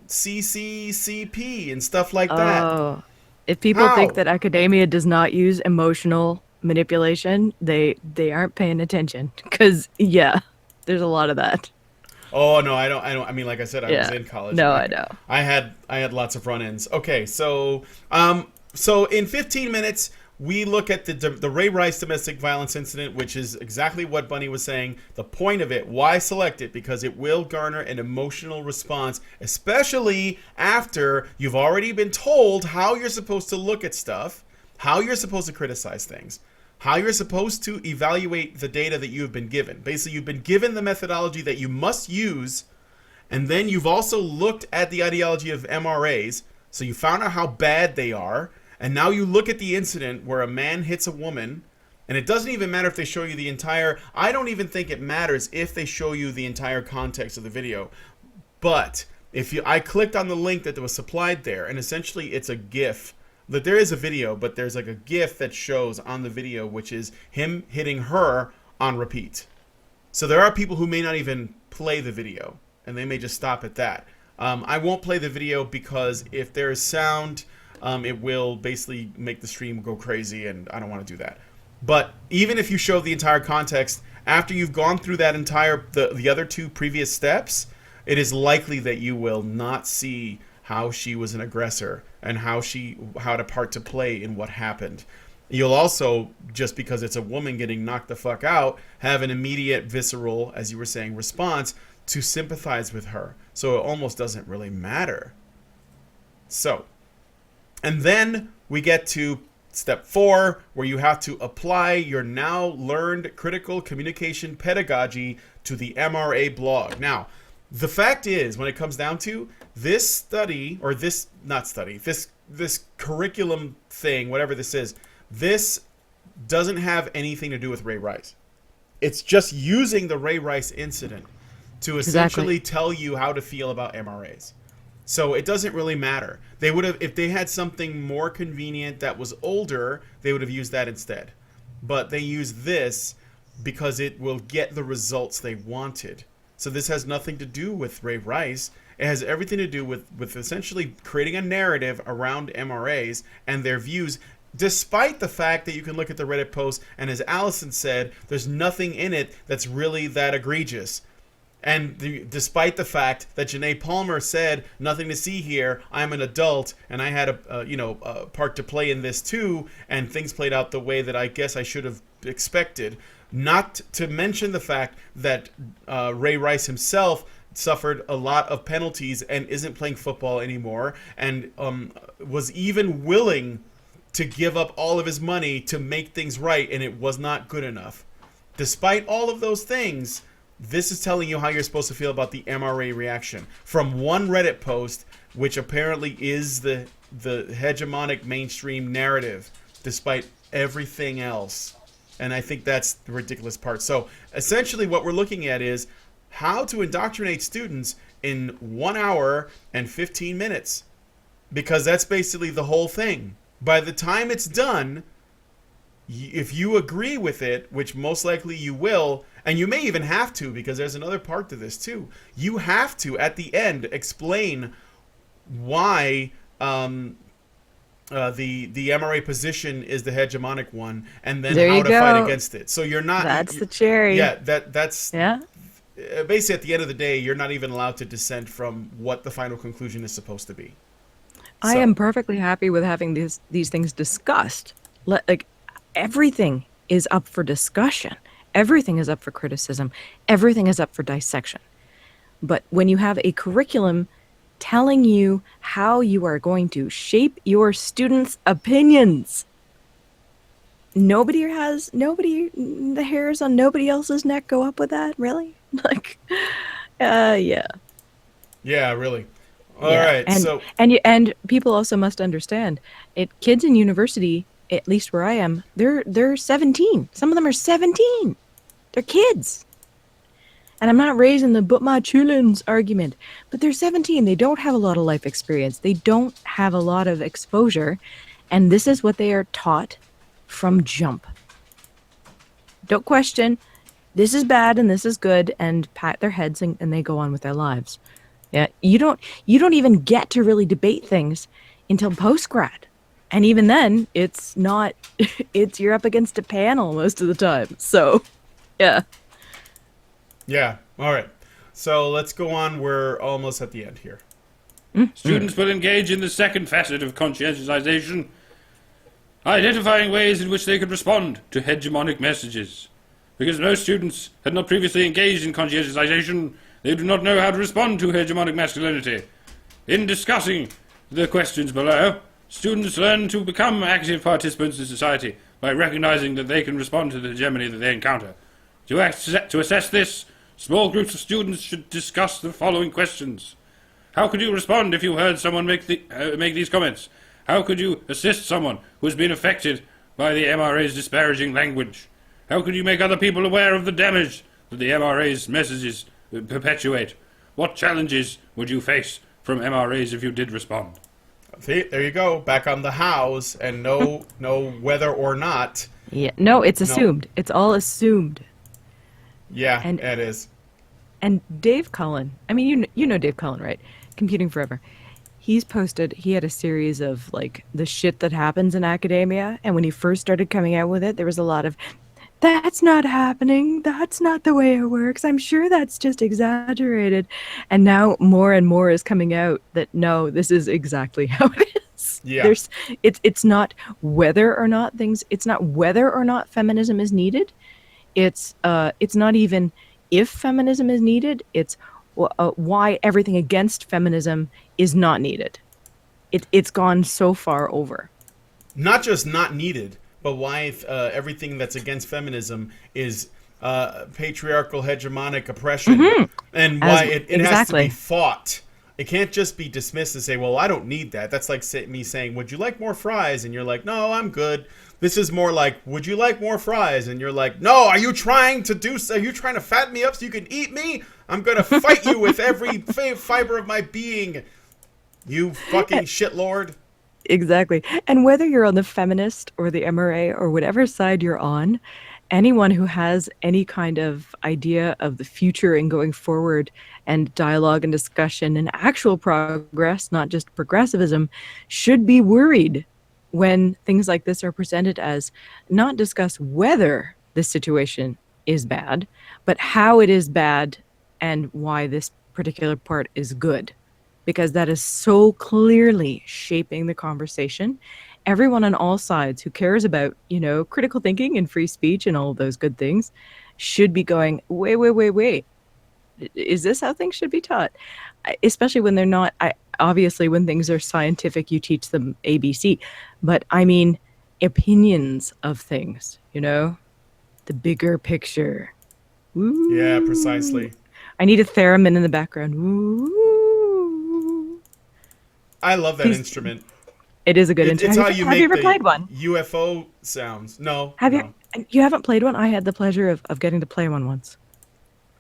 CCCP and stuff like that. Oh, if people How? think that academia does not use emotional manipulation, they aren't paying attention. Because yeah, there's a lot of that. Oh no, I don't. I mean, like I said, I was Yeah. in college. No, I know. I had lots of run-ins. Okay, so in 15 minutes we look at the Ray Rice domestic violence incident, which is exactly what Bunny was saying. The point of it, why select it? Because it will garner an emotional response, especially after you've already been told how you're supposed to look at stuff, how you're supposed to criticize things, how you're supposed to evaluate the data that you have been given. Basically, you've been given the methodology that you must use, and then you've also looked at the ideology of MRAs, so you found out how bad they are, and now you look at the incident where a man hits a woman, and it doesn't even matter if they show you the entire... I don't even think it matters if they show you the entire context of the video. But I clicked on the link that was supplied there, and essentially it's a GIF. That there is a video, but there's like a GIF that shows on the video, which is him hitting her on repeat. So there are people who may not even play the video, and they may just stop at that. I won't play the video because if there is sound, it will basically make the stream go crazy, and I don't want to do that. But even if you show the entire context, after you've gone through that entire the other two previous steps, it is likely that you will not see how she was an aggressor and how to part to play in what happened. You'll also, just because it's a woman getting knocked the fuck out, have an immediate visceral, as you were saying, response to sympathize with her. So it almost doesn't really matter. So, and then we get to step 4, where you have to apply your now learned critical communication pedagogy to the MRA blog. Now, the fact is, when it comes down to this study, or this curriculum thing, whatever this is, this doesn't have anything to do with Ray Rice. It's just using the Ray Rice incident to essentially tell you how to feel about MRAs. So it doesn't really matter. They would have, if they had something more convenient that was older, they would have used that instead. But they use this because it will get the results they wanted. So this has nothing to do with Ray Rice. It has everything to do with essentially creating a narrative around MRAs and their views, despite the fact that you can look at the Reddit post, and as Allison said, there's nothing in it that's really that egregious. And despite the fact that Janae Palmer said, nothing to see here, I'm an adult, and I had a part to play in this too, and things played out the way that I guess I should have expected. Not to mention the fact that Ray Rice himself suffered a lot of penalties and isn't playing football anymore, and was even willing to give up all of his money to make things right, and it was not good enough. Despite all of those things, this is telling you how you're supposed to feel about the MRA reaction from one Reddit post, which apparently is the hegemonic mainstream narrative, despite everything else. And I think that's the ridiculous part. So essentially what we're looking at is how to indoctrinate students in 1 hour and 15 minutes. Because that's basically the whole thing. By the time it's done, if you agree with it, which most likely you will, and you may even have to, because there's another part to this too. You have to, at the end, explain why the MRA position is the hegemonic one, and then how to fight against it. So you're not... That's the cherry. Yeah, that's... Yeah. Basically, at the end of the day, you're not even allowed to dissent from what the final conclusion is supposed to be. I am perfectly happy with having these things discussed. Like, everything is up for discussion. Everything is up for criticism. Everything is up for dissection. But when you have a curriculum telling you how you are going to shape your students' opinions, the hairs on nobody else's neck go up with that, really? Like, yeah. Yeah, really. All right. And people also must understand, kids in university, at least where I am, they're 17. Some of them are 17. They're kids. And I'm not raising the but my chillins argument, but they're 17. They don't have a lot of life experience. They don't have a lot of exposure. And this is what they are taught from jump. Don't question. This is bad and this is good, and pat their heads and they go on with their lives. Yeah, you don't even get to really debate things until post-grad. And even then, it's not, you're up against a panel most of the time. So, yeah. Yeah. All right. So let's go on. We're almost at the end here. Students will engage in the second facet of conscientization, identifying ways in which they could respond to hegemonic messages. Because most students had not previously engaged in conscientization, they do not know how to respond to hegemonic masculinity. In discussing the questions below, students learn to become active participants in society by recognizing that they can respond to the hegemony that they encounter. To assess this, small groups of students should discuss the following questions. How could you respond if you heard someone make these comments? How could you assist someone who has been affected by the MRA's disparaging language? How could you make other people aware of the damage that the MRA's messages perpetuate? What challenges would you face from MRAs if you did respond? See, there you go. Back on the hows and no whether or not. Yeah, no, it's assumed. It's all assumed. Yeah, it is. And Dave Cullen, I mean, you know Dave Cullen, right? Computing Forever. He had a series of, like, the shit that happens in academia, and when he first started coming out with it, there was a lot of, that's not happening, that's not the way it works, I'm sure that's just exaggerated. And now more and more is coming out that, no, this is exactly how it is. Yeah. It's not whether or not feminism is needed. It's not even if feminism is needed, it's why everything against feminism is not needed. It's gone so far over. Not just not needed, but why everything that's against feminism is patriarchal hegemonic oppression, and why it has to be fought. It can't just be dismissed and say, well, I don't need that. That's like me saying, would you like more fries? And you're like, no, I'm good. This is more like, would you like more fries? And you're like, no, are you trying to fatten me up so you can eat me? I'm going to fight you with every fiber of my being, you fucking shitlord. Exactly. And whether you're on the feminist or the MRA or whatever side you're on, anyone who has any kind of idea of the future and going forward and dialogue and discussion and actual progress, not just progressivism, should be worried when things like this are presented as not discuss whether the situation is bad, but how it is bad and why this particular part is good. Because that is so clearly shaping the conversation. Everyone on all sides who cares about, critical thinking and free speech and all of those good things should be going, wait. Is this how things should be taught? Especially when they're not, obviously when things are scientific, you teach them ABC. But I mean, opinions of things, the bigger picture. Woo. Yeah, precisely. I need a theremin in the background. Woo. I love that instrument. It is a good instrument. It's how you have you ever played one? UFO sounds. No. You haven't played one? I had the pleasure of getting to play one once.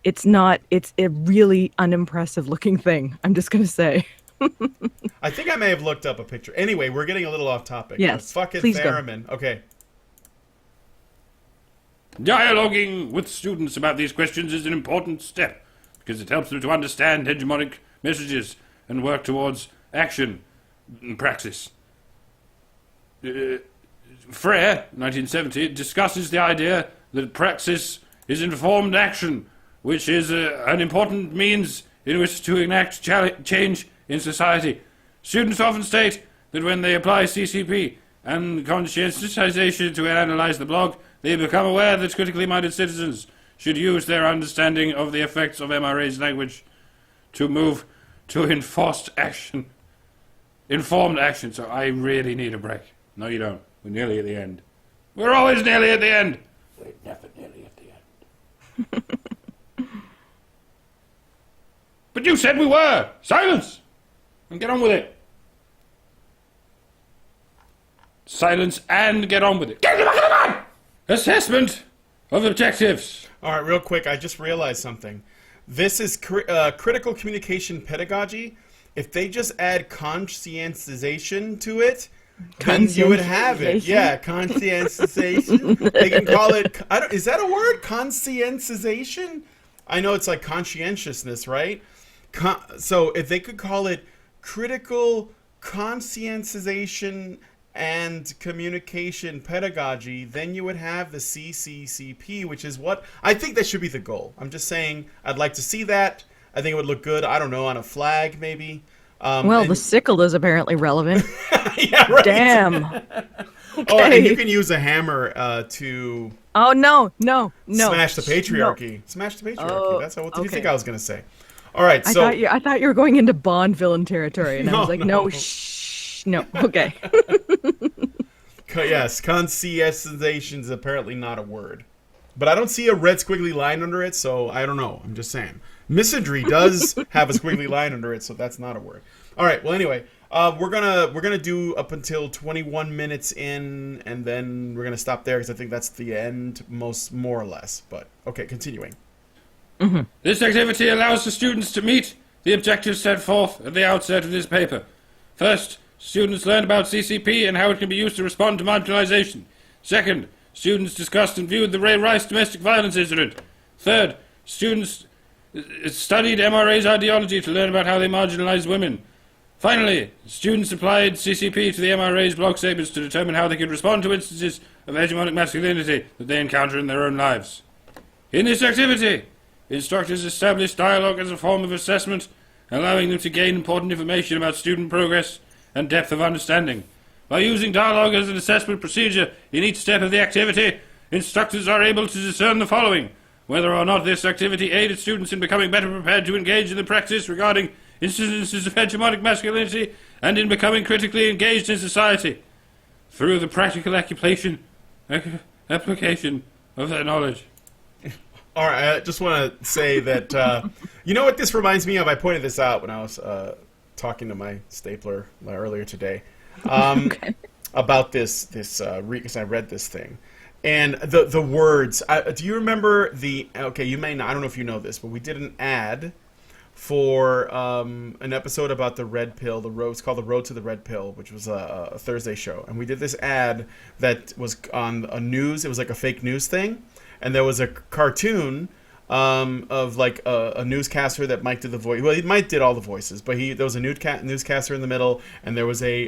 It's a really unimpressive looking thing. I'm just going to say. I think I may have looked up a picture. Anyway, we're getting a little off topic. Yes. Fucking please theremin. Go. Okay. Dialoguing with students about these questions is an important step because it helps them to understand hegemonic messages and work towards action and praxis. Frere, 1970, discusses the idea that praxis is informed action, which is an important means in which to enact change in society. Students often state that when they apply CCP and conscientization to analyze the blog, they become aware that critically minded citizens should use their understanding of the effects of MRA's language to move to informed action. So I really need a break. No, you don't. We're nearly at the end. We're always nearly at the end. We're never nearly at the end. But you said we were. Silence! And get on with it. silence, and get on with it. Get on! Assessment of objectives. All right, real quick, I just realized something. This is critical communication pedagogy. If they just add conscientization to it, then you would have it. Yeah, conscientization. They can call it. Is that a word? Conscientization. I know it's like conscientiousness, right? So if they could call it critical conscientization and communication pedagogy, then you would have the CCCP, which is what I think that should be the goal. I'm just saying I'd like to see that. I think it would look good. I don't know, on a flag maybe. The sickle is apparently relevant. Yeah, right. Damn. Okay. Oh, and you can use a hammer to. Oh no! Smash the patriarchy. No. Smash the patriarchy. Oh, That's what did you think I was gonna say? All right. So I thought you were going into Bond villain territory, and I was like, no, shh, no. Okay. Yes, conscientization is apparently not a word, but I don't see a red squiggly line under it, so I don't know. I'm just saying. Misandry does have a squiggly line under it, so that's not a word. All right. Well, anyway, we're gonna do up until 21 minutes in, and then we're gonna stop there because I think that's the end, more or less. But okay, continuing. Mm-hmm. This activity allows the students to meet the objectives set forth at the outset of this paper. First, students learn about CCP and how it can be used to respond to marginalization. Second, students discussed and viewed the Ray Rice domestic violence incident. Third, students studied MRAs ideology to learn about how they marginalize women. Finally, students applied CCP to the MRA's blog statements to determine how they could respond to instances of hegemonic masculinity that they encounter in their own lives. In this activity, instructors established dialogue as a form of assessment, allowing them to gain important information about student progress and depth of understanding. By using dialogue as an assessment procedure in each step of the activity, instructors are able to discern the following: whether or not this activity aided students in becoming better prepared to engage in the practice regarding instances of hegemonic masculinity and in becoming critically engaged in society through the practical application of their knowledge. All right, I just want to say that, you know what this reminds me of? I pointed this out when I was talking to my stapler earlier today about this because I read this thing. And the words, do you remember okay, you may not, I don't know if you know this, but we did an ad for an episode about the red pill, it's called The Road to the Red Pill, which was a Thursday show. And we did this ad that was on it was like a fake news thing. And there was a cartoon of like a newscaster that Mike did the voice. Well, Mike did all the voices, but there was a newscaster in the middle, and there was a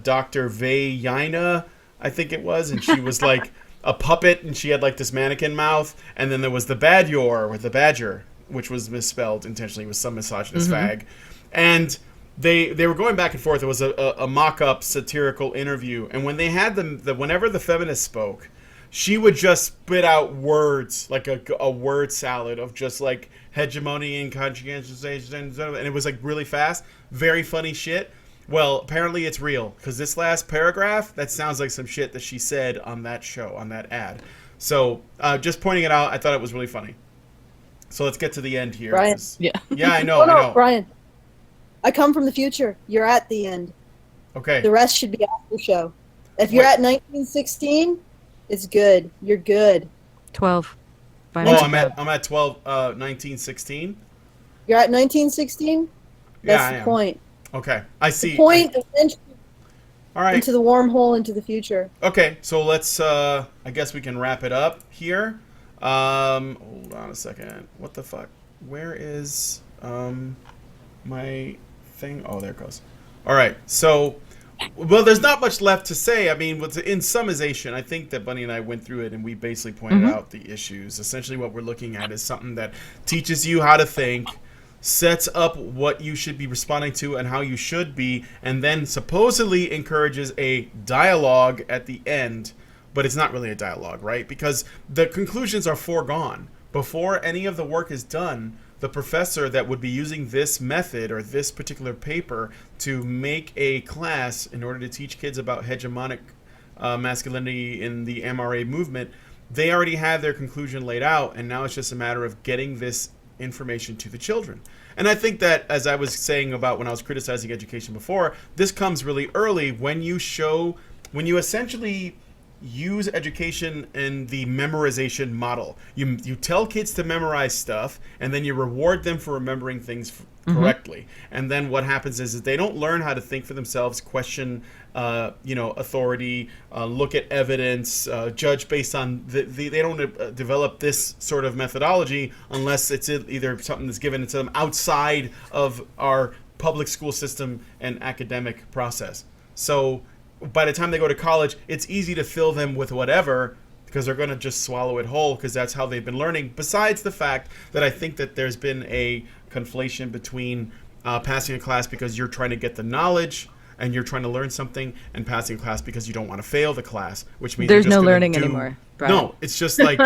Dr. Vayina, I think it was, and she was like a puppet, and she had like this mannequin mouth, and then there was the Badger with the badger, which was misspelled intentionally with some misogynist fag, and they were going back and forth. It was a mock-up satirical interview, and when they had whenever the feminist spoke, she would just spit out words, like a word salad of just like hegemony and conscientization, and it was like really fast, very funny shit. Well, apparently it's real, because this last paragraph, that sounds like some shit that she said on that show, on that ad. So, just pointing it out, I thought it was really funny. So let's get to the end here. Brian. Yeah. Yeah, I know, Oh, I no, know. Brian. I come from the future. You're at the end. Okay. The rest should be after show. If you're at 1916, it's good. You're good. 12. I'm at 12, 1916. You're at 1916? Yeah, That's I the am. point. Okay, I see. The point of entry All right. into the wormhole into the future. Okay, so let's, I guess we can wrap it up here. Hold on a second. What the fuck? Where is, my thing? Oh, there it goes. All right, so, well, there's not much left to say. I mean, in summation, I think that Bunny and I went through it, and we basically pointed out the issues. Essentially, what we're looking at is something that teaches you how to think, sets up what you should be responding to and how you should be, and then supposedly encourages a dialogue at the end, but it's not really a dialogue, right? Because the conclusions are foregone. Before any of the work is done, the professor that would be using this method or this particular paper to make a class in order to teach kids about hegemonic masculinity in the MRA movement, they already have their conclusion laid out, and now it's just a matter of getting this information to the children. And I think that, as I was saying about when I was criticizing education before, this comes really early when you show when you essentially use education in the memorization model. You tell kids to memorize stuff, and then you reward them for remembering things correctly. And then what happens is they don't learn how to think for themselves, question, authority, look at evidence, judge based on they don't develop this sort of methodology unless it's either something that's given to them outside of our public school system and academic process. So by the time they go to college, it's easy to fill them with whatever because they're going to just swallow it whole because that's how they've been learning. Besides the fact that I think that there's been a conflation between passing a class because you're trying to get the knowledge and you're trying to learn something, and passing a class because you don't want to fail the class, which means there's you're just no gonna learning anymore. Brian. No, it's just like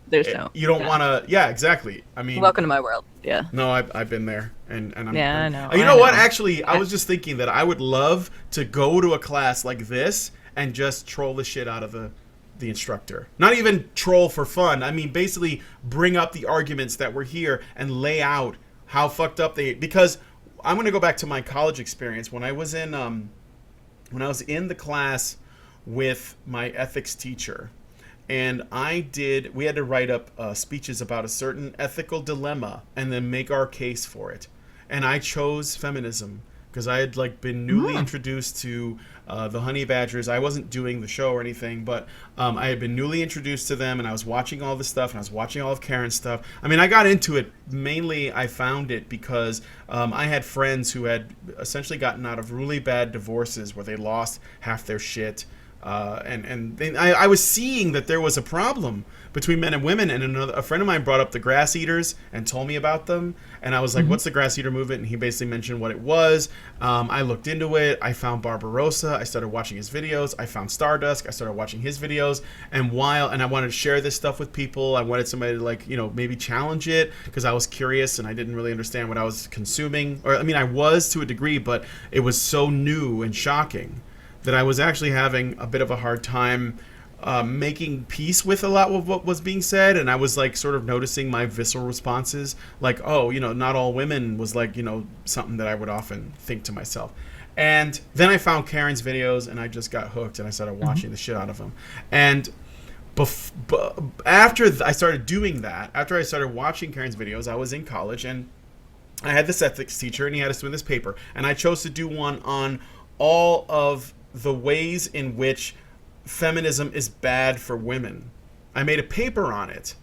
There's no. you don't want to. Yeah, exactly. I mean, Welcome to my world. Yeah. no, I've been there, and I'm. Yeah, I know, You I know what? know. Actually, I was just thinking that I would love to go to a class like this and just troll the shit out of the instructor. Not even troll for fun. I mean, basically bring up the arguments that were here and lay out how fucked up they. Because I'm going to go back to my college experience when I was in the class with my ethics teacher. And we had to write up speeches about a certain ethical dilemma and then make our case for it. And I chose feminism because I had been newly introduced to the honey badgers. I wasn't doing the show or anything, but I had been newly introduced to them, and I was watching all this stuff, and I was watching all of Karen's stuff. I mean, I got into it mainly. I found it because I had friends who had essentially gotten out of really bad divorces where they lost half their shit. I was seeing that there was a problem between men and women, and a friend of mine brought up the grass eaters and told me about them, and I was like, what's the grass eater movement? And he basically mentioned what it was. I looked into it. I found Barbarossa. I started watching his videos. I found Stardust. I started watching his videos, and I wanted to share this stuff with people. I wanted somebody to maybe challenge it because I was curious and I didn't really understand what I was consuming, or I mean I was to a degree, but it was so new and shocking that I was actually having a bit of a hard time making peace with a lot of what was being said. And I was sort of noticing my visceral responses, not all women was something that I would often think to myself. And then I found Karen's videos and I just got hooked and I started watching the shit out of them. And after I started doing that, after I started watching Karen's videos, I was in college and I had this ethics teacher and he had us do this paper. And I chose to do one on all of the ways in which feminism is bad for women. I made a paper on it,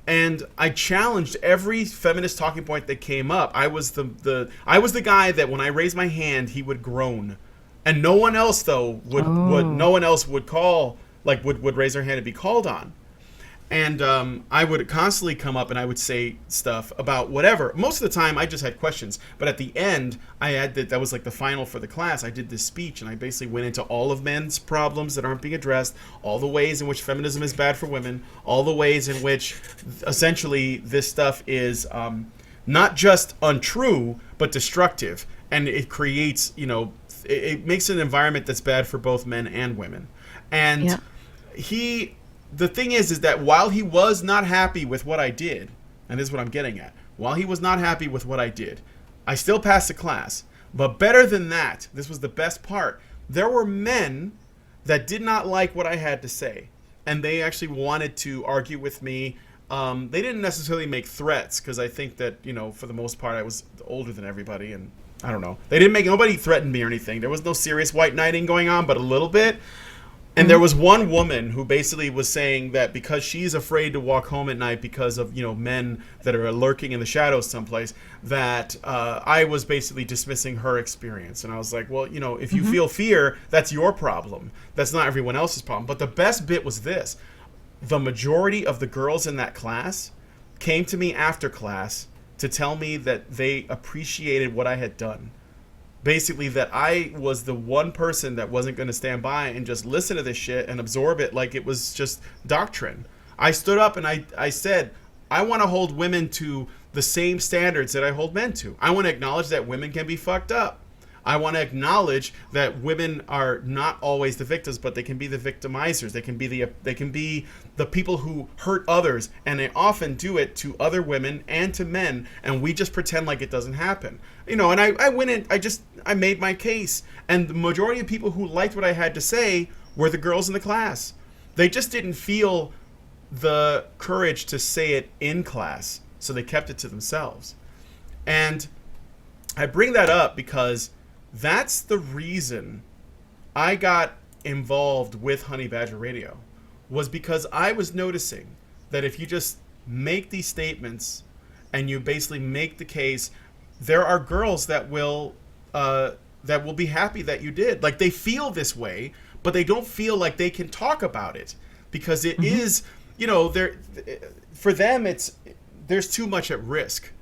and I challenged every feminist talking point that came up. I was the guy that when I raised my hand, he would groan, and no one else though would call would raise their hand and be called on. And I would constantly come up and I would say stuff about whatever. Most of the time, I just had questions. But at the end, I had that was the final for the class. I did this speech, and I basically went into all of men's problems that aren't being addressed, all the ways in which feminism is bad for women, all the ways in which, essentially, this stuff is not just untrue, but destructive. And it creates, it makes an environment that's bad for both men and women. And the thing is that while he was not happy with what I did, and this is what I'm getting at, while he was not happy with what I did, I still passed the class. But better than that, this was the best part, there were men that did not like what I had to say. And they actually wanted to argue with me. They didn't necessarily make threats, because I think that, for the most part, I was older than everybody, and I don't know. Nobody threatened me or anything. There was no serious white knighting going on, but a little bit. And there was one woman who basically was saying that because she's afraid to walk home at night because of, men that are lurking in the shadows someplace, that I was basically dismissing her experience. And I was like, well, if you feel fear, that's your problem. That's not everyone else's problem. But the best bit was this. The majority of the girls in that class came to me after class to tell me that they appreciated what I had done. Basically, that I was the one person that wasn't going to stand by and just listen to this shit and absorb it like it was just doctrine. I stood up and I said, I want to hold women to the same standards that I hold men to. I want to acknowledge that women can be fucked up. I want to acknowledge that women are not always the victims, but they can be the victimizers. They can be the people who hurt others, and they often do it to other women and to men, and we just pretend like it doesn't happen. And I went in, I made my case, and the majority of people who liked what I had to say were the girls in the class. They just didn't feel the courage to say it in class, so they kept it to themselves. And I bring that up because that's the reason I got involved with Honey Badger Radio, was because I was noticing that if you just make these statements and you basically make the case, there are girls that will be happy that you did. Like, they feel this way, but they don't feel like they can talk about it because it is, for them, there's too much at risk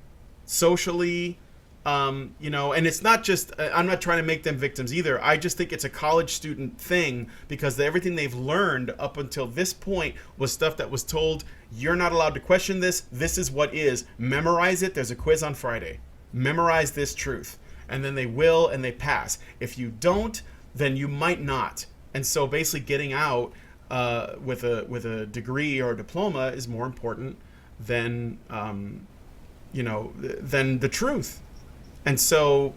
socially. And it's not just, I'm not trying to make them victims either. I just think it's a college student thing because everything they've learned up until this point was stuff that was told, you're not allowed to question this. This is what is. Memorize it. There's a quiz on Friday. Memorize this truth. And then they will, and they pass. If you don't, then you might not. And so basically getting out with a degree or a diploma is more important than, than the truth. And so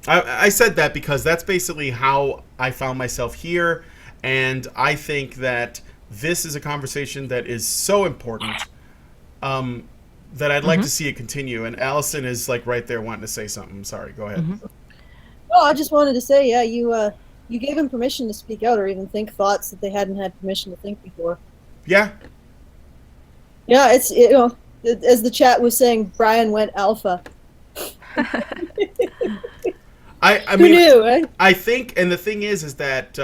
I said that because that's basically how I found myself here. And I think that this is a conversation that is so important that I'd like to see it continue. And Allison is like right there wanting to say something. Sorry, go ahead. Oh, I just wanted to say, yeah, you gave them permission to speak out or even think thoughts that they hadn't had permission to think before. Yeah. Yeah, it's, as the chat was saying, Brian went alpha. I mean, who knew, right? I think, and the thing is that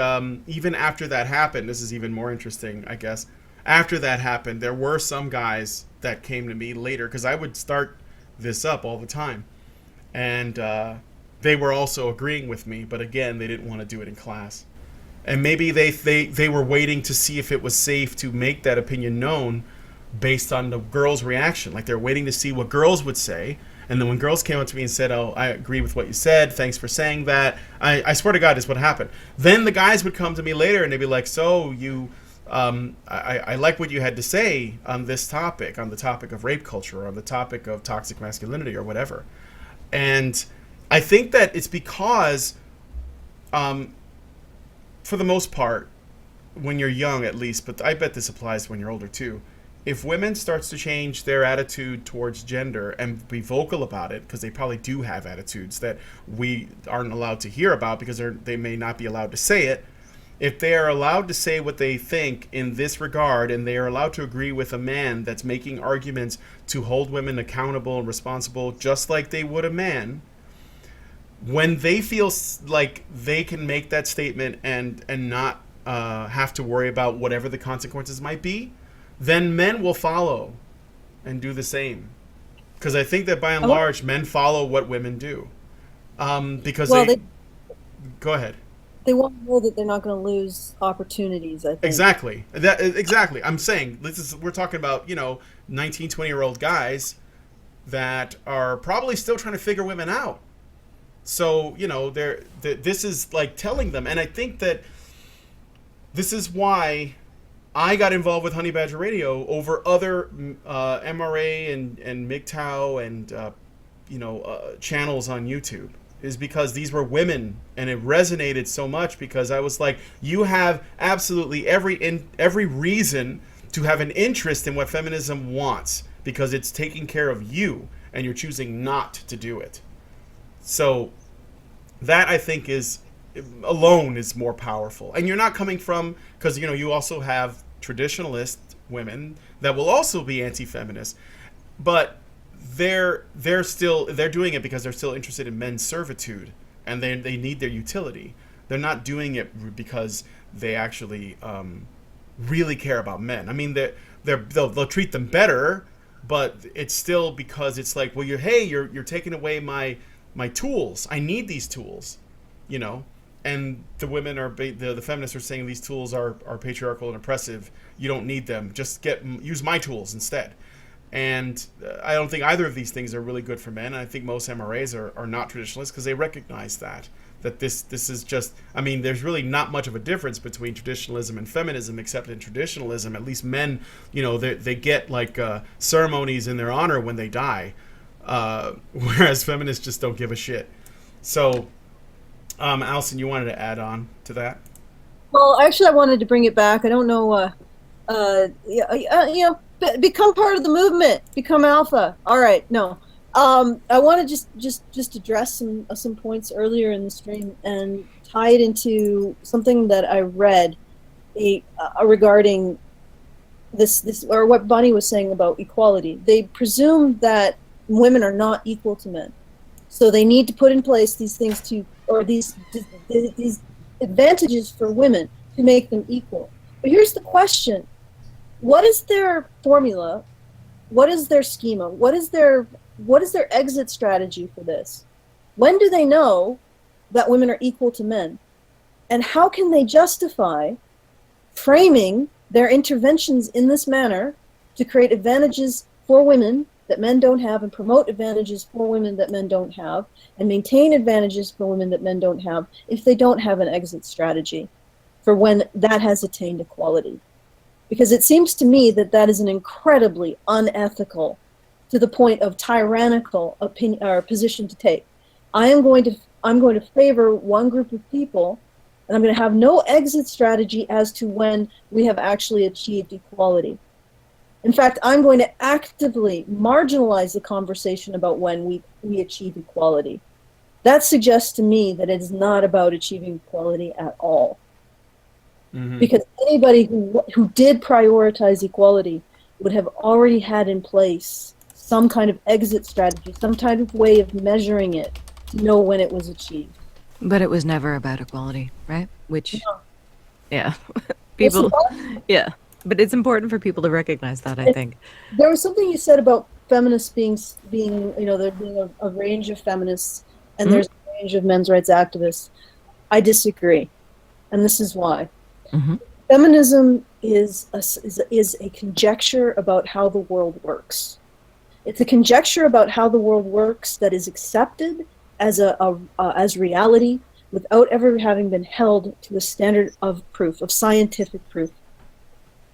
even after that happened, this is even more interesting, I guess. After that happened, there were some guys that came to me later because I would start this up all the time, and they were also agreeing with me, but again, they didn't want to do it in class, and maybe they were waiting to see if it was safe to make that opinion known based on the girls' reaction. Like, they're waiting to see what girls would say. And then when girls came up to me and said, oh, I agree with what you said, thanks for saying that, I swear to God, is what happened. Then the guys would come to me later and they'd be like, so you, I like what you had to say on this topic, on the topic of rape culture, or on the topic of toxic masculinity or whatever. And I think that it's because, for the most part, when you're young at least, but I bet this applies when you're older too, if women starts to change their attitude towards gender and be vocal about it, because they probably do have attitudes that we aren't allowed to hear about because they may not be allowed to say it. If they are allowed to say what they think in this regard, and they are allowed to agree with a man that's making arguments to hold women accountable and responsible just like they would a man, when they feel like they can make that statement and not have to worry about whatever the consequences might be, then men will follow and do the same. Because I think that by and large, men follow what women do. Because they go ahead. They want to know that they're not going to lose opportunities, I think. Exactly. Exactly. I'm saying, we're talking about, 19, 20-year-old guys that are probably still trying to figure women out. So, this is like telling them. And I think that this is why I got involved with Honey Badger Radio over other MRA and MGTOW and channels on YouTube, is because these were women, and it resonated so much because I was like, you have absolutely every reason to have an interest in what feminism wants because it's taking care of you and you're choosing not to do it. So that, I think, alone is more powerful. And you're not coming from, because you also have traditionalist women that will also be anti-feminist, but they're doing it because they're still interested in men's servitude and they need their utility. They're not doing it because they actually really care about men. I mean, they'll treat them better, but it's still because it's like, well, you're taking away my tools. I need these tools, And the women the feminists are saying these tools are patriarchal and oppressive. You don't need them. Just use my tools instead. And I don't think either of these things are really good for men. And I think most MRAs are not traditionalists because they recognize that this is just, I mean, there's really not much of a difference between traditionalism and feminism, except in traditionalism, at least men, they get like ceremonies in their honor when they die, whereas feminists just don't give a shit. So, Allison, you wanted to add on to that? Well, actually, I wanted to bring it back. I don't know. Become part of the movement. Become alpha. All right. No. I want to just address some points earlier in the stream and tie it into something that I read regarding this or what Bunny was saying about equality. They presume that women are not equal to men, so they need to put in place these things these advantages for women to make them equal. But here's the question: what is their formula? What is their schema? What is their exit strategy for this? When do they know that women are equal to men? And how can they justify framing their interventions in this manner to create advantages for women that men don't have and promote advantages for women that men don't have and maintain advantages for women that men don't have if they don't have an exit strategy for when that has attained equality? Because it seems to me that that is an incredibly unethical, to the point of tyrannical opinion or position to take. I'm going to favor one group of people, and I'm going to have no exit strategy as to when we have actually achieved equality. In fact, I'm going to actively marginalize the conversation about when we achieve equality. That suggests to me that it is not about achieving equality at all. Mm-hmm. Because anybody who did prioritize equality would have already had in place some kind of exit strategy, some kind of way of measuring it to know when it was achieved. But it was never about equality, right? Which, yeah, people, yeah. But it's important for people to recognize that, I think. There was something you said about feminists being there being a range of feminists, and there's a range of men's rights activists. I disagree, and this is why. Mm-hmm. Feminism is a conjecture about how the world works. It's a conjecture about how the world works that is accepted as reality without ever having been held to a standard of proof, of scientific proof.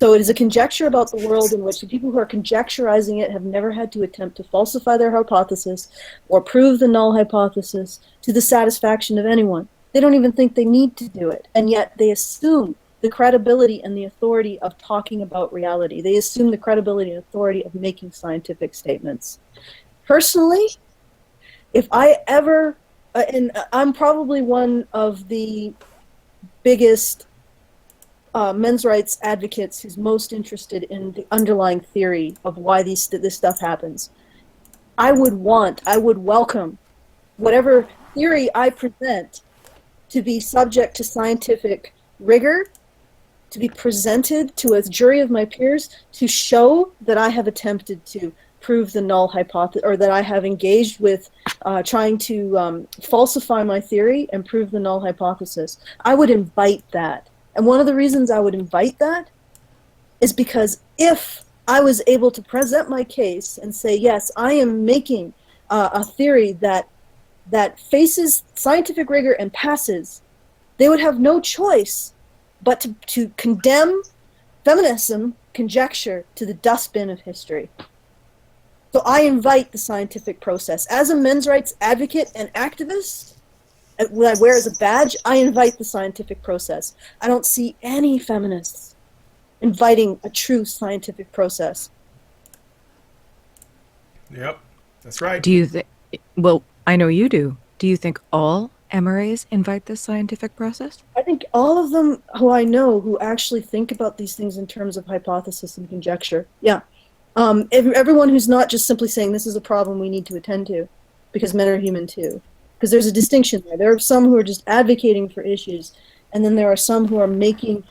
So it is a conjecture about the world in which the people who are conjecturizing it have never had to attempt to falsify their hypothesis or prove the null hypothesis to the satisfaction of anyone. They don't even think they need to do it, and yet they assume the credibility and the authority of talking about reality. They assume the credibility and authority of making scientific statements. Personally, if I ever, and I'm probably one of the biggest men's rights advocates who's most interested in the underlying theory of why this stuff happens. I would welcome whatever theory I present to be subject to scientific rigor, to be presented to a jury of my peers to show that I have attempted to prove the null hypothesis, or that I have engaged with trying to falsify my theory and prove the null hypothesis. I would invite that. And one of the reasons I would invite that is because if I was able to present my case and say, yes, I am making a theory that faces scientific rigor and passes, they would have no choice but to condemn feminism conjecture to the dustbin of history. So I invite the scientific process. As a men's rights advocate and activist, what I wear as a badge, I invite the scientific process. I don't see any feminists inviting a true scientific process. Yep, that's right. Do you think, well, I know you do. Do you think all MRAs invite this scientific process? I think all of them who I know who actually think about these things in terms of hypothesis and conjecture. Yeah. Everyone who's not just simply saying this is a problem we need to attend to, because men are human too. Because there's a distinction there. There are some who are just advocating for issues, and then there are some who are making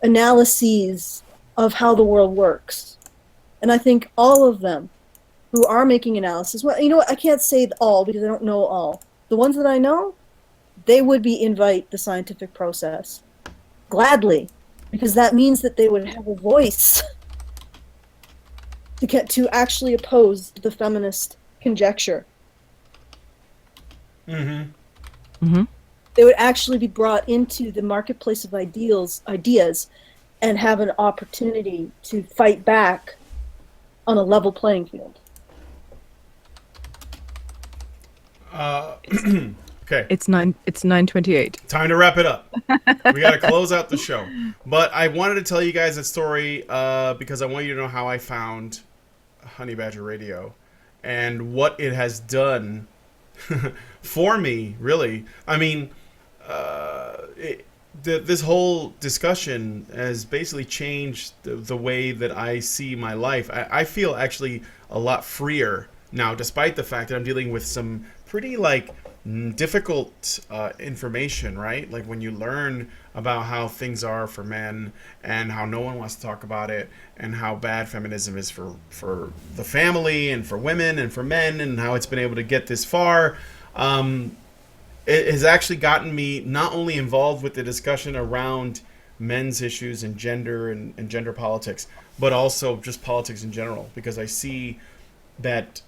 analyses of how the world works. And I think all of them who are making analysis, well, you know what, I can't say all because I don't know all. The ones that I know, they would invite the scientific process gladly, because that means that they would have a voice to actually oppose the feminist conjecture. Mm-hmm. Mm-hmm. They would actually be brought into the marketplace of ideas and have an opportunity to fight back on a level playing field. Okay. It's 9:28. Time to wrap it up. We got to close out the show. But I wanted to tell you guys a story because I want you to know how I found Honey Badger Radio and what it has done for me, really. I mean, this whole discussion has basically changed the way that I see my life. I feel actually a lot freer now, despite the fact that I'm dealing with some pretty, like, difficult information, right? Like when you learn about how things are for men and how no one wants to talk about it and how bad feminism is for the family and for women and for men and how it's been able to get this far, it has actually gotten me not only involved with the discussion around men's issues and gender and gender politics, but also just politics in general, because I see that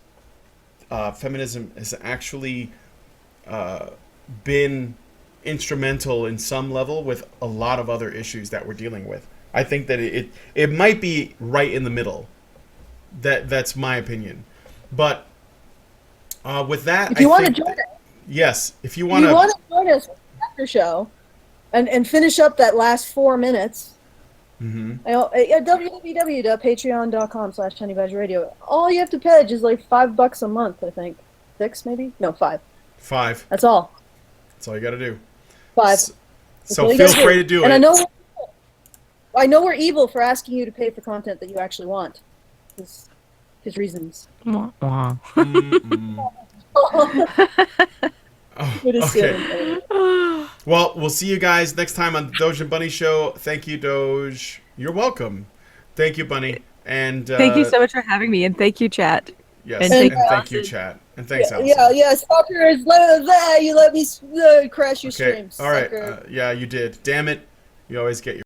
feminism has actually been instrumental in some level with a lot of other issues that we're dealing with. I think that it might be right in the middle. That's my opinion. But with that, if you want to join us, yes, if you want to to join us after show and finish up that last 4 minutes. Mm-hmm. www.patreon.com/honeybadgerradio. All you have to pledge is like $5 a month, I think. 6 maybe? No, 5. 5. That's all. That's all you got to do. 5. So feel free to do it. And I know we're evil for asking you to pay for content that you actually want. His reasons. Wah, wah. Okay. Well, we'll see you guys next time on the Doge and Bunny Show. Thank you, Doge. You're welcome. Thank you, Bunny. And thank you so much for having me, and thank you, chat. Yes, And and thank thank you, chat. And thanks, Allison. Yeah, stalkers, you let me crash your Okay, streams. all right. Sucker. Yeah, you did. Damn it. You always get your